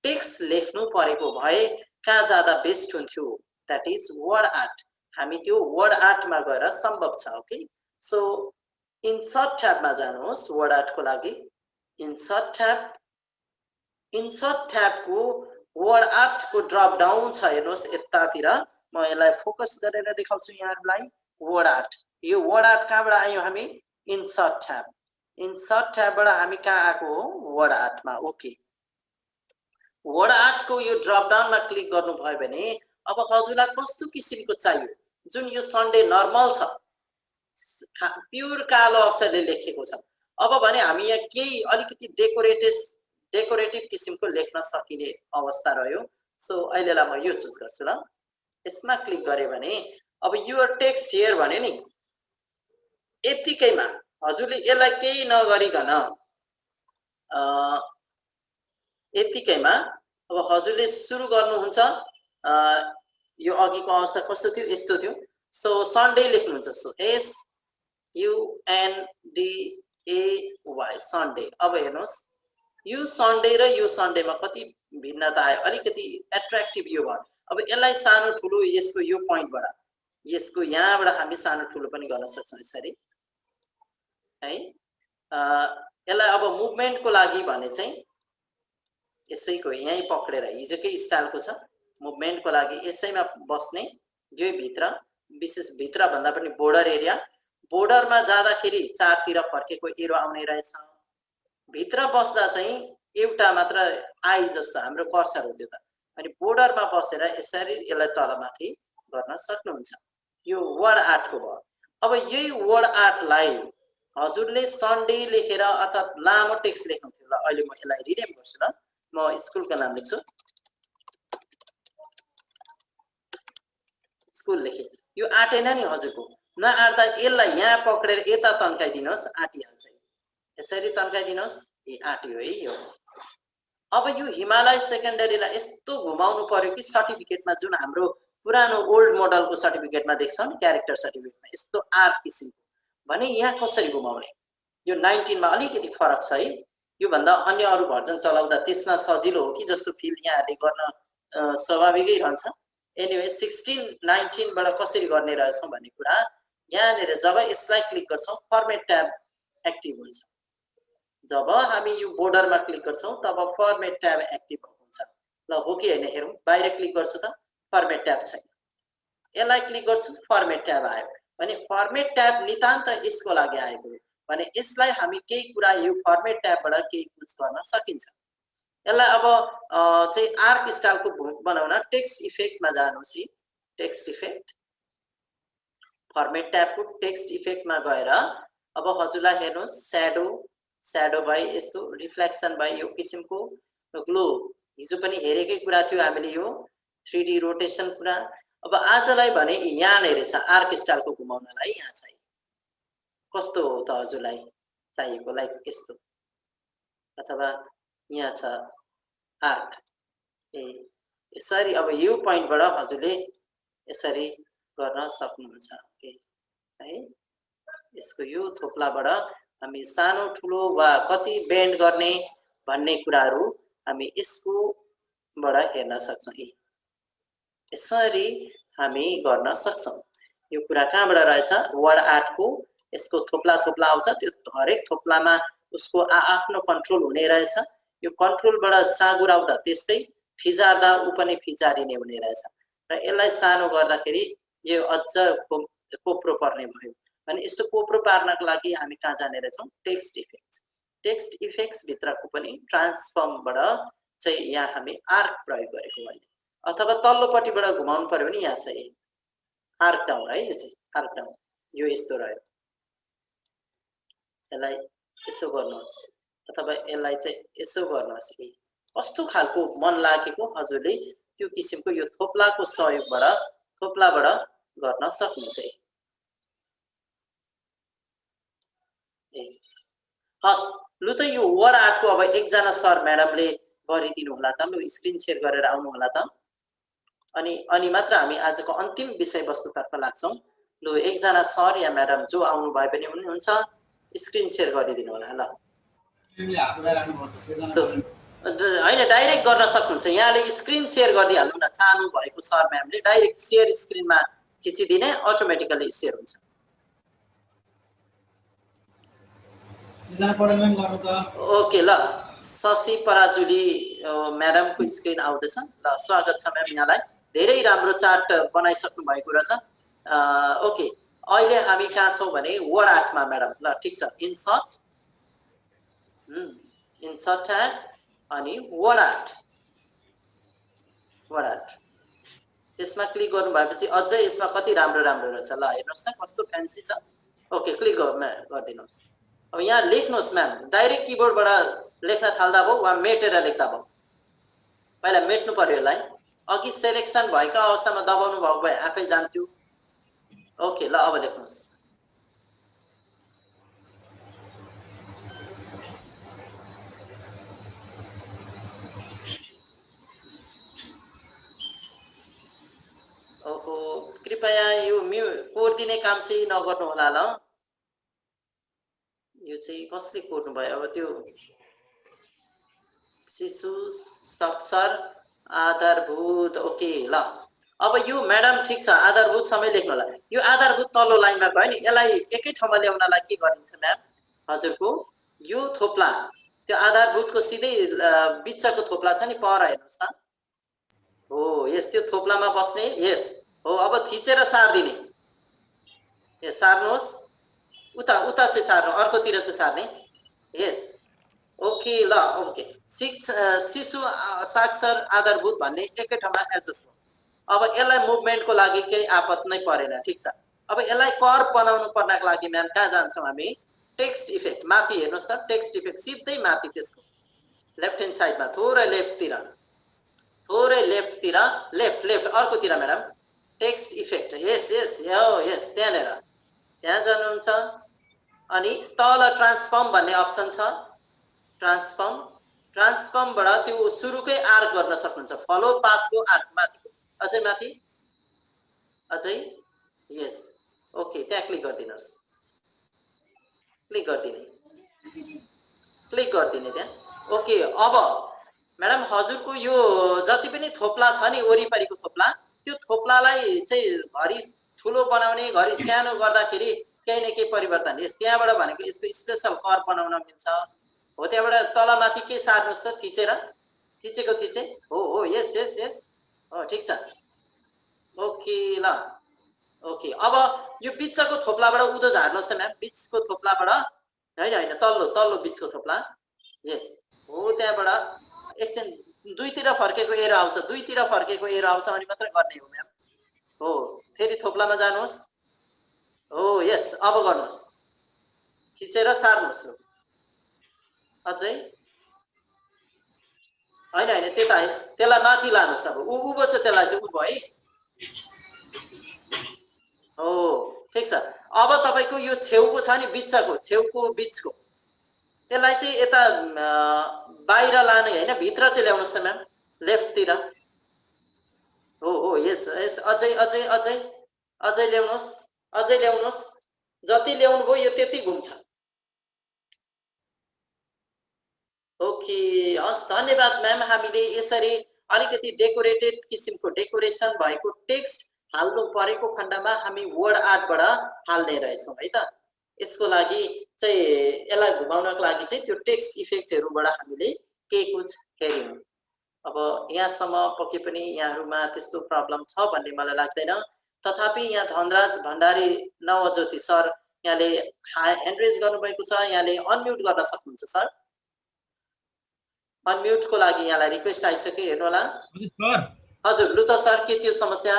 टेक्स्ट लेख्नु परेको भए कहाँ जाँदा बेस्ट हुन्थ्यो द्याट इज वर्ड आर्ट हामी त्यो वर्ड आर्टमा गएर सम्भव छ ओके सो इन्सर्ट ट्याबमा जानुहोस् वर्ड आर्टको लागि इन्सर्ट ट्याबको वर्ड आर्टको ड्रप डाउन छ हेर्नुहोस् यतातिर म यसलाई फोकस गरेर देखाउँछु यहाँहरूलाई वर्ड आर्ट यो वर्ड आर्ट कहाँबाट आयो हामी इन्सर्ट ट्याबबाट हामी कहाँ आएको हो वर्ड आर्टमा ओके वर्ड आर्टको यो ड्रप डाउनमा क्लिक गर्नुभयो भने अब हजुरलाई कस्तो किसिमको चाहियो जुन यो सन्डे नर्मल छ प्योर कालो अक्षरले लेखेको छ अब भने हामी यहाँ केही अलिकति डेकोरेटिभ किसिमको लेख्न सकिने अवस्था रह्यो सो अहिलेलाई म यो चुज गर्छु ल यसमा क्लिक गरे भने अब युर टेक्स्ट हियर भने नि यतिकैमा हजुरले यसलाई केही नगरिकन यतिकैमा अब हजुरले सुरु गर्नुहुन्छ यो अघिको अवस्था कस्तो थियो यस्तो थियो सो सन्डे लेख्नुहुन्छ सो SUNDAY सन्डे अब हेर्नुहोस् यो सन्डे र यो सन्डेमा कति भिन्नता आयो अलिकति एट्र्याक्टिभ यो भयो अब यसलाई सानो ठुलो यसको यो पोइन्टबाट यसको यहाँबाट हामी सानो ठुलो पनि गर्न सक्छौँ यसरी है यसलाई अब मुभमेन्टको लागि भने चाहिँ यसैको यहीँ पक्रेर हिजोकै स्टाइलको छ मुभमेन्टको लागि यसैमा बस्ने यो भित्र विशेष भित्र भन्दा पनि बोर्डर एरिया बोर्डरमा जाँदाखेरि चारतिर फर्केको एरो आउने रहेछ भित्र बस्दा चाहिँ एउटा मात्र आई जस्तो हाम्रो कर्सर हो त्यो त अनि बोर्डरमा बसेर यसरी यसलाई तलमाथि गर्न सक्नुहुन्छ यो वर्ड आर्टको भयो अब यही वर्ड आर्टलाई हजुरले सन्डे लेखेर अर्थात् लामो टेक्स्ट लेख्नु थियो ल अहिले म यसलाई रिनेम गर्छु ल म स्कुलको नाम लेख्छु स्कुल लेखेँ यो आँटेन नि हजुरको नआट्दा यसलाई यहाँ पक्रेर यता तन्काइदिनुहोस् आँटिहाल्छ यसरी तन्काइदिनुहोस् आँट्यो है यो अब यो हिमालय सेकेन्डरीलाई यस्तो घुमाउनु पर्यो कि सर्टिफिकेटमा जुन हाम्रो पुरानो ओल्ड मोडलको सर्टिफिकेटमा देख्छौँ नि क्यारेक्टर सर्टिफिकेटमा यस्तो आर्क किसिमको भने यहाँ कसरी घुमाउने यो 19 मा अलिकति फरक छ है यो भन्दा अन्य अरु भर्जन चलाउँदा त्यसमा सजिलो हो कि जस्तो फिल यहाँले गर्न स्वाभाविकै रहन्छ एनीवे 16 19 बाट कसरी गर्ने रहेछौं भन्ने कुरा यहाँनेर जब यसलाई क्लिक गर्छौं फर्मेट ट्याब एक्टिभ हुन्छ जब हामी यो बोर्डरमा क्लिक गर्छौं तब फर्मेट ट्याब एक्टिभ हुन्छ ल हो कि हैन हेरौं बाहिर क्लिक गर्छु त फर्मेट ट्याब छैन यसलाई क्लिक गर्छु फर्मेट ट्याब आयो भने फर्मेट ट्याब नितान्त यसको लागि आएको हो भने यसलाई हामी केही कुरा यो फर्मेट ट्याबबाट केही युज गर्न सकिन्छ। यसलाई अब चाहिँ आर्क स्टाइलको बनाउन टेक्स्ट इफेक्टमा जानुहोस्। टेक्स्ट इफेक्ट फर्मेट ट्याबको टेक्स्ट इफेक्टमा गएर अब हजुरलाई हेर्नुहोस् स्याडो भयो, यस्तो रिफ्लेक्सन भयो, यो किसिमको ग्लो हिजो पनि हेरेकै कुरा थियो हामीले यो 3D रोटेसन कुरा। अब आजलाई भने यहाँनिर छ आर्क स्टाइलको घुमाउनलाई यहाँ चाहिँ कस्तो हो त हजुरलाई चाहिएको लाइक यस्तो अथवा यहाँ छ आर्क यसरी अब यो पोइन्टबाट हजुरले यसरी गर्न सक्नुहुन्छ है। यसको यो थोप्लाबाट हामी सानो ठुलो वा कति बेन्ड गर्ने भन्ने कुराहरू हामी यसकोबाट हेर्न सक्छौँ। यसरी हामी गर्न सक्छौँ। यो कुरा कहाँबाट रहेछ वर्ड आर्टको यसको थोप्ला आउँछ, त्यो हरेक थोप्लामा उसको आफ्नो कन्ट्रोल हुने रहेछ। यो कन्ट्रोलबाट सागुराउँदा त्यस्तै फिजार्दा ऊ पनि फिजारिने हुने रहेछ र यसलाई सानो गर्दाखेरि यो अझ कोप्रो पर्ने भयो। भने यस्तो कोप्रो पार्नको लागि हामी कहाँ जाने रहेछौँ टेक्स्ट इफेक्ट्स भित्रको पनि ट्रान्सफर्मबाट चाहिँ यहाँ हामी आर्क प्रयोग गरेको अहिले अथवा तल्लोपट्टिबाट घुमाउनु पर्यो भने यहाँ चाहिँ आर्क डाउन है। यो चाहिँ आर्क डाउन यो यस्तो रह्यो। यसलाई यसो गर्नुहोस् अथवा यसलाई चाहिँ यसो गर्नुहोस्। कस्तो खालको मन लागेको हजुरले त्यो किसिमको यो थोप्लाको थोप्लाबाट गर्न सक्नुहुन्छ। हस् लु त यो वर्ड आर्टको अब एकजना सर म्याडमले गरिदिनु होला त। लु स्क्रिन सेयर गरेर आउनु होला त। अनि मात्र हामी आजको अन्तिम विषयवस्तुतर्फ लाग्छौँ। लु एकजना सर या म्याडम जो आउनु भए पनि हुनुहुन्छ स्क्रिन सेयर गरिदिनु होला ल। होइन डाइरेक्ट गर्न सक्नुहुन्छ। यहाँले स्क्रिन सेयर गरिदिइहाल्नु न। चाहनु भएको सर म्यामले डाइरेक्ट सेयर स्क्रिनमा खिचिदिने अटोमेटिकली सेयर हुन्छ। ओके ल शशि पराजुली म्याडमको स्क्रिन आउँदैछ ल। स्वागत छ म्याम यहाँलाई। धेरै राम्रो चार्ट बनाइसक्नु भएको रहेछ। ओके अहिले हामी कहाँ छौँ भने वर्ड आर्टमा म्याडम ल ठिक छ। इन्सर्ट ट्याब अनि वर्ड आर्ट त्यसमा क्लिक गर्नु भएपछि अझै यसमा कति राम्रो रहेछ ल। हेर्नुहोस् न कस्तो फ्यान्सी छ। ओके क्लिक गरिदिनुहोस्। अब यहाँ लेख्नुहोस् म्याम। डाइरेक्ट किबोर्डबाट लेख्न थाल्दा भयो वा मेटेर लेख्दा भयो। पहिला मेट्नु पर्यो यसलाई। अघि सेलेक्सन भएको अवस्थामा दबाउनु भएको भए आफै जान्थ्यो। ओके ल अब लेख्नुहोस्। ओहो कृपया यो कोर्दिने काम चाहिँ नगर्नु होला ल। यो चाहिँ कसले कोर्नु भयो अब त्यो शिशु साक्षर आधारभूत। ओके ल अब यो म्याडम ठिक छ आधारभूत समय लेख्नु होला। यो आधारभूत तल्लो लाइनमा गयो नि यसलाई एकै ठाउँमा ल्याउनलाई के गरिन्छ म्याम हजुरको यो थोप्ला त्यो आधारभूतको सिधै बिचको थोप्ला छ नि पर हेर्नुहोस् त। हो यस त्यो थोप्लामा बस्ने यस हो। अब थिचेर सार्दिने सार्नुहोस्। उता चाहिँ सार्नु अर्कोतिर चाहिँ सार्ने यस। ओके ल ओके शिशु साक्षर आधारभूत भन्ने एकै ठाउँमा एडजस्ट भयो। अब यसलाई मुभमेन्टको लागि केही आपत नै परेन ठिक छ। अब यसलाई कर्भ बनाउनु पर्नको लागि म्याम कहाँ जान्छौँ हामी टेक्स्ट इफेक्ट माथि हेर्नुहोस् त। टेक्स्ट इफेक्ट सिधै माथि त्यसको लेफ्ट ह्यान्ड साइडमा थोरै लेफ्टतिर लेफ्ट अर्कोतिर म्याडम टेक्स्ट इफेक्ट यस त्यहाँनिर त्यहाँ जानुहुन्छ। अनि तल ट्रान्सफर्म भन्ने अप्सन छ। ट्रान्सफर्मबाट त्यो सुरुकै आर्क गर्न सक्नुहुन्छ। फलो पाथको आर्क माथि अझै माथि अझै यस। ओके त्यहाँ क्लिक गरिदिनुहोस्। क्लिक गरिदिने त्यहाँ। ओके अब म्याडम हजुरको यो जति पनि थोप्ला छ नि वरिपरिको थोप्ला त्यो थोप्लालाई चाहिँ घरि ठुलो बनाउने घरि सानो गर्दाखेरि केही न केही परिवर्तन यस त्यहाँबाट भनेको यसको स्पेशल कर्भ बनाउन मिल्छ। हो त्यहाँबाट तलमाथि के सार्नुहोस् त थिचे हो यस हो ठिक छ। ओके ल ओके अब यो बिचको थोप्लाबाट उँधो झार्नुहोस् त म्याम बिचको थोप्लाबाट होइन तल्लो बिचको थोप्ला यस हो त्यहाँबाट एकछिन दुईतिर फर्केको एरो आउँछ अनि मात्र गर्ने हो म्याम हो फेरि थोप्लामा जानुहोस् हो यस अब गर्नुहोस् खिचेर सार्नुहोस् अझै होइन त्यता होइन त्यसलाई माथि लानुहोस् अब उँभो छ त्यसलाई चाहिँ उँभो है हो ठिक छ अब तपाईँको यो छेउको छ नि छेउको बिचको त्यसलाई चाहिँ यता बाहिर लाने होइन भित्र चाहिँ ल्याउनुहोस् त म्याम लेफ्टतिर हो यस यस अझै ल्याउनुहोस् जति ल्याउनु भयो यो त्यति घुम्छ ओके हस् धन्यवाद म्याम हामीले यसरी अलिकति डेकोरेटेड किसिमको डेकोरेसन भएको टेक्स्ट हाल्नु परेको खण्डमा हामी वर्ड आर्टबाट हाल्ने रहेछौँ है त यसको लागि चाहिँ यसलाई घुमाउनको लागि चाहिँ त्यो टेक्स्ट इफेक्टहरुबाट हामीले केही कुछ हेर्यौं अब यहाँसम्म पक्कै पनि यहाँहरुमा त्यस्तो प्रब्लम छ भन्ने मलाई लाग्दैन तथापि यहाँ धनराज भण्डारी नवज्योति सर यहाँले ह्यान्ड रेज गर्नुभएको छ यहाँले अनम्युट गर्न सक्नुहुन्छ सर अनम्युट को लागि यहाँलाई रिक्वेस्ट आइसक्यो हेर्नु होला हजुर लु त सर के त्यो समस्या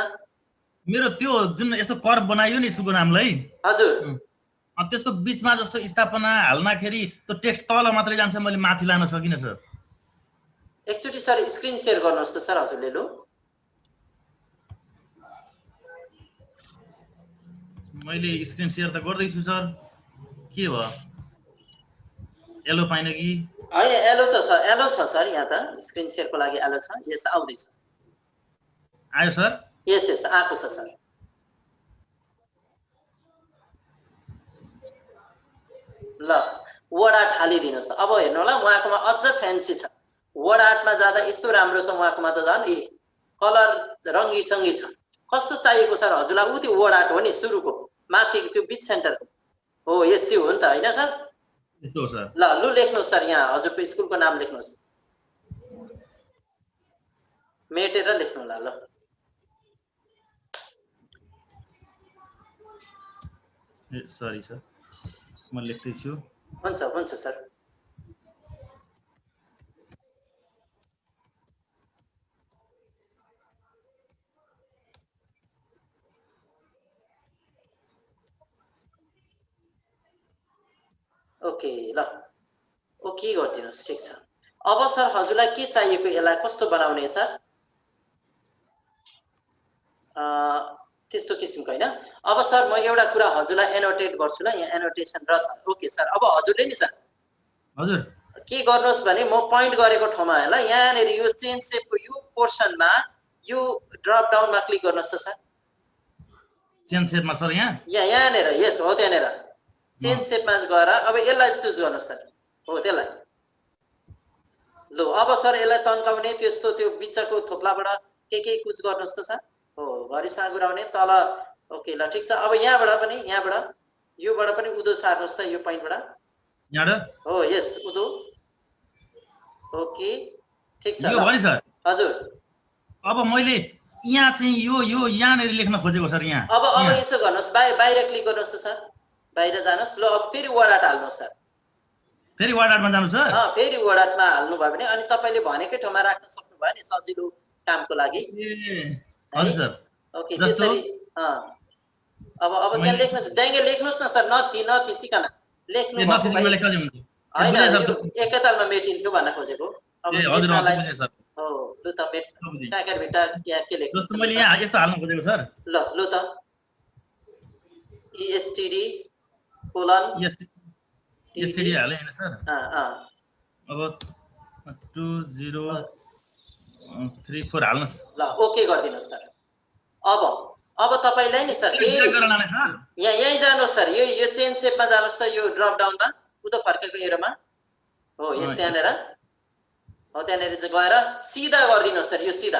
मेरो त्यो जुन यस्तो कर्व बनाइयो नि स्कुलको नामलाई हजुर त्यसको बीचमा जस्तो स्थापना हाल्नखेरि त्यो टेक्स्ट तल मात्रै जान्छ मैले माथि लान सकिन सर एकचोटी सर स्क्रिन शेयर गर्नुहोस् त सर हजुरले लु मैले स्क्रिन शेयर त गर्दै छु सर के भयो एलो पाइन कि हैन एलो छ सर यहाँ त स्क्रिन शेयर को लागि एलो छ यस आउँदै छ आयो सर यस आको छ सर ल वर्ड आर्ट हालिदिनुस् अब हेर्नु होला उहाँकोमा अझ फ्यान्सी छ वर्ड आर्टमा जाँदा यस्तो राम्रो छ उहाँकोमा त झन् ए कलर रंगी चंगी छ कस्तो चाहिएको सर हजुरलाई उ त्यो वर्ड आर्ट हो नि सुरुको माथि त्यो बिच सेन्टरको हो यस त्यो हो नि त हैन सर यस्तो हो सर ल लु लेख्नुस् सर यहाँ हजुरको स्कुलको नाम लेख्नुस् मेटेर लेख्नु होला ल सरी सर म लेख्दै छु हुन्छ सर ओके ल ओके गरिदिनुस् ठीक छ अब सर हजुरलाई के चाहिएको यसलाई कस्तो बनाउने सर त्यस्तो किसिमको हैन अब सर म एउटा कुरा हजुरलाई एनोटेट गर्छु ल यहाँ एनोटेसन र छ ओके सर अब हजुरले नि सर हजुर के गर्नुहोस् भने म पॉइन्ट गरेको ठाउँमा हैन यहाँनेर यो चेन शेपको यो पोर्सनमा यो ड्रप डाउनमा क्लिक गर्नुहोस् त सर चेन शेपमा सर यहाँनेर यस हो त्यहाँनेर चेन शेपमा गएर अब यसलाई चुज गर्नुहोस् सर हो त्यसलाई लो अब सर यसलाई तन्काउने त्यस्तो त्यो बिचको थोप्लाबाट के कुछ गर्नुहोस् त सर हो घरि साँगुराउने तल ओके ल ठीक छ अब यहाँबाट पनि योबाट पनि उदो सार्नुहोस् त यो पोइन्टबाट यहाँ हो यस उदो ओके ठीक छ यो भनि सर हजुर अब मैले यहाँ चाहिँ यो यहाँनेर लेख्न खोजेको सर यहाँ अब यसो गर्नुहोस् बाहिर क्लिक गर्नुहोस् त सर बाहिर जानुहोस् ल अब फेरि वर्ड आर्ट हाल्नुहोस् सर फेरि वर्ड आर्टमा जानु सर फेरि वर्ड आर्टमा हाल्नु भयो भने अनि तपाईले भनेकै ठाउँमा राख्न सक्नु भयो नि सजिलो कामको लागि हजुर सर ओके त्यसरी अब त्यहाँ लेख्नुस् ड्याङ्गे लेख्नुस् न सर नथिचिकन लेख्नु हैन एकैतालमा मेटिन्थ्यो भन्न खोजेको ए हजुर बुझे सर हो लु त मेट काकर भिटा के लेख्नु जस्तो मैले यहाँ यस्तो हाल्न खोजेको सर लु त ESTD कोलन ESTD हाले हैन सर अब 2034 हाल्नुस् ल ओके गरिदिनुस् सर अब तपाईलाई नि सर यही जानुहोस् सर यो चेन शेपमा जानुहोस् त यो ड्रप डाउनमा उता फर्केको एरोमा हो यस त्यहाँनेर हो त्यहाँनेर चाहिँ गएर सिधा गरिदिनुहोस् सर यो सिधा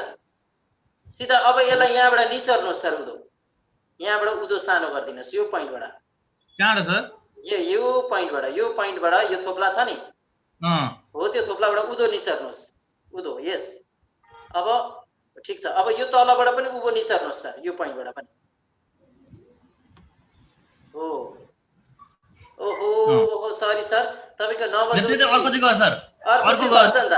अब यसलाई यहाँबाट निचर्नुहोस् सर यहाँबाट उदो सानो गरिदिनुहोस् यो पोइन्टबाट कहाँ सर यो पोइन्टबाट यो थोप्ला छ नि हो त्यो थोप्लाबाट उदो निचर्नुहोस् उदो यस अब ठीक छ अब यो तलबाट पनि उभो निचर्नुहोस् सर यो पोइन्टबाट पनि हो ओहो सरी सर तपाईको 9 बजे अर्को चाहिँ गयो सर अर्को चाहिँ भन्छ नि त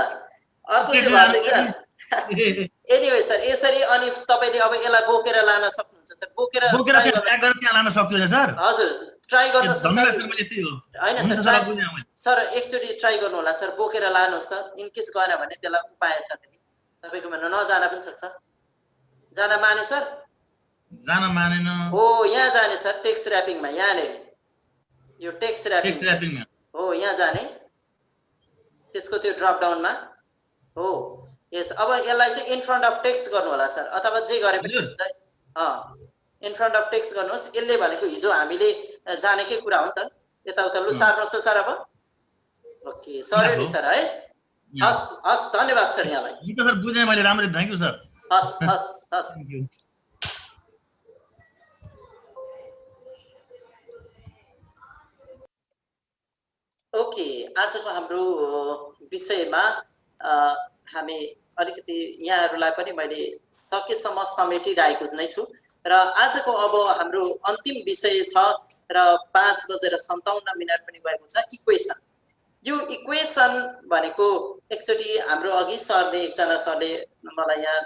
अर्को चाहिँ भन्छ सर एनीवे सर यसरी अनि तपाईले अब यसलाई बोकेर लान सक्नुहुन्छ सर बोकेर ट्र्याक गरेर त्यहाँ लान सक्छु सर हजुर ट्राई गर्नुहोस् सर धन्यवाद सर मैले त्यही हो हैन सर सर एकचोटी ट्राई गर्नु होला सर बोकेर लानुहोस् त इन केस गएन भने त्यसलाई उपाय छ तपाईकोमा नजान पनि सक्छ जान मान्यो सर जान मानेन हो यहाँ जाने सर टेक्स्ट र्यापिङमा यहाँनेरि यो टेक्स्ट र्यापिङमा हो यहाँ जाने त्यसको त्यो ड्रप डाउनमा हो यस अब यसलाई चाहिँ इन फ्रन्ट अफ टेक्स्ट गर्नु होला सर अथवा जे गरे पनि हुन्छ इन फ्रन्ट अफ टेक्स्ट गर्नुहोस् यसले भनेको हिजो हामीले जानेकै कुरा हो नि त यताउता लु सार्नुहोस् त सर अब ओके सरी नि सर है हस् हस् धन्यवाद सर यहाँलाई सर बुझेँ मैले राम्ररी थ्याङ्क यू सर हस् हस् हस् ओके आजको हाम्रो विषयमा हामी अलिकति यहाँहरूलाई पनि मैले सकेसम्म समेटिरहेको नै छु र आजको अब हाम्रो अन्तिम विषय छ र 5:57 पनि गएको छ इक्वेसन यो इक्वेसन भनेको एकचोटि हाम्रो अघि सरले एकजना सरले मलाई यहाँ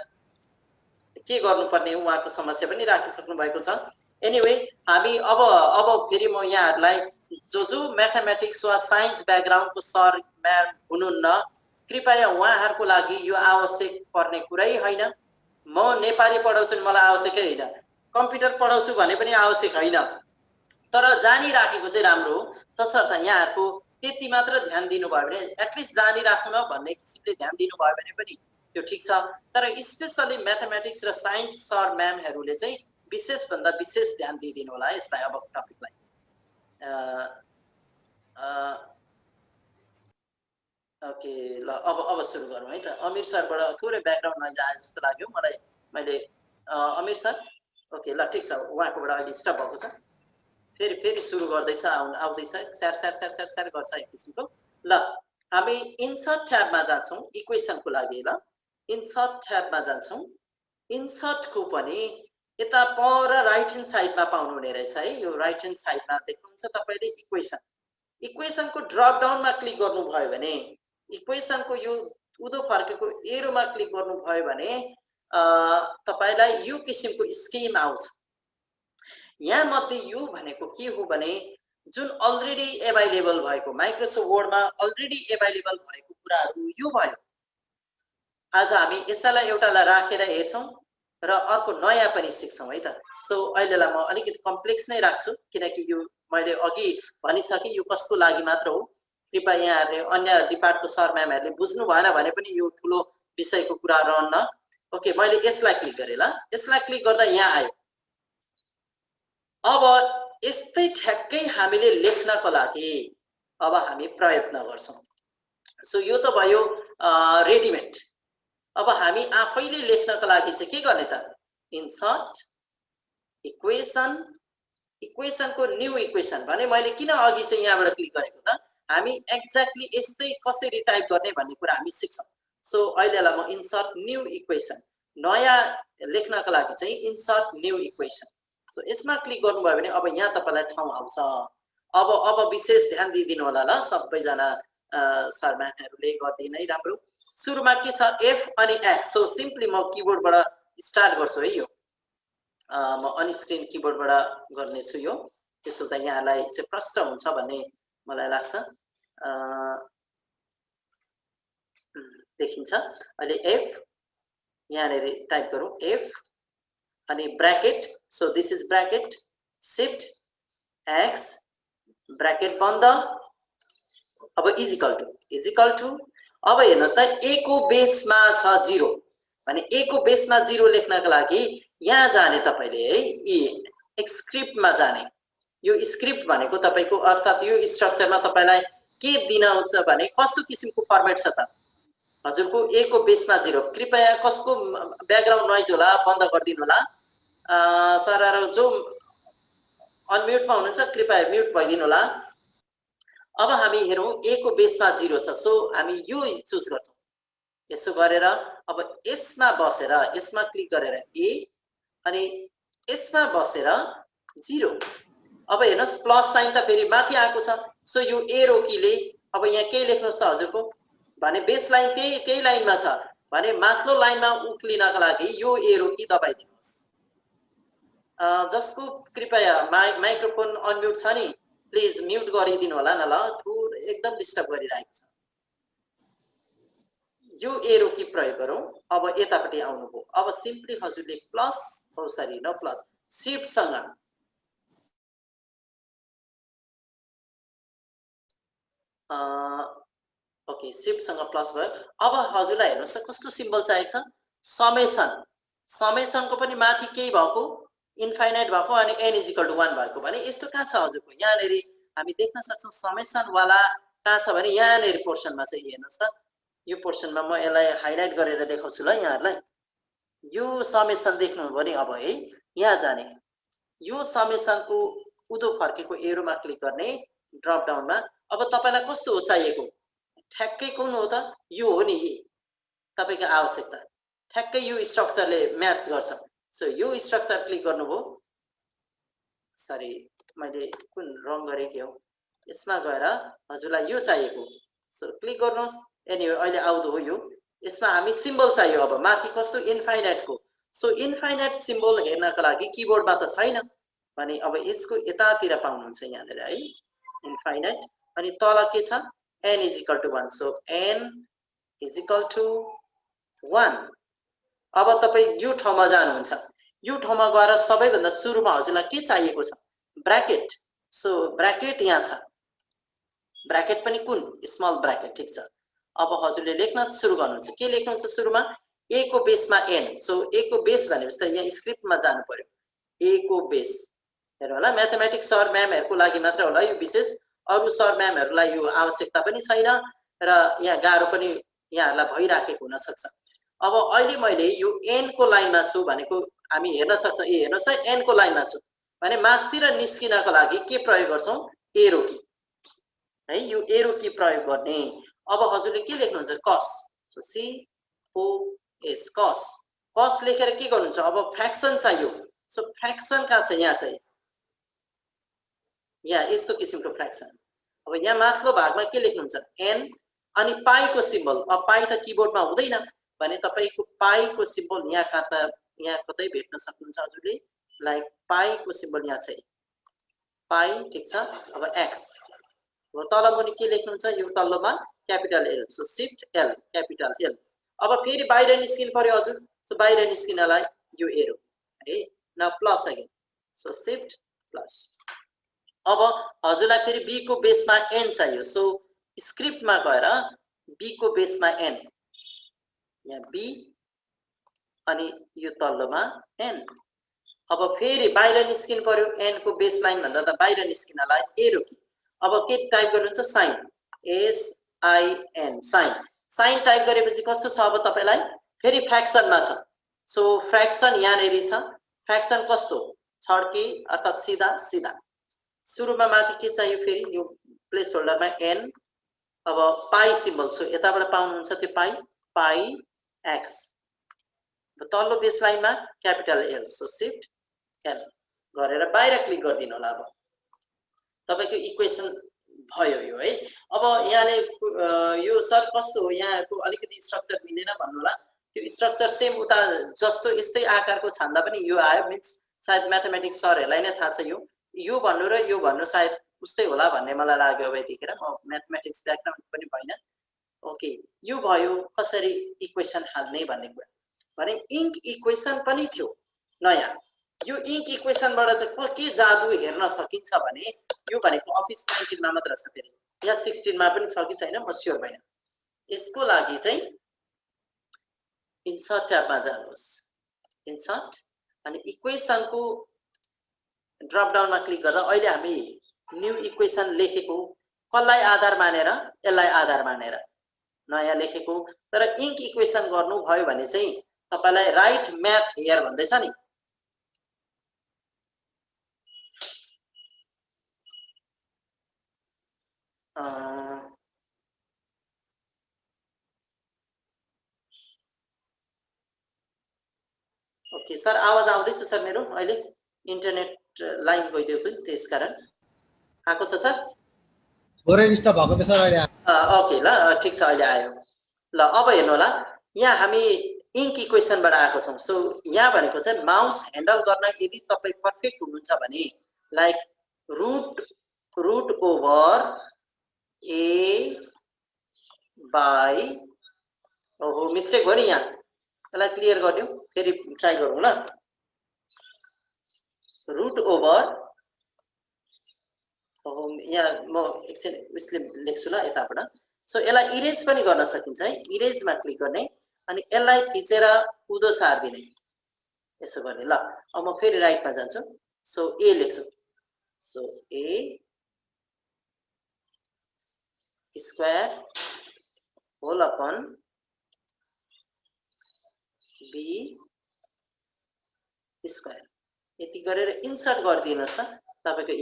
के गर्नुपर्ने उहाँको समस्या पनि राखिसक्नु भएको छ एनीवे हामी अब फेरि म यहाँहरूलाई जो म्याथमेटिक्स वा साइन्स ब्याकग्राउन्डको सर म्याम हुनुहुन्न कृपया उहाँहरूको लागि यो आवश्यक पर्ने कुरै होइन म नेपाली पढाउँछु नि मलाई आवश्यकै होइन कम्प्युटर पढाउँछु भने पनि आवश्यक होइन तर जानिराखेको चाहिँ राम्रो हो तसर्थ यहाँहरूको त्यति मात्र ध्यान दिनुभयो भने एटलिस्ट जानिराख्नु न भन्ने किसिमले ध्यान दिनुभयो भने पनि त्यो ठिक छ तर स्पेसली म्याथमेटिक्स र साइन्स सर म्यामहरूले चाहिँ विशेष भन्दा विशेष ध्यान दिइदिनु होला यसलाई अब टपिकलाई ओके ल अब सुरु गरौँ है त अमिर सरबाट थोरै ब्याकग्राउन्ड नोइज आए जस्तो लाग्यो मलाई मैले अमिर सर ओके ल ठिक छ उहाँकोबाट अहिले स्टप भएको छ फेरि सुरु गर्दैछ आउँदैछ स्यार स्यार स्यार स्यार स्यार गर्छ एक किसिमको ल हामी इन्सर्ट ट्याबमा जान्छौँ इक्वेसनको लागि ल इन्सर्ट ट्याबमा जान्छौँ इन्सर्टको पनि यता पर राइट ह्यान्ड साइडमा पाउनुहुने रहेछ है यो राइट ह्यान्ड साइडमा देख्नुहुन्छ तपाईँले इक्वेसनको ड्रप डाउनमा क्लिक गर्नुभयो भने इक्वेसनको यो उदो फर्केको एरोमा क्लिक गर्नुभयो भने तपाईलाई यो किसिमको स्किम आउँछ यहाँ मध्ये यो भनेको के हो भने जुन अलरेडी एभाइलेबल भएको माइक्रोसफ्ट वर्डमा अलरेडी एभाइलेबल भएको कुराहरू यो भयो आज हामी यसैलाई एउटालाई राखेर हेर्छौँ र अर्को नयाँ पनि सिक्छौँ है त सो अहिलेलाई म अलिकति कम्प्लेक्स नै राख्छु किनकि यो मैले अघि भनिसकेँ यो कसको लागि मात्र हो कृपया यहाँहरूले अन्य डिपार्टको सर म्यामहरूले बुझ्नु भएन भने पनि यो ठुलो विषयको कुरा रहन्न ओके मैले यसलाई क्लिक गरेँ ल यसलाई क्लिक गर्दा यहाँ आयो अब यस्तै ठ्याक्कै हामीले लेख्नको लागि अब हामी प्रयत्न गर्छौँ सो यो त भयो रेडिमेड अब हामी आफैले लेख्नको लागि चाहिँ के गर्ने त इन्सर्ट इक्वेसनको न्यू इक्वेसन भने मैले किन अघि चाहिँ यहाँबाट क्लिक गरेको त हामी एक्ज्याक्टली यस्तै कसरी टाइप गर्ने भन्ने कुरा हामी सिक्छौँ सो अहिलेलाई म इन्सर्ट न्यू इक्वेसन नयाँ लेख्नको लागि चाहिँ इन्सर्ट न्यू इक्वेसन सो यसमा क्लिक गर्नुभयो भने अब यहाँ तपाईँलाई ठाउँ आउँछ अब विशेष ध्यान दिइदिनु होला ल सबैजना सर म्यामहरूले गरिदिनै राम्रो सुरुमा के छ एफ अनि एक्स सो सिम्पली म किबोर्डबाट स्टार्ट गर्छु है यो म अन स्क्रिन किबोर्डबाट गर्नेछु यो त्यसो त यहाँलाई चाहिँ प्रष्ट हुन्छ भन्ने मलाई लाग्छ देखिन्छ अहिले एफ यहाँनिर टाइप गरौँ एफ अनि bracket so this is bracket shift x bracket बन्द अब इजिकल टु अब हेर्नुहोस् त ए को बेसमा छ 0 भने ए को बेसमा 0 लेख्नको लागि यहाँ जाने तपाईले है स्क्रिप्टमा जाने यो स्क्रिप्ट भनेको तपाईको अर्थात् यो स्ट्रक्चरमा तपाईलाई के दिन हुन्छ भने कस्तो किसिमको फर्मेट छ त हजुरको ए को बेसमा 0 कृपया कसको ब्याकग्राउन्ड नोइज होला बन्द गरिदिनु होला सरहरु जो अनम्युटमा हुनुहुन्छ कृपया म्युट भइदिनु होला अब हामी हेरौँ ए को बेसमा 0 छ सो हामी यो चुज गर्छौं यसो गरेर अब यसमा बसेर यसमा क्लिक गरेर ए अनि यसमा बसेर 0 अब हेर्नुहोस् प्लस साइन त फेरि माथि आएको छ, सो यो एरो कीले अब यहाँ के लेख्नुहोस् त हजुरको भने बेस लाइन त्यही लाइनमा छ भने माथिल्लो लाइनमा उक्लिनका लागि यो एरो की दबाइदिनुहोस्। जसको कृपया माइक्रोफोन अनम्युट छ नि प्लिज म्युट गरिदिनु होला न ल, थोर एकदम डिस्टर्ब गरिरहेको छ। यो एरो की प्रयोग गरौँ। अब यतापट्टि आउनुभयो, अब सिम्पली हजुरले प्लस सरी न प्लस शिफ्ट सँग ओके शिफ्ट सँग प्लस भयो। अब हजुरलाई हेर्नुहोस् त कस्तो सिम्बल चाहिएको छ, समेसन। समेसनको पनि माथि केही भएको इन्फाइनाइट भएको अनि n = 1 भएको भने यस्तो कहाँ छ हजुरको, यहाँनेरि हामी देख्न सक्छौँ समेसन वाला कहाँ छ भने यहाँनेरि पोर्सनमा चाहिँ हेर्नुहोस् त, यो पोर्सनमा म यसलाई हाइलाइट गरेर देखाउँछु ल यहाँहरूलाई। यो समेसन देख्नुभयो नि, अब है यहाँ जाने यो समेसनको उदो फर्केको एरोमा क्लिक गर्ने ड्रप डाउनमा। अब तपाईलाई कस्तो हो चाहिएको, ठ्याक्कै कुन हो त, यो हो नि तपाईको आवश्यकता, ठ्याक्कै यो स्ट्रक्चरले म्याच गर्छ। सो यो स्ट्रक्चर क्लिक गर्नुभयो, सरी मैले कुन रङ गरे के हो, यसमा गएर हजुरलाई यो चाहिएको, सो क्लिक गर्नुहोस्। एनीवे अहिले आउँदो हो यो, यसमा हामी सिम्बल चाहियो। अब माथि कस्तो इन्फाइनाइटको, सो इन्फाइनाइट सिम्बल हेर्नका लागि किबोर्डमा त छैन भने अब यसको यतातिर पाउनुहुन्छ यहाँनिर है इन्फाइनाइट, अनि तल के छ n = 1, सो n = 1। अब तपाई यो ठाउँमा जानुहुन्छ, यो ठाउँमा गएर सबैभन्दा सुरुमा हजुरलाई के चाहिएको छ, ब्र्याकेट। सो ब्र्याकेट यहाँ छ, ब्र्याकेट पनि कुन स्मल ब्र्याकेट, ठीक छ। अब हजुरले लेख्न सुरु गर्नुहुन्छ, के लेख्नुहुन्छ सुरुमा a को बेसमा n, सो a को बेस भनेपछि त यहाँ स्क्रिप्टमा जानु पर्यो, a को बेस। हेर्नु होला म्याथमेटिक्स सर म्यामहरुको लागि मात्र होला यो विशेष, अरु सर म्यामहरुलाई यो आवश्यकता पनि छैन र यहाँ गाह्रो पनि यहाँहरुलाई भइराखेको हुन सक्छ। अब अहिले मैले यो n को लाइनमा छु भनेको हामी हेर्न सक्छौं, ए हेर्नुस् त n को लाइनमा छु भने मास्तिर निस्किनको लागि के प्रयोग गर्छौं, एरो की है, यो एरो की प्रयोग गर्ने। अब हजुरले के लेख्नुहुन्छ, कस, सो सी ओ एस कस, कस लेखेर के गर्नुहुन्छ, अब फ्र्याक्सन चाहियो, सो फ्र्याक्सन कहाँ छ, यहाँ छ, यहाँ यस्तो किसिमको फ्र्याक्सन। अब यहाँ माथिल्लो भागमा के लेख्नुहुन्छ, n अनि पाई को सिम्बल। अब पाई त किबोर्डमा हुँदैन भने तपाईको पाई को सिम्बल यहाँ यहाँ कतै भेट्न सक्नुहुन्छ हजुरले, लाइक पाई को सिम्बल यहाँ छ, पाई, ठीक छ। अब x, अब तल मुनि के लेख्नुहुन्छ, यो तल्लोमा capital L, so shift L capital L। अब फेरि बाहिर निस्किनु पर्यो हजुर, सो बाहिर निस्किनलाई यो एरो है, न plus again, so shift plus. अब हजुरलाई फेरि b को बेसमा n चाहियो, सो स्क्रिप्टमा गएर b को बेसमा n, यहाँ b अनि यो तल्लोमा n। अब फेरि बाहिर निस्किनु पर्यो, n को बेस लाइन भन्दा त बाहिर निस्किनलाई एरो की। अब के टाइप गर्नुहुन्छ, sine, S I N, sine. Sine type गरेपछि कस्तो छ, अब तपाईलाई फेरि फ्र्याक्सनमा छ, सो फ्र्याक्सन यहाँनेरि छ। फ्र्याक्सन कस्तो छड्के अर्थात सीधा सीधा। सुरुमा माथि के चाहियो, फेरि यो प्लेस होल्डरमा n, अब पाई सिम्बल, सो यताबाट पाउनुहुन्छ त्यो पाई, पाई एक्स। तल्लो बेस लाइनमा capital L, so shift L गरेर बाहिर क्लिक गरिदिनु होला। अब तपाईको इक्वेसन भयो यो है। अब यहाँले यो सर कस्तो हो, यहाँको अलिकति स्ट्रक्चर मिलेन भन्नु होला, त्यो स्ट्रक्चर सेम उता जस्तो यस्तै आकारको छान्दा पनि यो आयो, मिन्स सायद म्याथमेटिक्स सरहरुलाई नै थाहा छ यो भन्नु र यो भन्नु सायद उस्तै होला भन्ने मलाई लाग्यो। अब यतिखेर म म्याथमेटिक्स ब्याकग्राउन्ड पनि भएन, ओके। यो भयो कसरी इक्वेसन हाल्ने भन्ने कुरा। भने इन्क इक्वेसन पनि थियो नयाँ, यो इन्क इक्वेसनबाट चाहिँ के जादु हेर्न सकिन्छ भने यो भनेको अफिस 19 मा मात्र छ, फेरि यहाँ 16 मा पनि छ कि छैन म स्योर भएन। यसको लागि चाहिँ इन्सर्ट ट्याबमा जानुहोस्, इन्सर्ट अनि इक्वेसनको ड्रप डाउनमा क्लिक गर्दा अहिले हामी न्यू इक्वेसन लेखेको कसलाई आधार मानेर, यसलाई आधार मानेर नयाँ लेखेको। तर इन्क इक्वेसन गर्नु भयो भने चाहिँ तपाईलाई राइट म्याथ हियर भन्दैछ नि, ओके सर आवाज आउँदैछ सर मेरो, अहिले इन्टरनेट लाइन गइदियो फेरि त्यसकारण आएको छ सर थोरै डिस्टर्ब भएको थियो सर अहिले ओके ल ठिक छ अहिले आयो ल अब हेर्नु होला यहाँ हामी इन्क इक्वेसनबाट आएको छौँ सो यहाँ भनेको चाहिँ माउस ह्यान्डल गर्न यदि तपाईँ पर्फेक्ट हुनुहुन्छ भने like root over a by ओहो मिस्टेक भयो नि यहाँ त्यसलाई क्लियर गरिदिउँ फेरि ट्राई गरौँ ल रुट ओभर यहाँ म एकछिन उसले लेख्छु ल यताबाट सो यसलाई इरेज पनि गर्न सकिन्छ है इरेजमा क्लिक गर्ने अनि यसलाई थिचेर उँधो सार्दिने यसो गर्ने ल अब म फेरि राइटमा जान्छु सो ए लेख्छु so A square whole upon B square यति गरेर इन्सर्ट गरिदिनुहोस् न तपाईको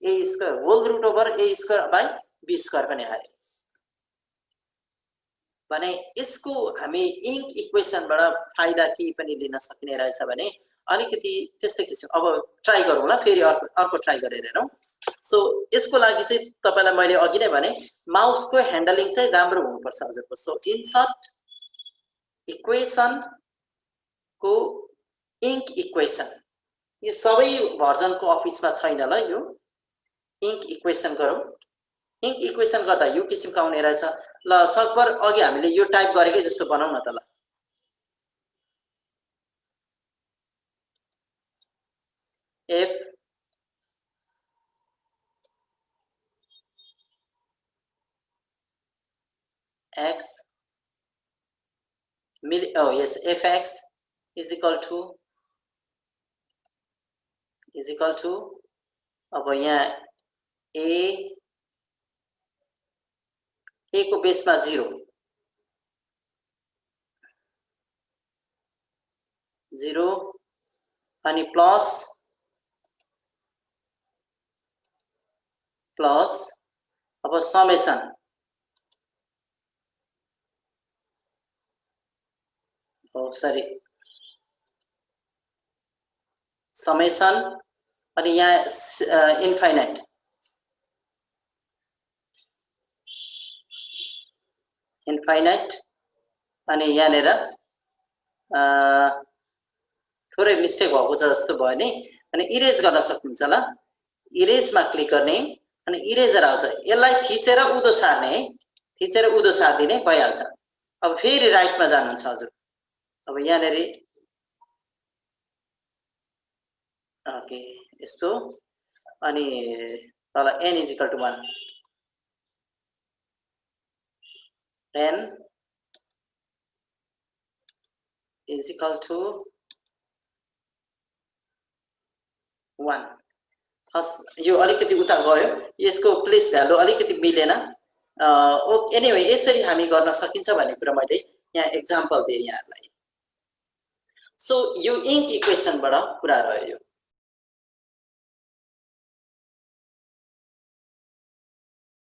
A square whole root over A square by B square पनि आयो भने यसको हामी इन्क इक्वेसनबाट फाइदा के पनि लिन सकिने रहेछ भने अलिकति त्यस्तै किसिम अब ट्राई गरौँ ल फेरि अर्को ट्राई गरेर हेरौँ सो यसको लागि चाहिँ तपाईलाई मैले अघि नै भने माउसको ह्यान्डलिङ चाहिँ राम्रो हुनुपर्छ हजुरको सो इन्सर्ट इक्वेसन को इन्क इक्वेसन यो सबै भर्जनको अफिसमा छैन ल यो इन्क इक्वेसन गरौँ इन्क इक्वेसन गर्दा यो किसिमको आउने रहेछ ल सकभर अघि हामीले यो टाइप गरेकै जस्तो बनाउँ न त ल F x yes fx is equal to अब यहाँ a को बेसमा 0 अनि प्लस अब समेसन सरी समेसन अनि यहाँ इन्फाइनाइट अनि यहाँनिर थोरै मिस्टेक भएको छ जस्तो भयो नि अनि इरेज गर्न सक्नुहुन्छ ल इरेजमा क्लिक गर्ने अनि इरेजर आउँछ यसलाई थिचेर उँधो सार्ने है थिचेर उँधो सार्दिने भइहाल्छ अब फेरि राइटमा जानुहुन्छ हजुर अब यहाँनिर ओके यस्तो अनि तल n = 1 n = 1 यो अलिकति उता गयो यसको प्लेस भ्यालु अलिकति मिलेन एनीवे यसरी हामी गर्न सकिन्छ भन्ने कुरा मैले यहाँ एक्जाम्पल दिए यहाँहरुलाई सो यो इन्क इक्वेसनबाट कुरा रह्यो